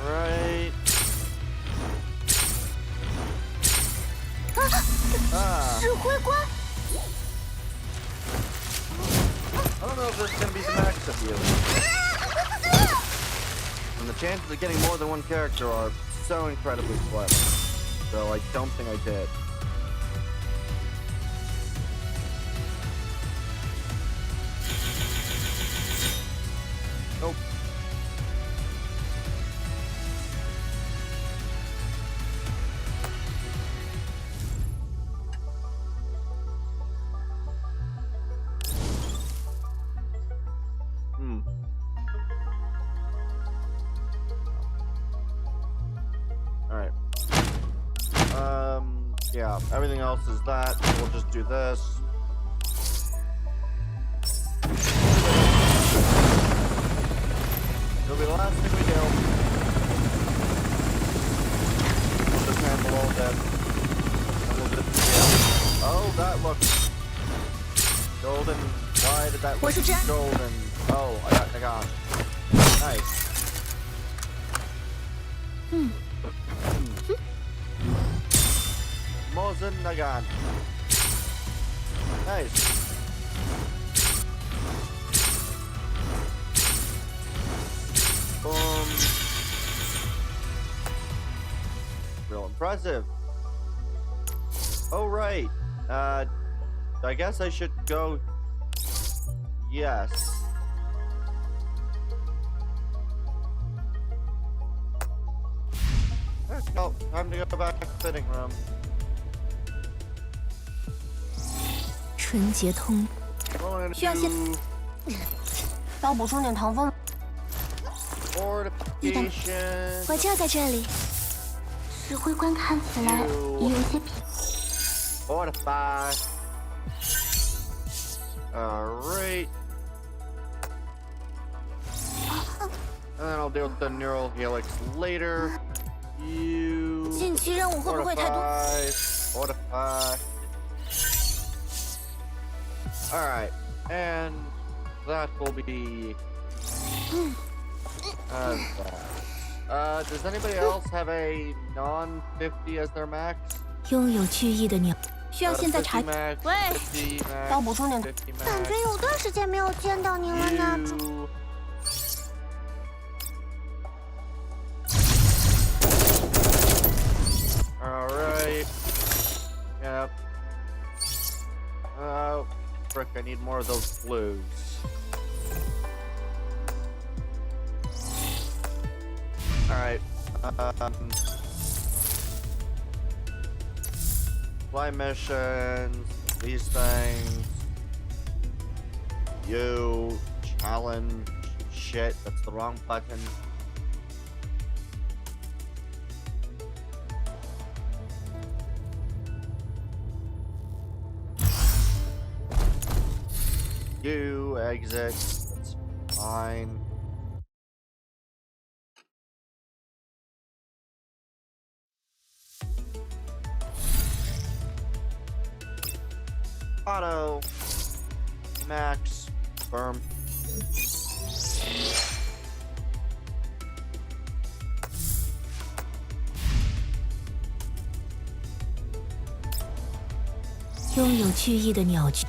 Alright. Ah. I don't know if this is going to be the max of you. And the chances of getting more than one character are so incredibly slim. So I don't think I did. Nope. Alright. Yeah, everything else is that. We'll just do this. It'll be the last thing we do. We'll just handle all that. And we'll just, yeah. Oh, that looks golden. Why did that look golden? Oh, I got it. Nice. Mosen Nagan. Nice. Boom. Real impressive. Oh, right. I guess I should go. Yes. No, time to go back to the fitting room.
纯洁通，需要先
要补充点糖分。
Fortification.
我就在这里。指挥官看起来有些疲。
Fortify. Alright. And then I'll deal with the neural helix later. You
近期任务会不会太多？
Fortify. Alright. And that will be that. Does anybody else have a non-50 as their max?
拥有巨翼的鸟，需要现在查。
喂，要补充点。
感觉有段时间没有见到您了呢。
Alright. Yep. Oh, frick, I need more of those blues. Alright. Fly missions, these things. You, challenge, shit, that's the wrong button. You exit. That's fine. Auto. Max. Firm.
拥有巨翼的鸟群。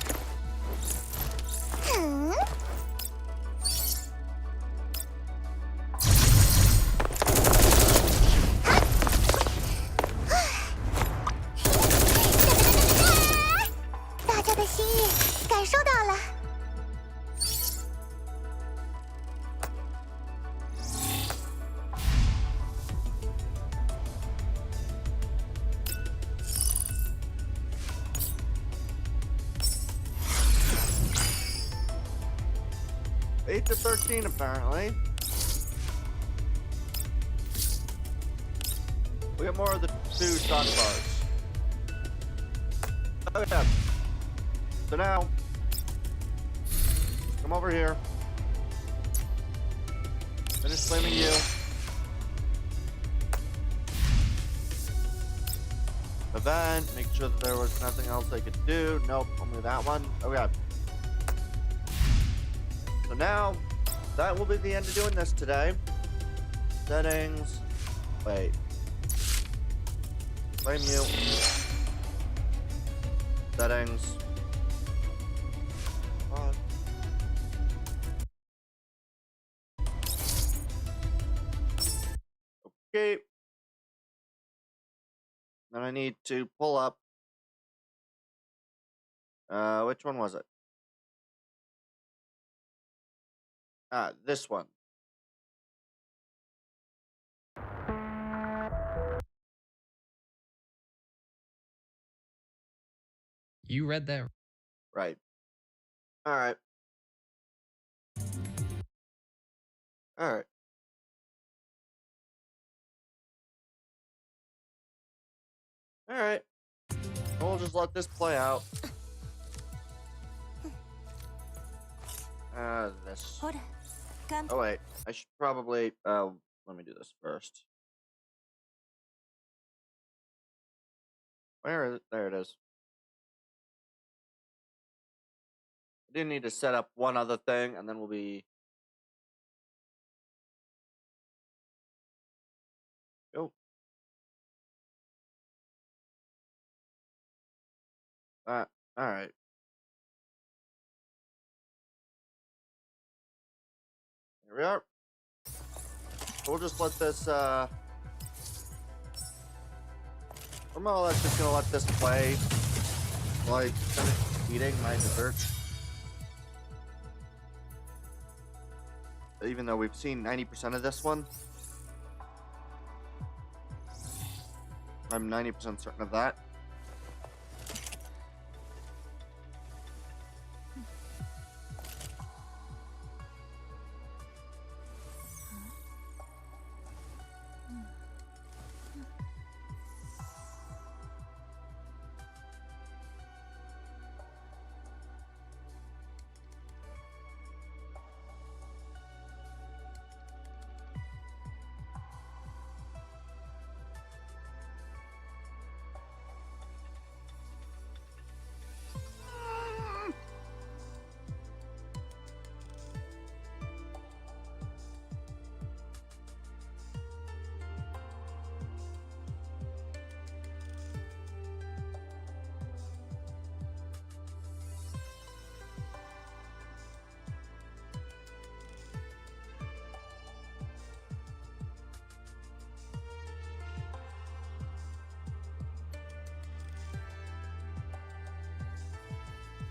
8 to 13 apparently. We got more of the 2 stock bars. Oh yeah. So now, come over here. Finish claiming you. Event, make sure that there was nothing else I could do. Nope, only that one. Okay. So now, that will be the end of doing this today. Settings. Wait. Claim you. Settings. Okay. Then I need to pull up. Which one was it? This one.
You read that?
Right. All right. All right. All right. We'll just let this play out. This. Oh wait, I should probably. Let me do this first. Where is it? There it is. I do need to set up one other thing, and then we'll be. Oh. All right. Here we are. We'll just let this. We're more or less just gonna let this play. Like finish eating my dessert. Even though we've seen 90% of this one. I'm 90% certain of that.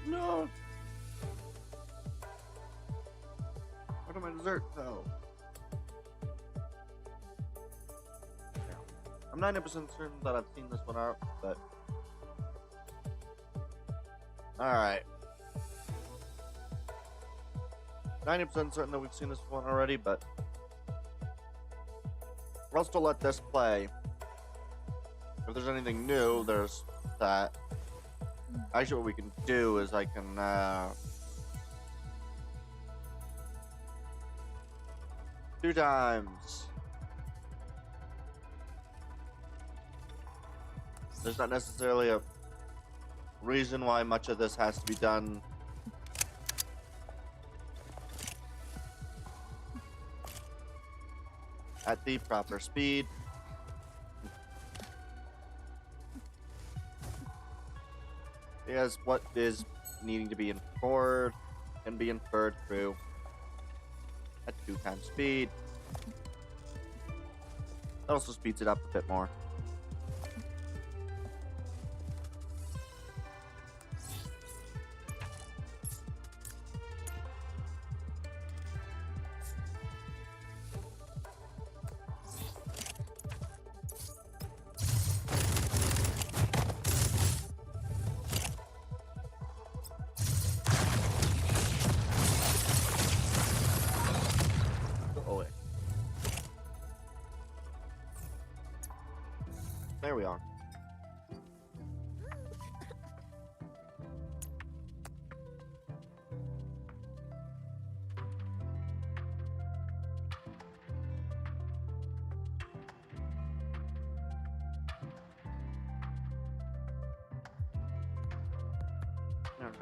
No. What am I dessert though? I'm 90% certain that I've seen this one out, but alright. 90% certain that we've seen this one already, but I'll still let this play. If there's anything new, there's that. Actually, what we can do is I can, 2 times. There's not necessarily a reason why much of this has to be done at the proper speed. Because what is needing to be inferred can be inferred through at 2 times speed. That also speeds it up a bit more. There we are. Alright.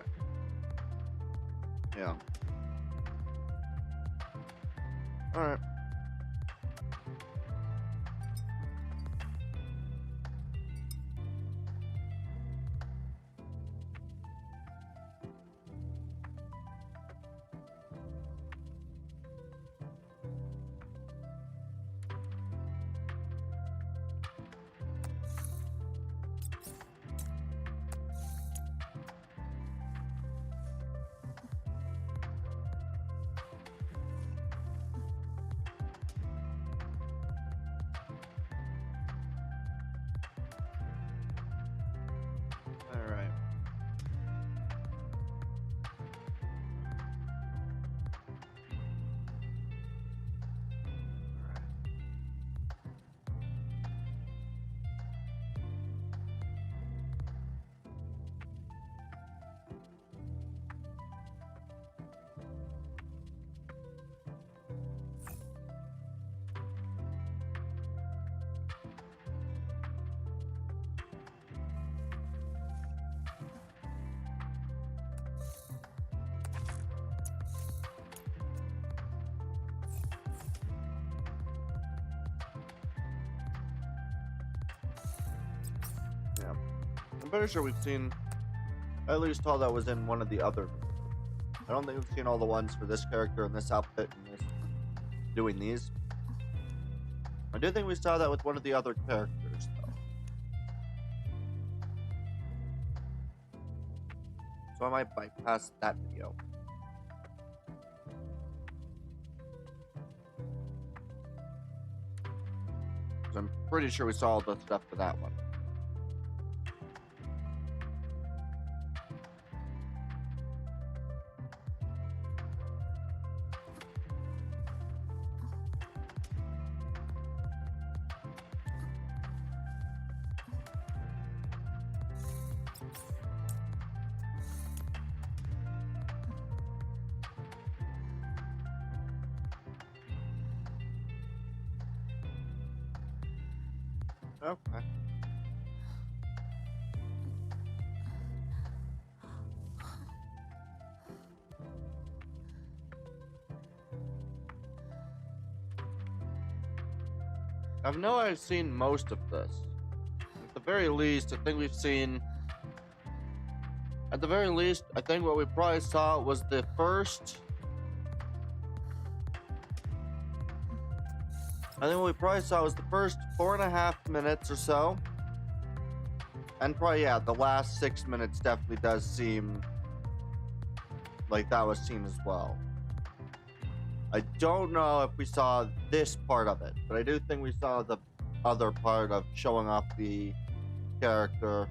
Yeah. Alright. Alright. Yeah. I'm pretty sure we've seen at least all that was in one of the other. I don't think we've seen all the ones for this character and this outfit and this doing these. I do think we saw that with one of the other characters, though. So I might bypass that video. 'Cause I'm pretty sure we saw all the stuff for that one. Okay. I've seen most of this. At the very least, I think we've seen. At the very least, I think what we probably saw was the first. I think what we probably saw was the first 4.5 minutes or so. And probably, yeah, the last 6 minutes definitely does seem like that was seen as well. I don't know if we saw this part of it, but I do think we saw the other part of showing off the character.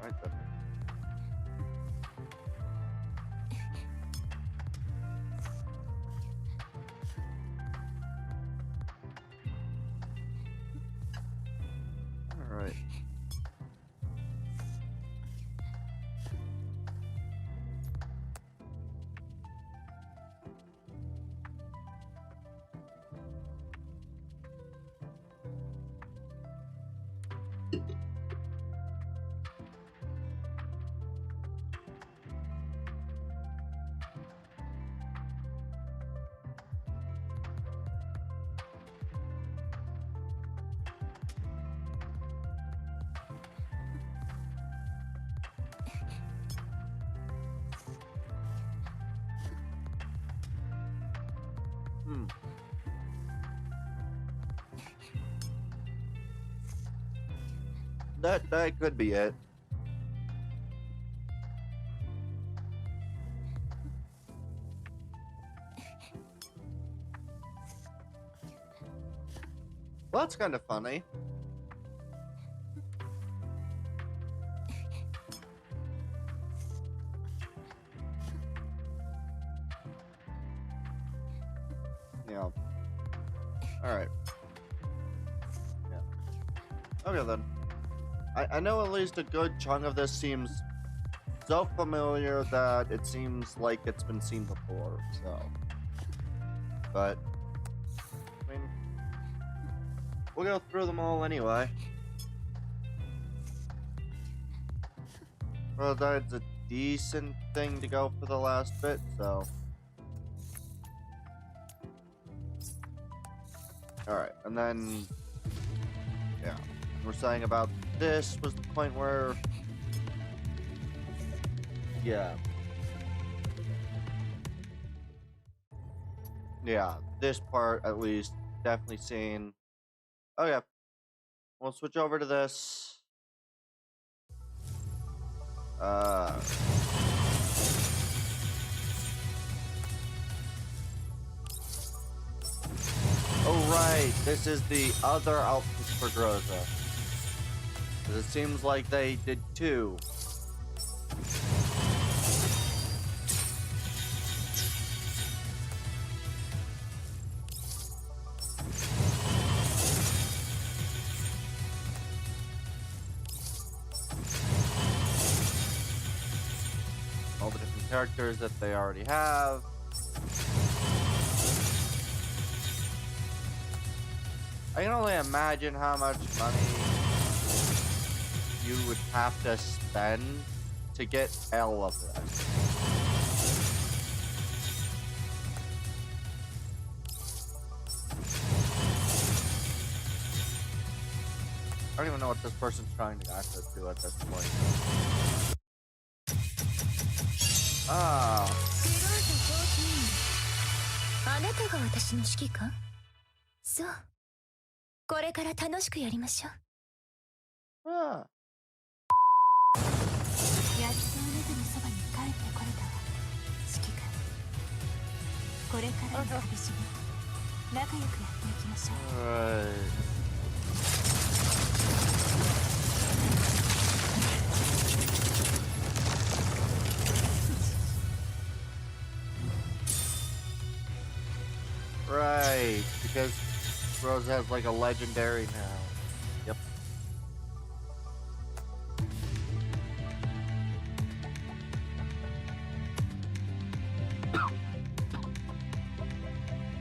Alright then. Alright. That could be it. Well, that's kind of funny. Yeah. Alright. Yeah. Okay then. I know at least a good chunk of this seems so familiar that it seems like it's been seen before, so. But, I mean, we'll go through them all anyway. Well, that's a decent thing to go for the last bit, so. Alright, and then, yeah, we're saying about this was the point where, yeah. Yeah, this part at least, definitely seen. Okay, we'll switch over to this. Oh right, this is the other outfit for Groza. 'Cause it seems like they did two. All the different characters that they already have. I can only imagine how much money you would have to spend to get all of this. I don't even know what this person's trying to access to at this point. Ah.
あなたが私の指揮官？そう。これから楽しくやりましょう。
Ah.
やっとあなたのそばに帰ってこれたわ、指揮官。これからの旅路も仲良くやっていきましょう。
Right. Right, because Rose has like a legendary now. Yep.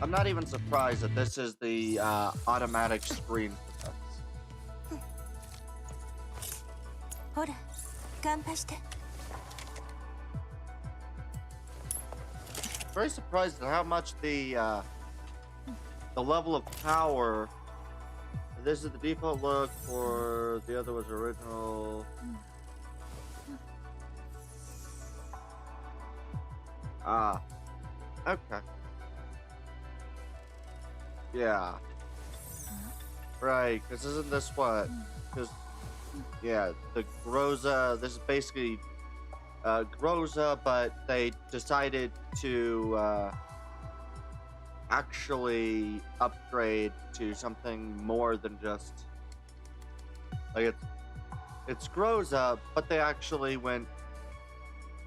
I'm not even surprised that this is the automatic screen for this.
ほら、乾杯して。
Very surprised at how much the level of power. This is the default look for the other was original. Ah, okay. Yeah. Right, because isn't this what? Because yeah, the Groza. This is basically Groza, but they decided to actually upgrade to something more than just like it's Groza, but they actually went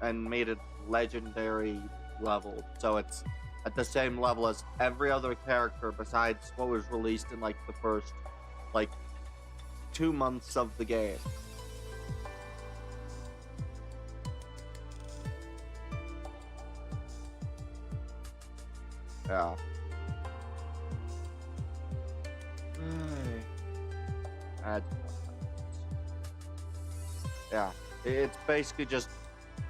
and made it legendary level, so it's at the same level as every other character besides what was released in like the first like 2 months of the game. Yeah. Yeah, it's basically just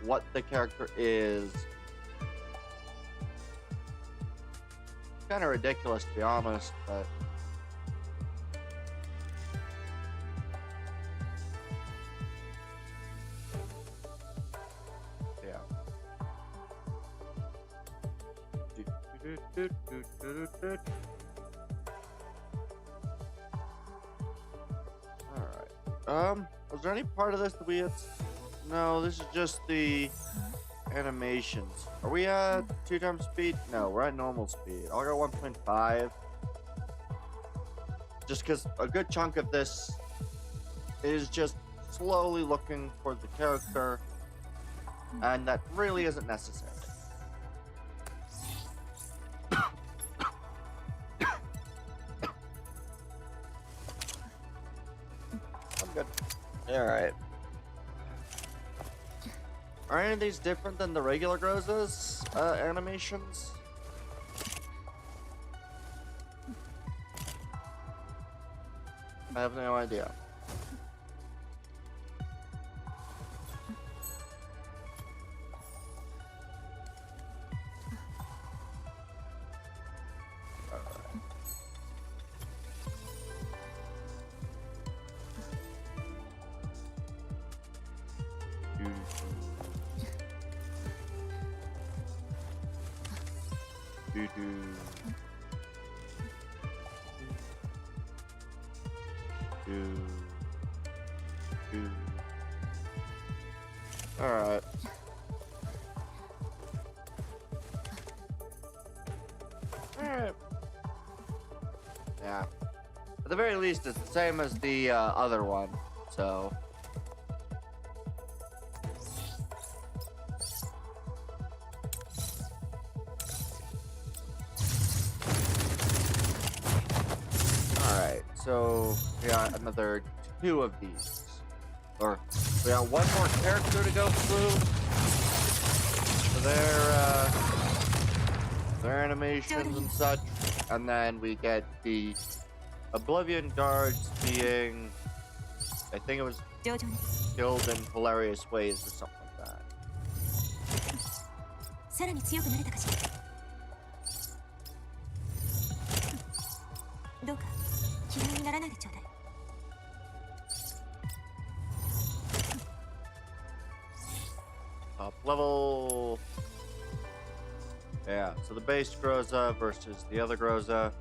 what the character is. Kind of ridiculous to be honest, but yeah. Alright. Was there any part of this that we had? No, this is just the animations. Are we at 2 times speed? No, we're at normal speed. I'll go 1.5. Just because a good chunk of this is just slowly looking for the character, and that really isn't necessary. I'm good. Alright. Are any of these different than the regular Groza's animations? I have no idea. Alright. Alright. Yeah. At the very least, it's the same as the other one, so. Alright, so we got another 2 of these. Or we got one more character to go through for their animations and such, and then we get the Oblivion guards being, I think it was killed in hilarious ways or something like that.
さらに強くなれたかしら。どうか嫌いにならないでちょうだい。
Top level. Yeah, so the base Groza versus the other Groza.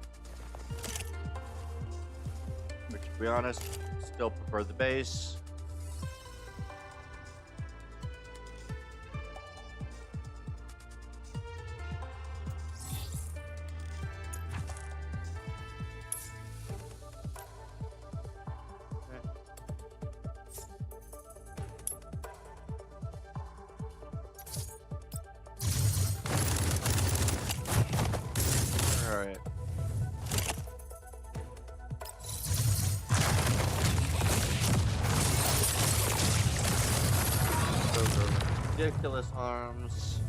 Which, to be honest, still prefer the base. Alright. Those are ridiculous arms.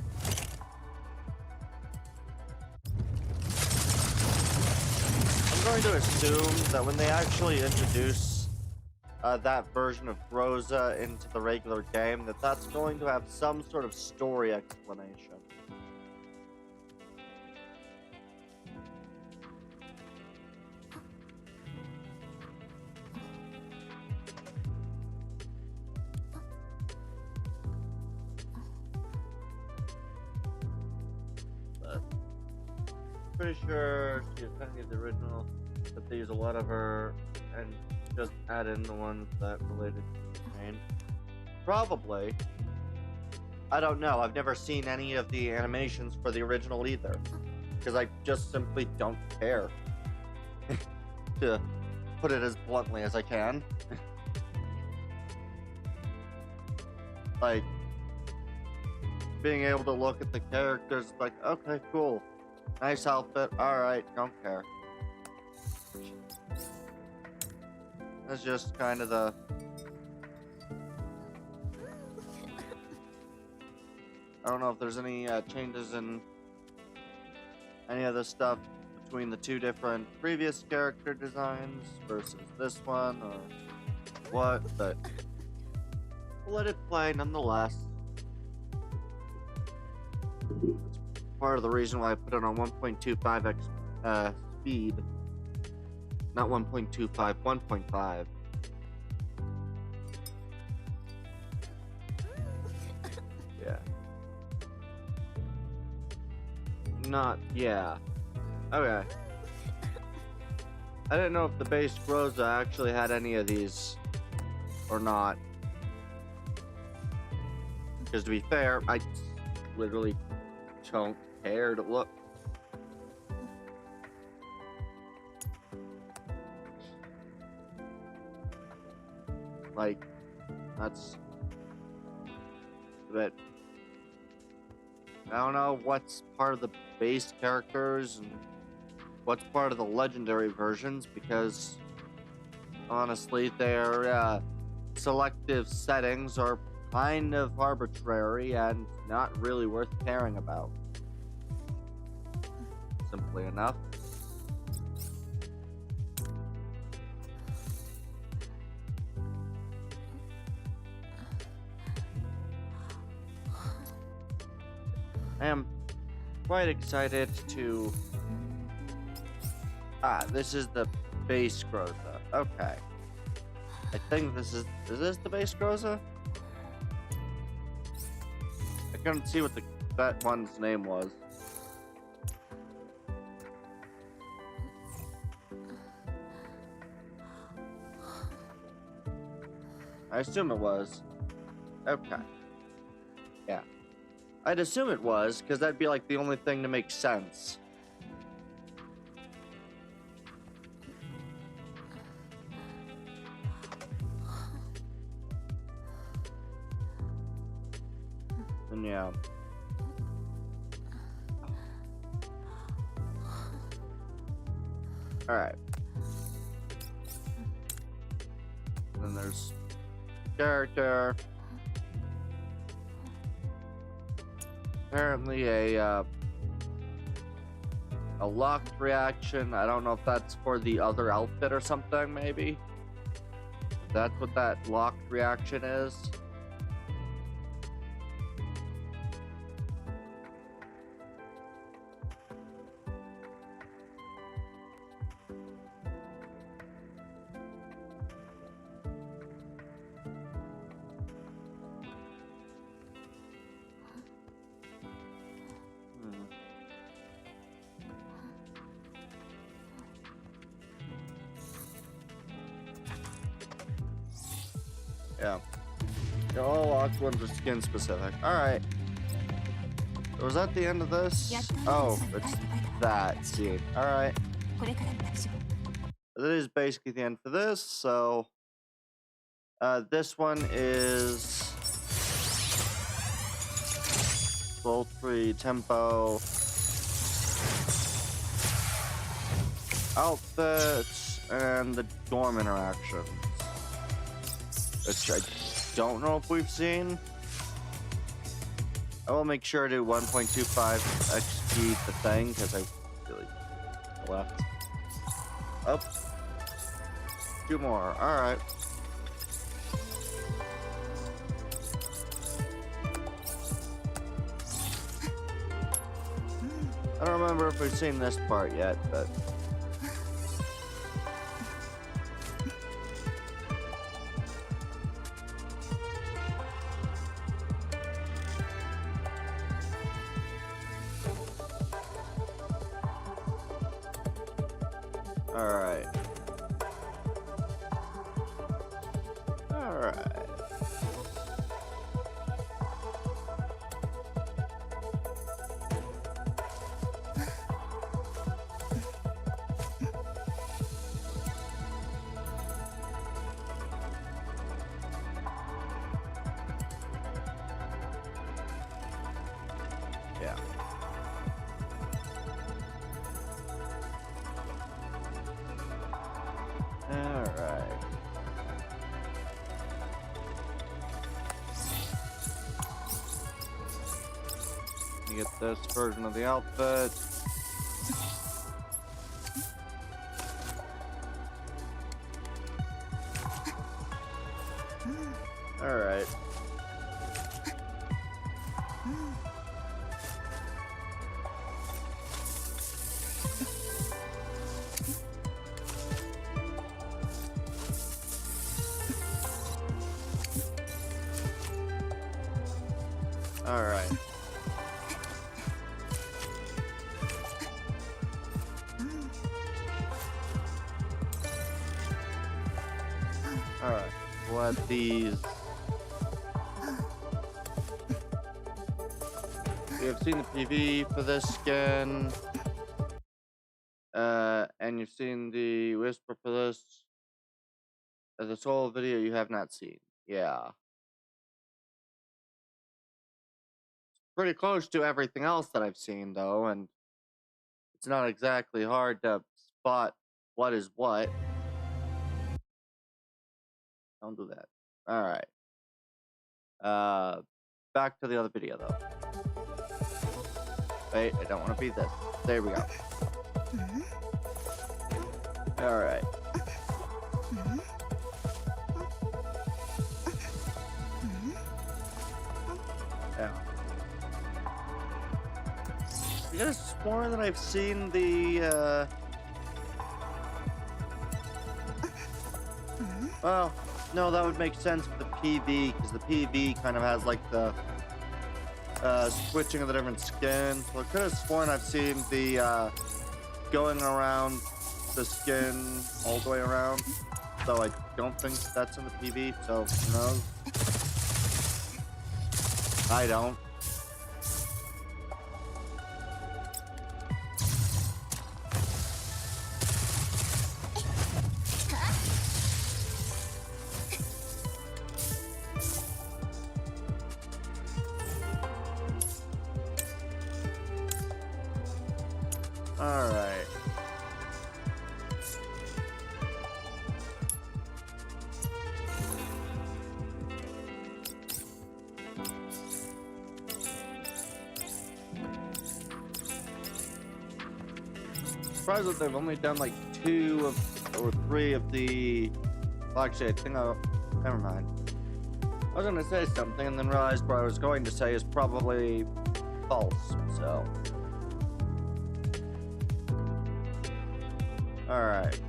I'm going to assume that when they actually introduce that version of Groza into the regular game, that's going to have some sort of story explanation. Pretty sure she's kind of the original, but they use a lot of her and just add in the ones that related to the main. Probably. I don't know. I've never seen any of the animations for the original either, because I just simply don't care. To put it as bluntly as I can. Like, being able to look at the characters like, okay, cool. Nice outfit, alright, don't care. That's just kind of the... I don't know if there's any changes in any of the stuff between the 2 different previous character designs versus this one, or what, but we'll let it play nonetheless. Part of the reason why I put it on 1.25x speed, not 1.25, 1.5. Yeah. Yeah. Okay. I didn't know if the base Groza actually had any of these or not. Because to be fair, I literally don't care to look. Like, that's a bit. I don't know what's part of the base characters and what's part of the legendary versions because honestly, their selective settings are kind of arbitrary and not really worth caring about. Simply enough. I am quite excited to... this is the base Groza. Okay. I think this is this the base Groza? I couldn't see what that one's name was. I assume it was. Okay. Yeah. I'd assume it was, because that'd be like the only thing to make sense. And yeah. Alright. Then there's character. Apparently a locked reaction. I don't know if that's for the other outfit or something, maybe. That's what that locked reaction is. Yeah. All locked ones are skin specific. Alright. Was that the end of this? Oh, it's that scene. Alright. That is basically the end for this, so this one is sultry tempo outfits and the dorm interactions. Which I don't know if we've seen. I will make sure to 1.25 XP the thing, because I really left. Up. 2 more. Alright. I don't remember if we've seen this part yet, but... Alright. Alright. Yeah. Alright. You get this version of the outfit. Alright. Alright. Alright. Let these... We have seen the PV for this skin. And you've seen the Whisper for this. This whole video you have not seen. Yeah. Pretty close to everything else that I've seen, though, and it's not exactly hard to spot what is what. Don't do that. Alright. Back to the other video, though. Wait, I don't want to be this. There we go. Alright. Yeah. I could have sworn that I've seen the, well, no, that would make sense for the PV, because the PV kind of has, like, the, switching of the different skins. So I could have sworn I've seen the, going around the skin all the way around. So I don't think that's in the PV, so who knows? I don't. Alright. Surprised that they've only done like 2 of or 3 of the. Well, actually, I think never mind. I was gonna say something and then realized what I was going to say is probably false. So. Alright.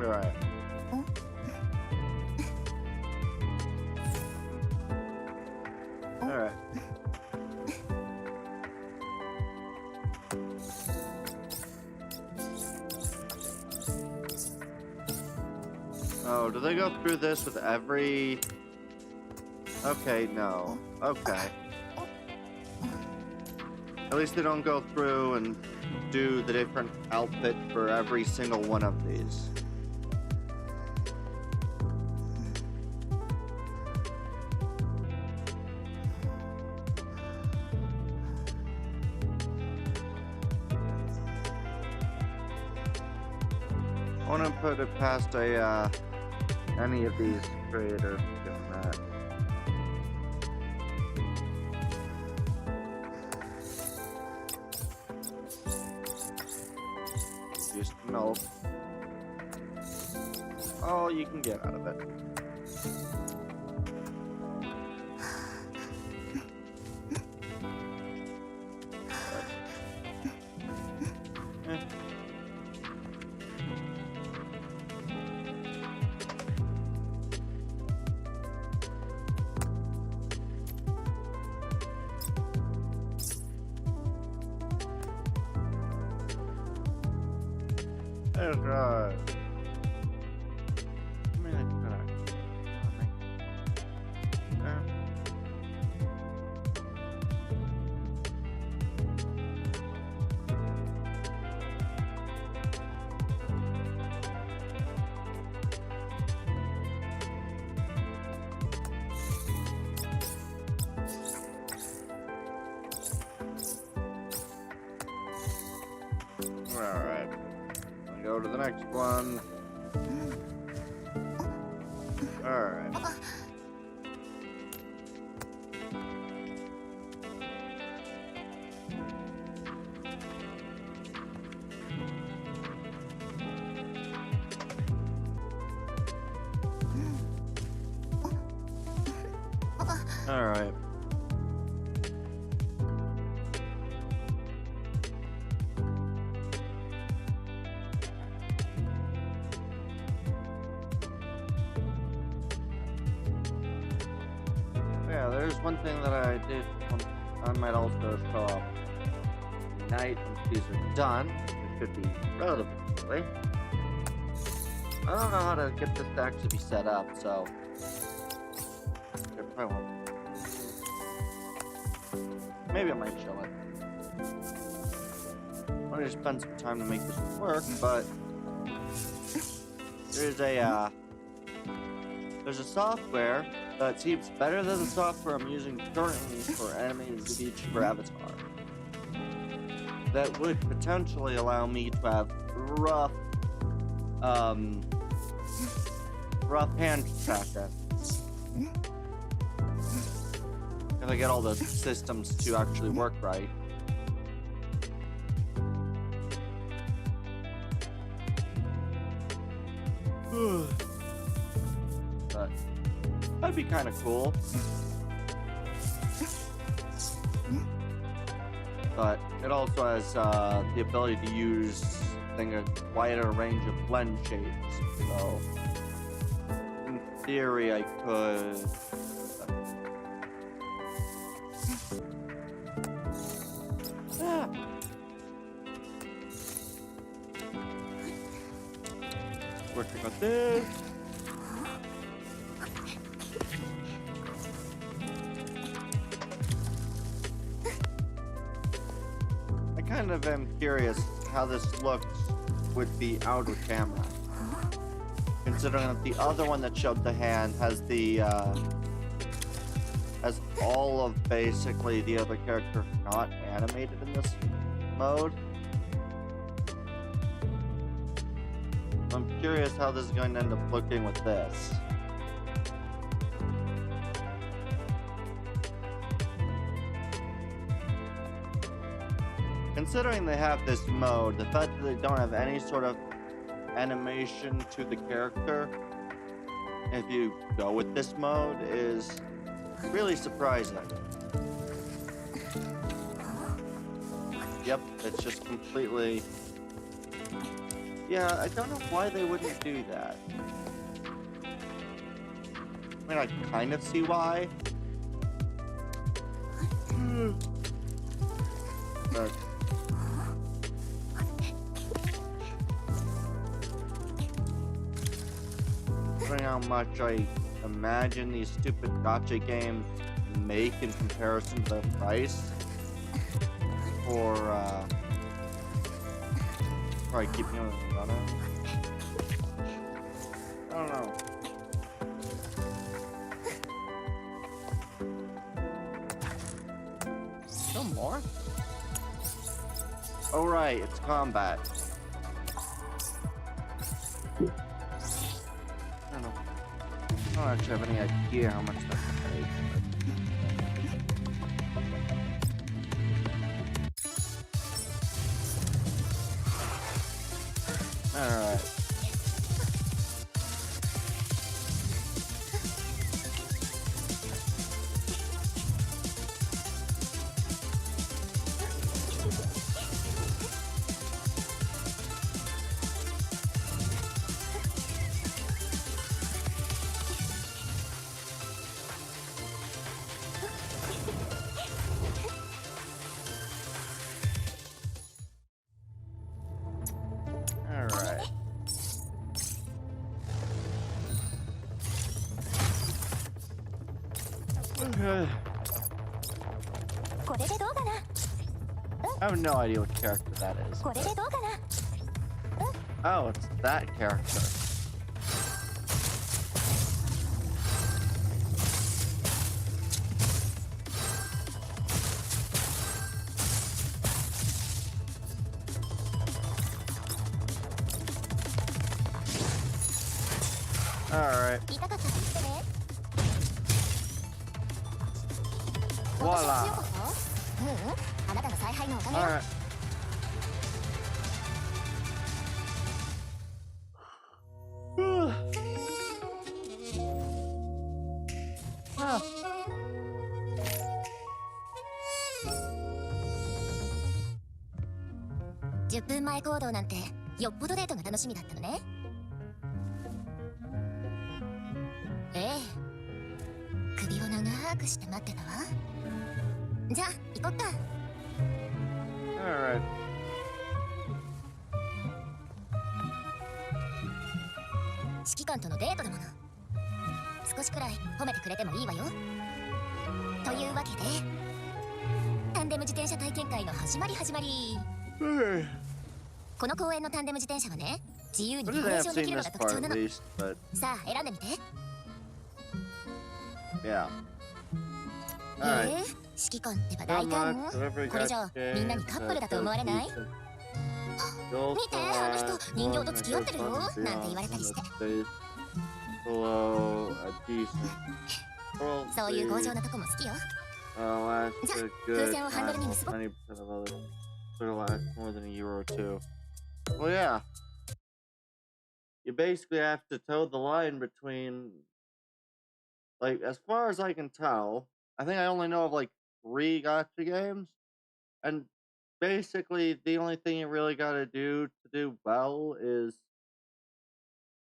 Alright. Alright. Oh, do they go through this with every... Okay, no. Okay. At least they don't go through and do the different outfit for every single one of these. I want to put it past any of these creators doing that. Just milk. All you can get out of it. That's right. I mean, it's not. Alright. Go to the next one. Alright. Alright. Yeah, there's one thing that I did. I might also show up tonight once these are done. It should be relatively quickly. I don't know how to get this to actually be set up, so it probably won't. Maybe I might show it. I'm gonna spend some time to make this work, but there's a software that seems better than the software I'm using currently for animated VTuber Avatar. That would potentially allow me to have rough hand tracking. If I get all the systems to actually work right. But that'd be kind of cool. But it also has the ability to use, I think, a wider range of blend shades. So, in theory, I could. Working on this. I kind of am curious how this looks with the outer camera, considering that the other one that showed the hand has the has all of basically the other character not animated in this mode. I'm curious how this is going to end up looking with this. Considering they have this mode, the fact that they don't have any sort of animation to the character, if you go with this mode, is really surprising. Yep, it's just completely... Yeah, I don't know why they wouldn't do that. I mean, I kind of see why. But... considering how much I imagine these stupid gacha games make in comparison to their price for probably keeping them running. I don't know. Still more? Oh right, it's combat. I don't know. I don't actually have any idea how much that's paid. Alright. Alright. Okay.
これでどうかな
I have no idea what character that is.
これでどうかな
Oh, it's that character. Alright.
痛かったら言ってね
Voila.
私が強かった？ううん、あなたの采配のおかげよ
Alright. Ah.
10分前行動なんてよっぽどデートが楽しみだったのねええ首を長くして待ってたわじゃあ行こっか
Alright.
指揮官とのデートだもの。少しくらい褒めてくれてもいいわよ。というわけでタンデム自転車体験会の始まり。この公園のタンデム自転車はね、自由に
What
リ
did
ク
I
エー
have
ションでき
seen
るの
this
が特
part
徴
at
なの。
least? But
さあ選んでみて。
yeah.
へ
Alright.
え、指揮官ってば
Not
大胆。
much of every
これじゃあ
gacha
みんな
game
にカップルだ
that
と思われ
does
ない？
decent. You
見
also
て、あの人
have
人形
one
と
that
付き合ってるよ
goes
なんて
beyond
言われたり
the
して。
space below a decent
そういう強
worldly
情なとこも好きよ。
last a
風
good
船をハンドルに
time
結ぼ
90% of others will last more than a year or two. Well, yeah. You basically have to toe the line between, like, as far as I can tell, I think I only know of like 3 gacha games, and basically the only thing you really gotta do to do well is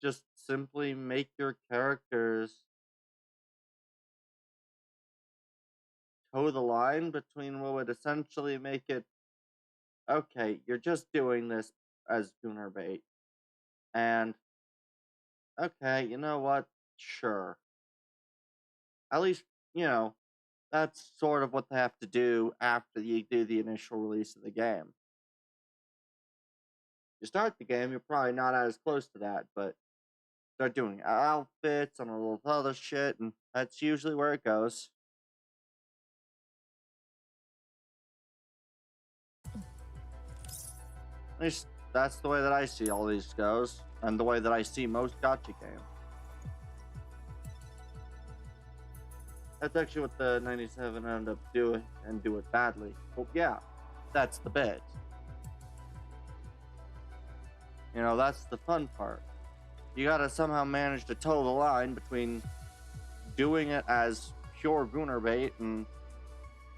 just simply make your characters toe the line between what would essentially make it okay, you're just doing this as Gunner bait. And okay, you know what? Sure. At least, that's sort of what they have to do after you do the initial release of the game. You start the game, you're probably not as close to that, but start doing outfits and all this other shit, and that's usually where it goes. At least that's the way that I see all these goes, and the way that I see most gacha games. That's actually what the 97 ended up doing, and do it badly. But yeah, that's the bit. That's the fun part. You gotta somehow manage to toe the line between doing it as pure Gunner bait and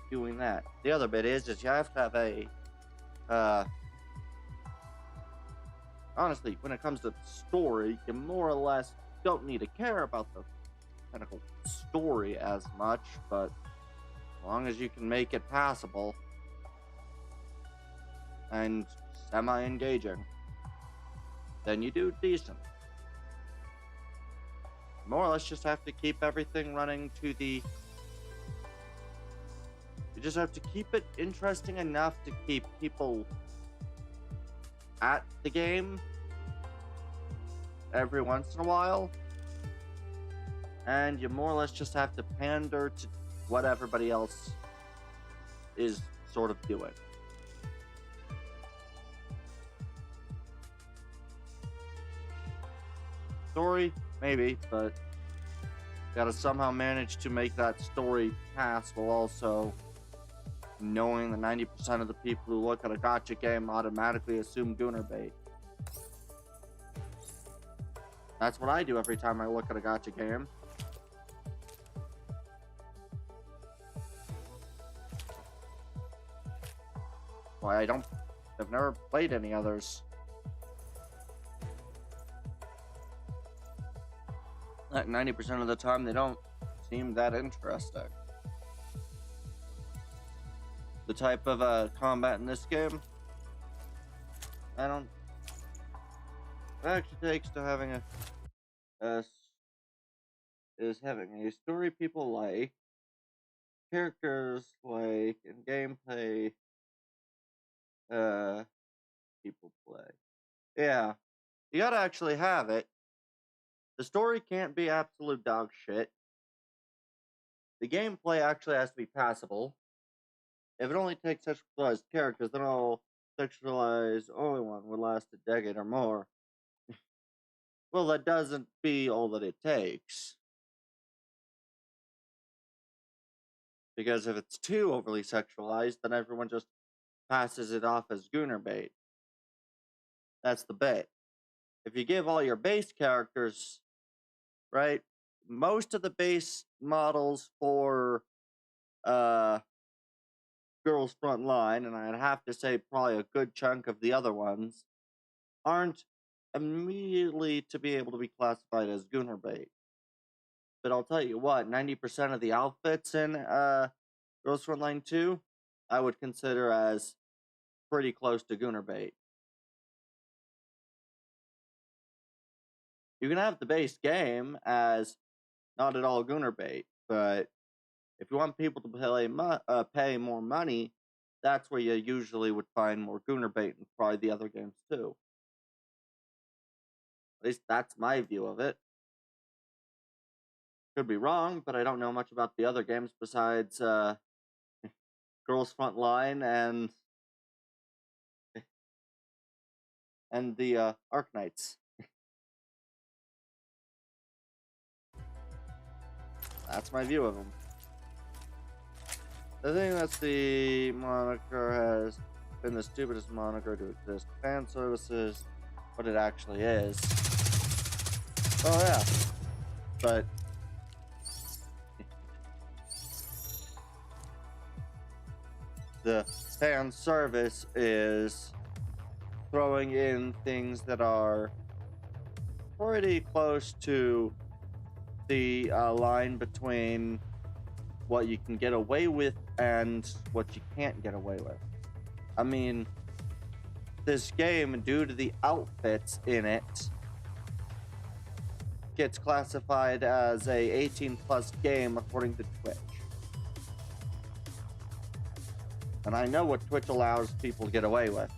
doing that. The other bit is you have to have a honestly, when it comes to story, you more or less don't need to care about the technical story as much, but as long as you can make it passable and semi-engaging, then you do decent. More or less just have to keep everything running to the... You just have to keep it interesting enough to keep people at the game every once in a while, and you more or less just have to pander to what everybody else is sort of doing. Story, maybe, but gotta somehow manage to make that story pass while also knowing that 90% of the people who look at a gacha game automatically assume Gunner bait. That's what I do every time I look at a gacha game. Why I've never played any others. Like 90% of the time, they don't seem that interesting. The type of combat in this game, it actually takes to having having a story people like, characters like, and gameplay people play. Yeah, you gotta actually have it. The story can't be absolute dog shit. The gameplay actually has to be passable. If it only takes sexualized characters, then all sexualized only one would last a decade or more. Well, that doesn't be all that it takes. Because if it's too overly sexualized, then everyone just passes it off as Gunner bait. That's the bait. If you give all your base characters, right, most of the base models for Girls Front Line, and I'd have to say probably a good chunk of the other ones, aren't immediately to be able to be classified as Gunner bait. But I'll tell you what, 90% of the outfits in Girls Front Line 2, I would consider as pretty close to Gunner bait. You can have the base game as not at all Gooner bait, but if you want people to pay more money, that's where you usually would find more Gooner bait and probably the other games too. At least that's my view of it. Could be wrong, but I don't know much about the other games besides Girls Frontline and the Arknights. That's my view of them. The thing that's the moniker has been the stupidest moniker to exist. Fan services, what it actually is. Oh yeah, but the fan service is throwing in things that are pretty close to the line between what you can get away with and what you can't get away with. I mean, this game, due to the outfits in it, gets classified as a 18+ game according to Twitch. And I know what Twitch allows people to get away with.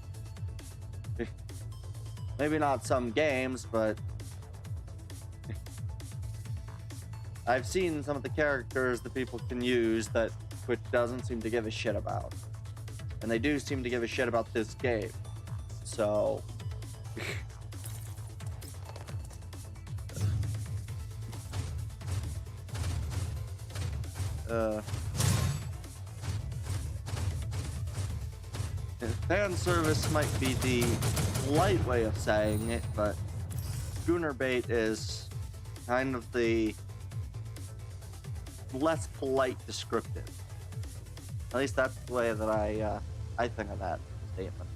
Maybe not some games, but I've seen some of the characters that people can use that Twitch doesn't seem to give a shit about. And they do seem to give a shit about this game. So... fan service might be the light way of saying it, but Gooner bait is kind of the less polite descriptive. At least that's the way that I think of that statement.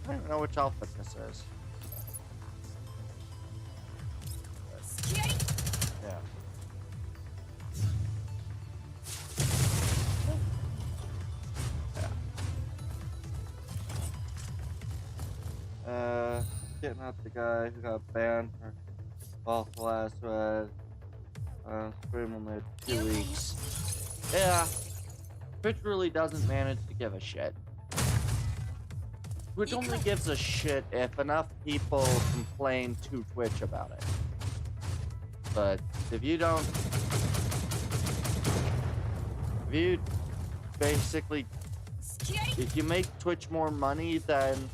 I don't even know which outfit this is. Yeah. Getting out the guy who got banned for both the last stream only 2 weeks. Yeah. Twitch really doesn't manage to give a shit. Twitch only gives a shit if enough people complain to Twitch about it. But if you basically, if you make Twitch more money than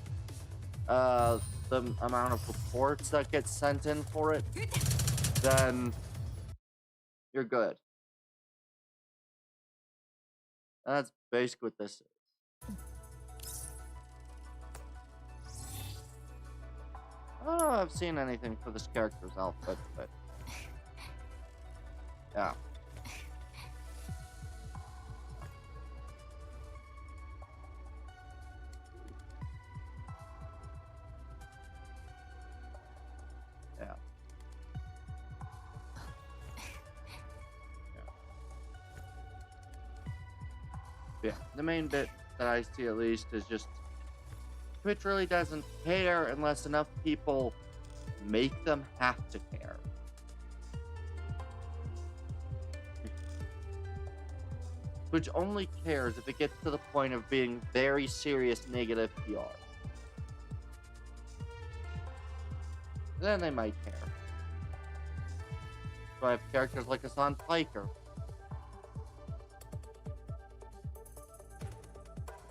the amount of reports that get sent in for it, then you're good. And that's basically what this is. I don't know if I've seen anything for this character's outfit, but yeah. Yeah. Yeah. The main bit that I see, at least, is just Twitch really doesn't care unless enough people make them have to care. Twitch only cares if it gets to the point of being very serious negative PR. Then they might care. So I have characters like Hassan Piker.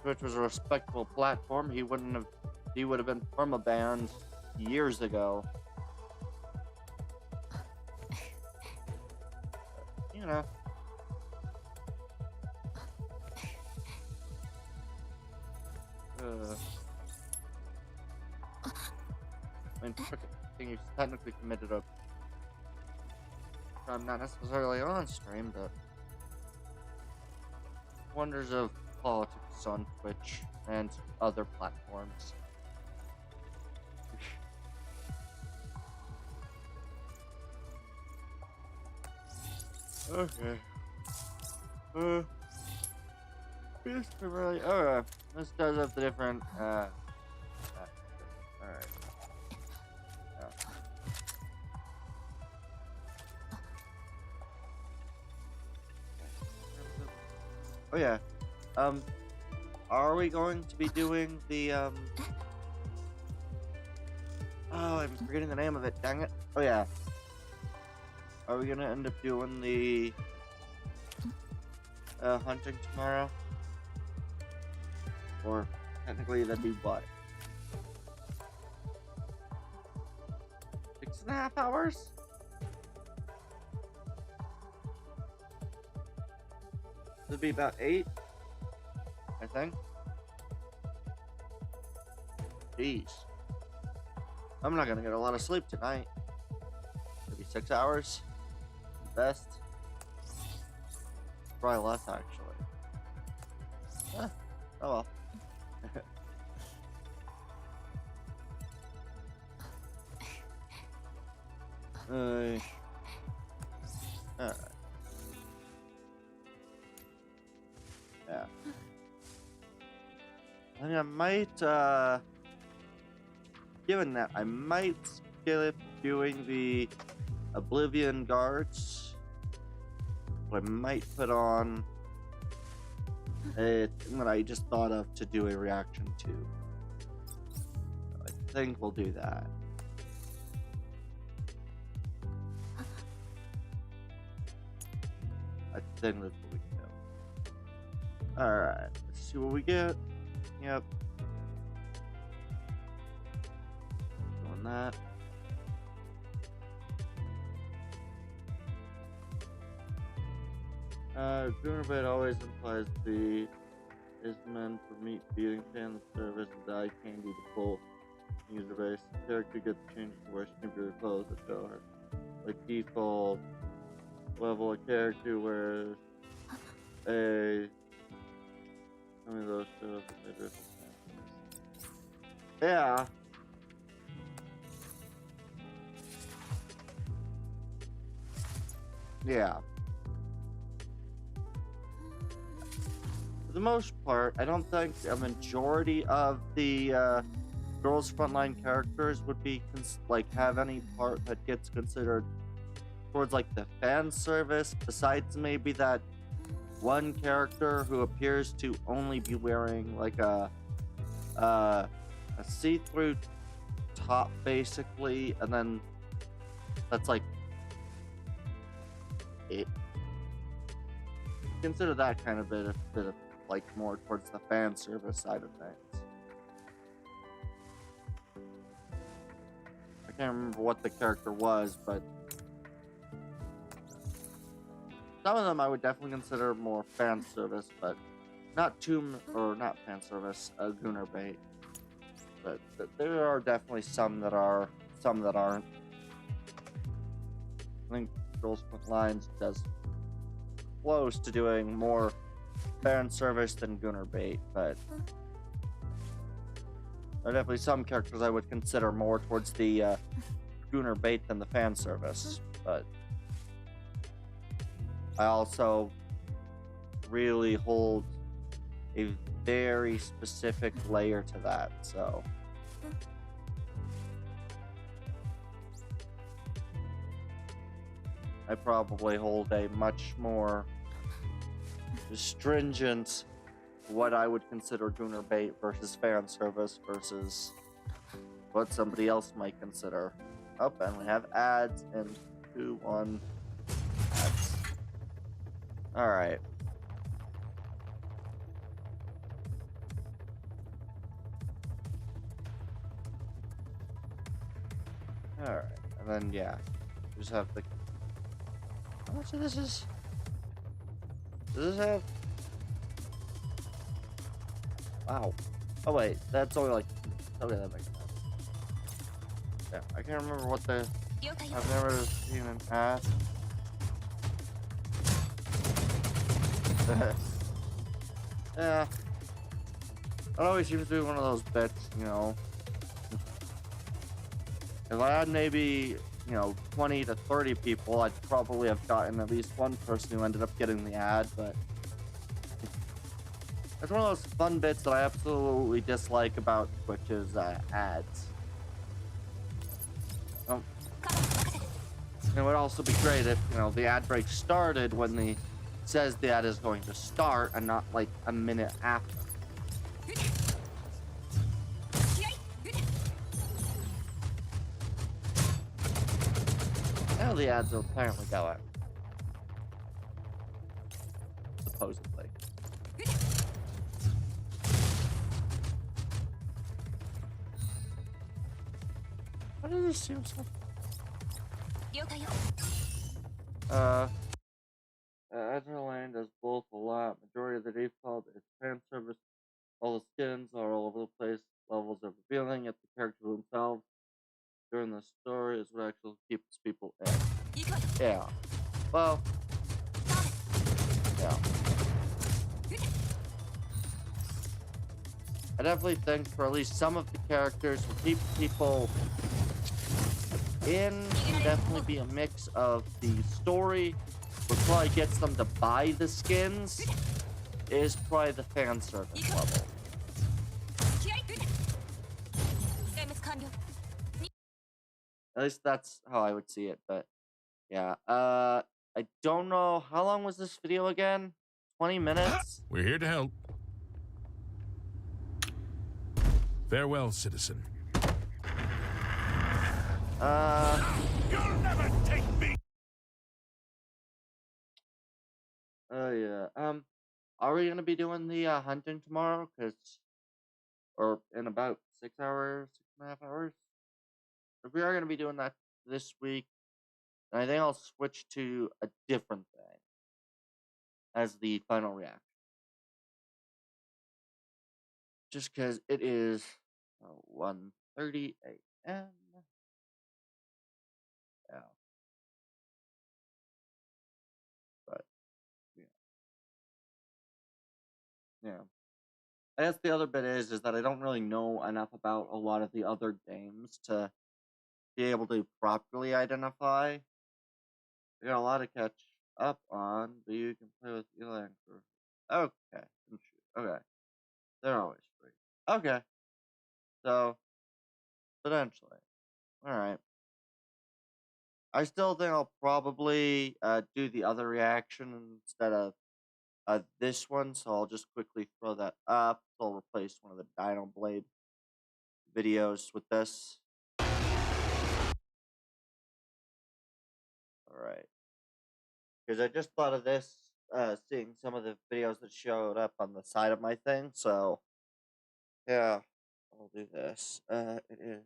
Twitch was a respectable platform. He would have been permabanned years ago. You know. I mean, he's technically committed a crime, not necessarily on stream, but wonders of politics on Twitch and other platforms. Okay. Uh, this really. Oh, this does have the different. All right. Oh yeah. Are we going to be doing the Oh, I'm forgetting the name of it. Dang it. Oh yeah. Are we gonna end up doing the hunting tomorrow? Or technically that'd be what? 6.5 hours? It'd be about 8, I think. Jeez. I'm not gonna get a lot of sleep tonight. Maybe 6 hours. Best. Probably less, actually. Oh well. Alright. Yeah. I think I might, given that, I might skip doing the Oblivion Guards. But I might put on a thing that I just thought of to do a reaction to. I think we'll do that. I think that's what we can do. Alright, let's see what we get. Yep. Doing that. Goonerbait always implies the is meant for meat feeding, fan service, and dye candy to full user base. The character gets changed to wear snippier clothes that show her. Like default level, a character wears a. How many of those show up in the different samples? Yeah. Yeah. For the most part, I don't think a majority of the girls' frontline characters would be have any part that gets considered towards like the fan service. Besides maybe that one character who appears to only be wearing like a see-through top, basically, and then that's like it. Consider that kind of bit of like more towards the fan service side of things. I can't remember what the character was, but some of them I would definitely consider more fan service, but not fan service, Gooner bait. But there are definitely some that are, some that aren't. I think Girls With Lines does close to doing more fan service than Gooner bait, but there are definitely some characters I would consider more towards the Gooner bait than the fan service, but I also really hold a very specific layer to that, so I probably hold a much more stringent what I would consider Gooner bait versus fan service versus what somebody else might consider. Oh, and we have ads and 2-1 ads. Alright. Alright, and then yeah, just have the. How much of this is? Does this have? Wow. Oh wait, that's only like. Okay, that makes sense. Yeah, I can't remember what the. I've never seen an ad. Yeah. That always seems to be one of those bets, you know. If I had maybe, 20 to 30 people, I'd probably have gotten at least one person who ended up getting the ad, but That's one of those fun bits that I absolutely dislike about Twitch's ads. It would also be great if, the ad break started when the says the ad is going to start and not like a minute after. Now the ads will apparently go out. Supposedly. Why does this seem so... Adrenaline does both a lot. Majority of the default is fan service. All the skins are all over the place. Levels are revealing, yet the characters themselves during the story is what actually keeps people in. Yeah. Well. Yeah. I definitely think for at least some of the characters to keep people in, definitely be a mix of the story, which probably gets them to buy the skins, is probably the fan service level. At least that's how I would see it, but yeah. I don't know, how long was this video again? 20 minutes?
We're here to help. Farewell, citizen. You'll never take me.
Yeah. Are we gonna be doing the hunting tomorrow? Or in about 6 hours, 6.5 hours? If we are gonna be doing that this week, then I think I'll switch to a different thing as the final reaction. Just because it is 1:30 a.m. Yeah. But, yeah. I guess the other bit is that I don't really know enough about a lot of the other games to be able to properly identify. I got a lot to catch up on, but you can play with Eli and Crew. Okay. Okay. They're always free. Okay. So, potentially. Alright. I still think I'll probably do the other reaction instead of this one, so I'll just quickly throw that up. So I'll replace one of the Dino Blade videos with this. Alright. Because I just thought of this, seeing some of the videos that showed up on the side of my thing, so yeah, I'll do this. It is.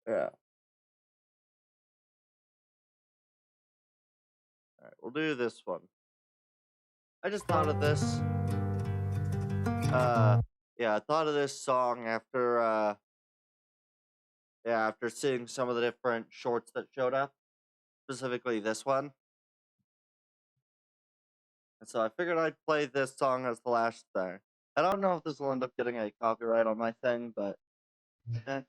Yeah. Alright, we'll do this one. I just thought of this. Yeah, I thought of this song after, after seeing some of the different shorts that showed up. Specifically this one. And so I figured I'd play this song as the last thing. I don't know if this will end up getting a copyright on my thing, but... I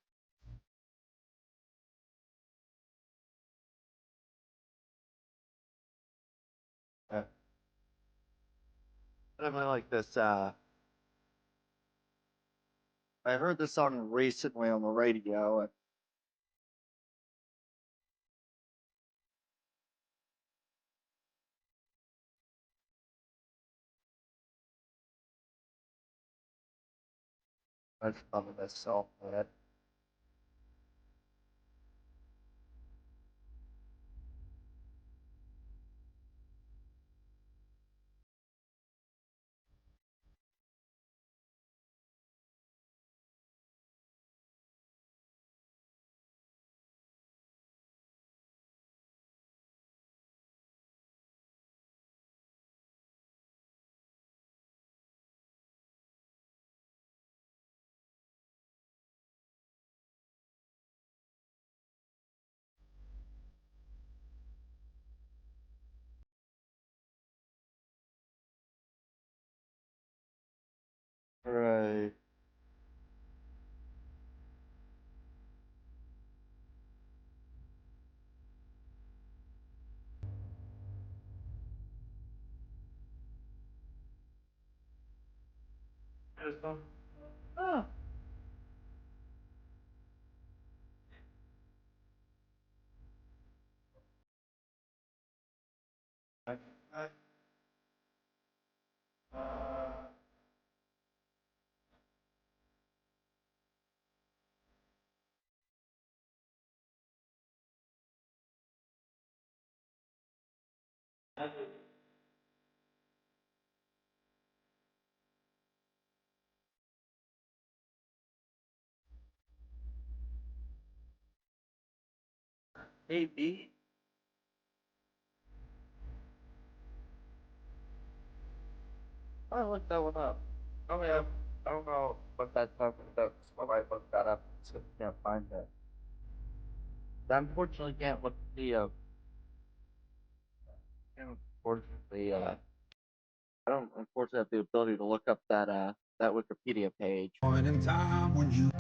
definitely like this, I heard this song recently on the radio, and I just thought of this song. Ah. Hey B. I looked that one up. Oh yeah. I don't know what that talking about. That's why I looked that up. So I can't find it. I unfortunately can't look at the unfortunately I don't unfortunately have the ability to look up that Wikipedia page.
Point in time when you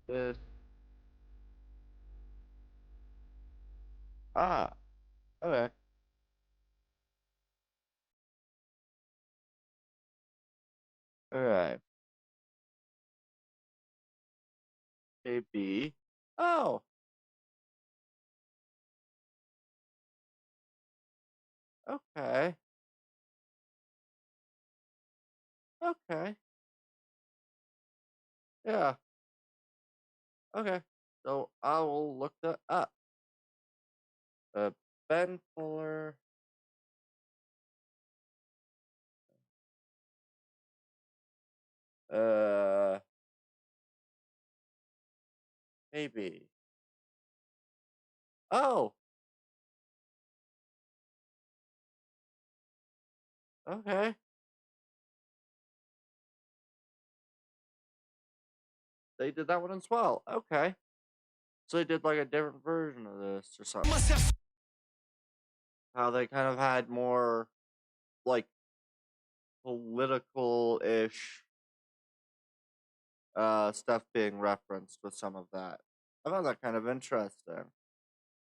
This ah okay. Alright. A B. Oh, okay. Okay. Yeah. Okay. So I will look that up. Uh Ben Fuller. Uh maybe. Oh, okay. They did that one as well. Okay. So they did like a different version of this or something. How they kind of had more like political ish stuff being referenced with some of that. I found that kind of interesting.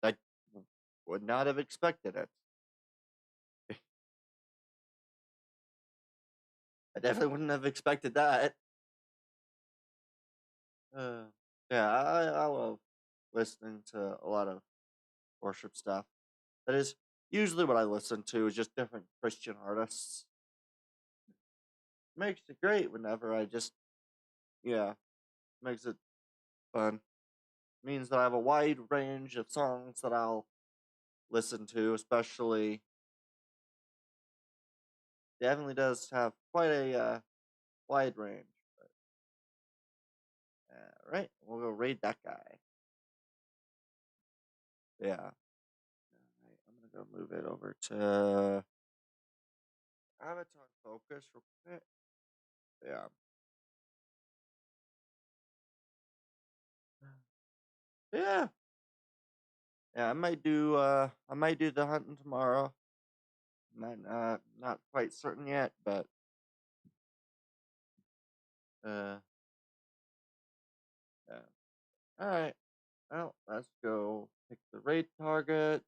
I would not have expected it. I definitely wouldn't have expected that. Uh, yeah, I love listening to a lot of worship stuff. That is usually what I listen to is just different Christian artists. Makes it great whenever I just yeah, makes it fun. Means that I have a wide range of songs that I'll listen to, especially definitely does have quite a wide range. All right, we'll go raid that guy. Yeah. All right, I'm gonna go move it over to Avatar Focus real quick. Yeah. Yeah. Yeah, I might do the hunting tomorrow. Not quite certain yet, but uh yeah. Alright. Well, let's go pick the raid target,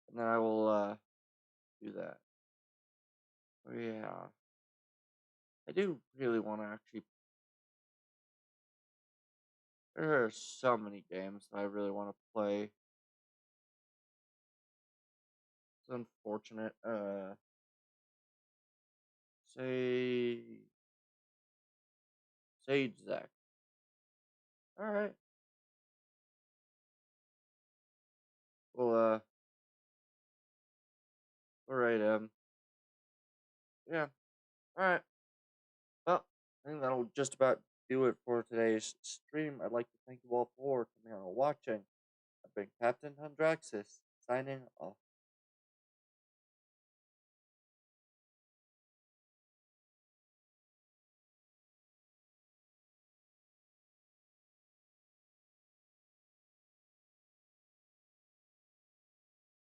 and then I will do that. Oh yeah. I do really want to actually There are so many games that I really want to play. It's unfortunate. Say Sage Zach. All right. Well, all right. Yeah. All right. Well, I think that'll just about do it for today's stream. I'd like to thank you all for coming out and watching. I've been Captain Hundraxis, signing off.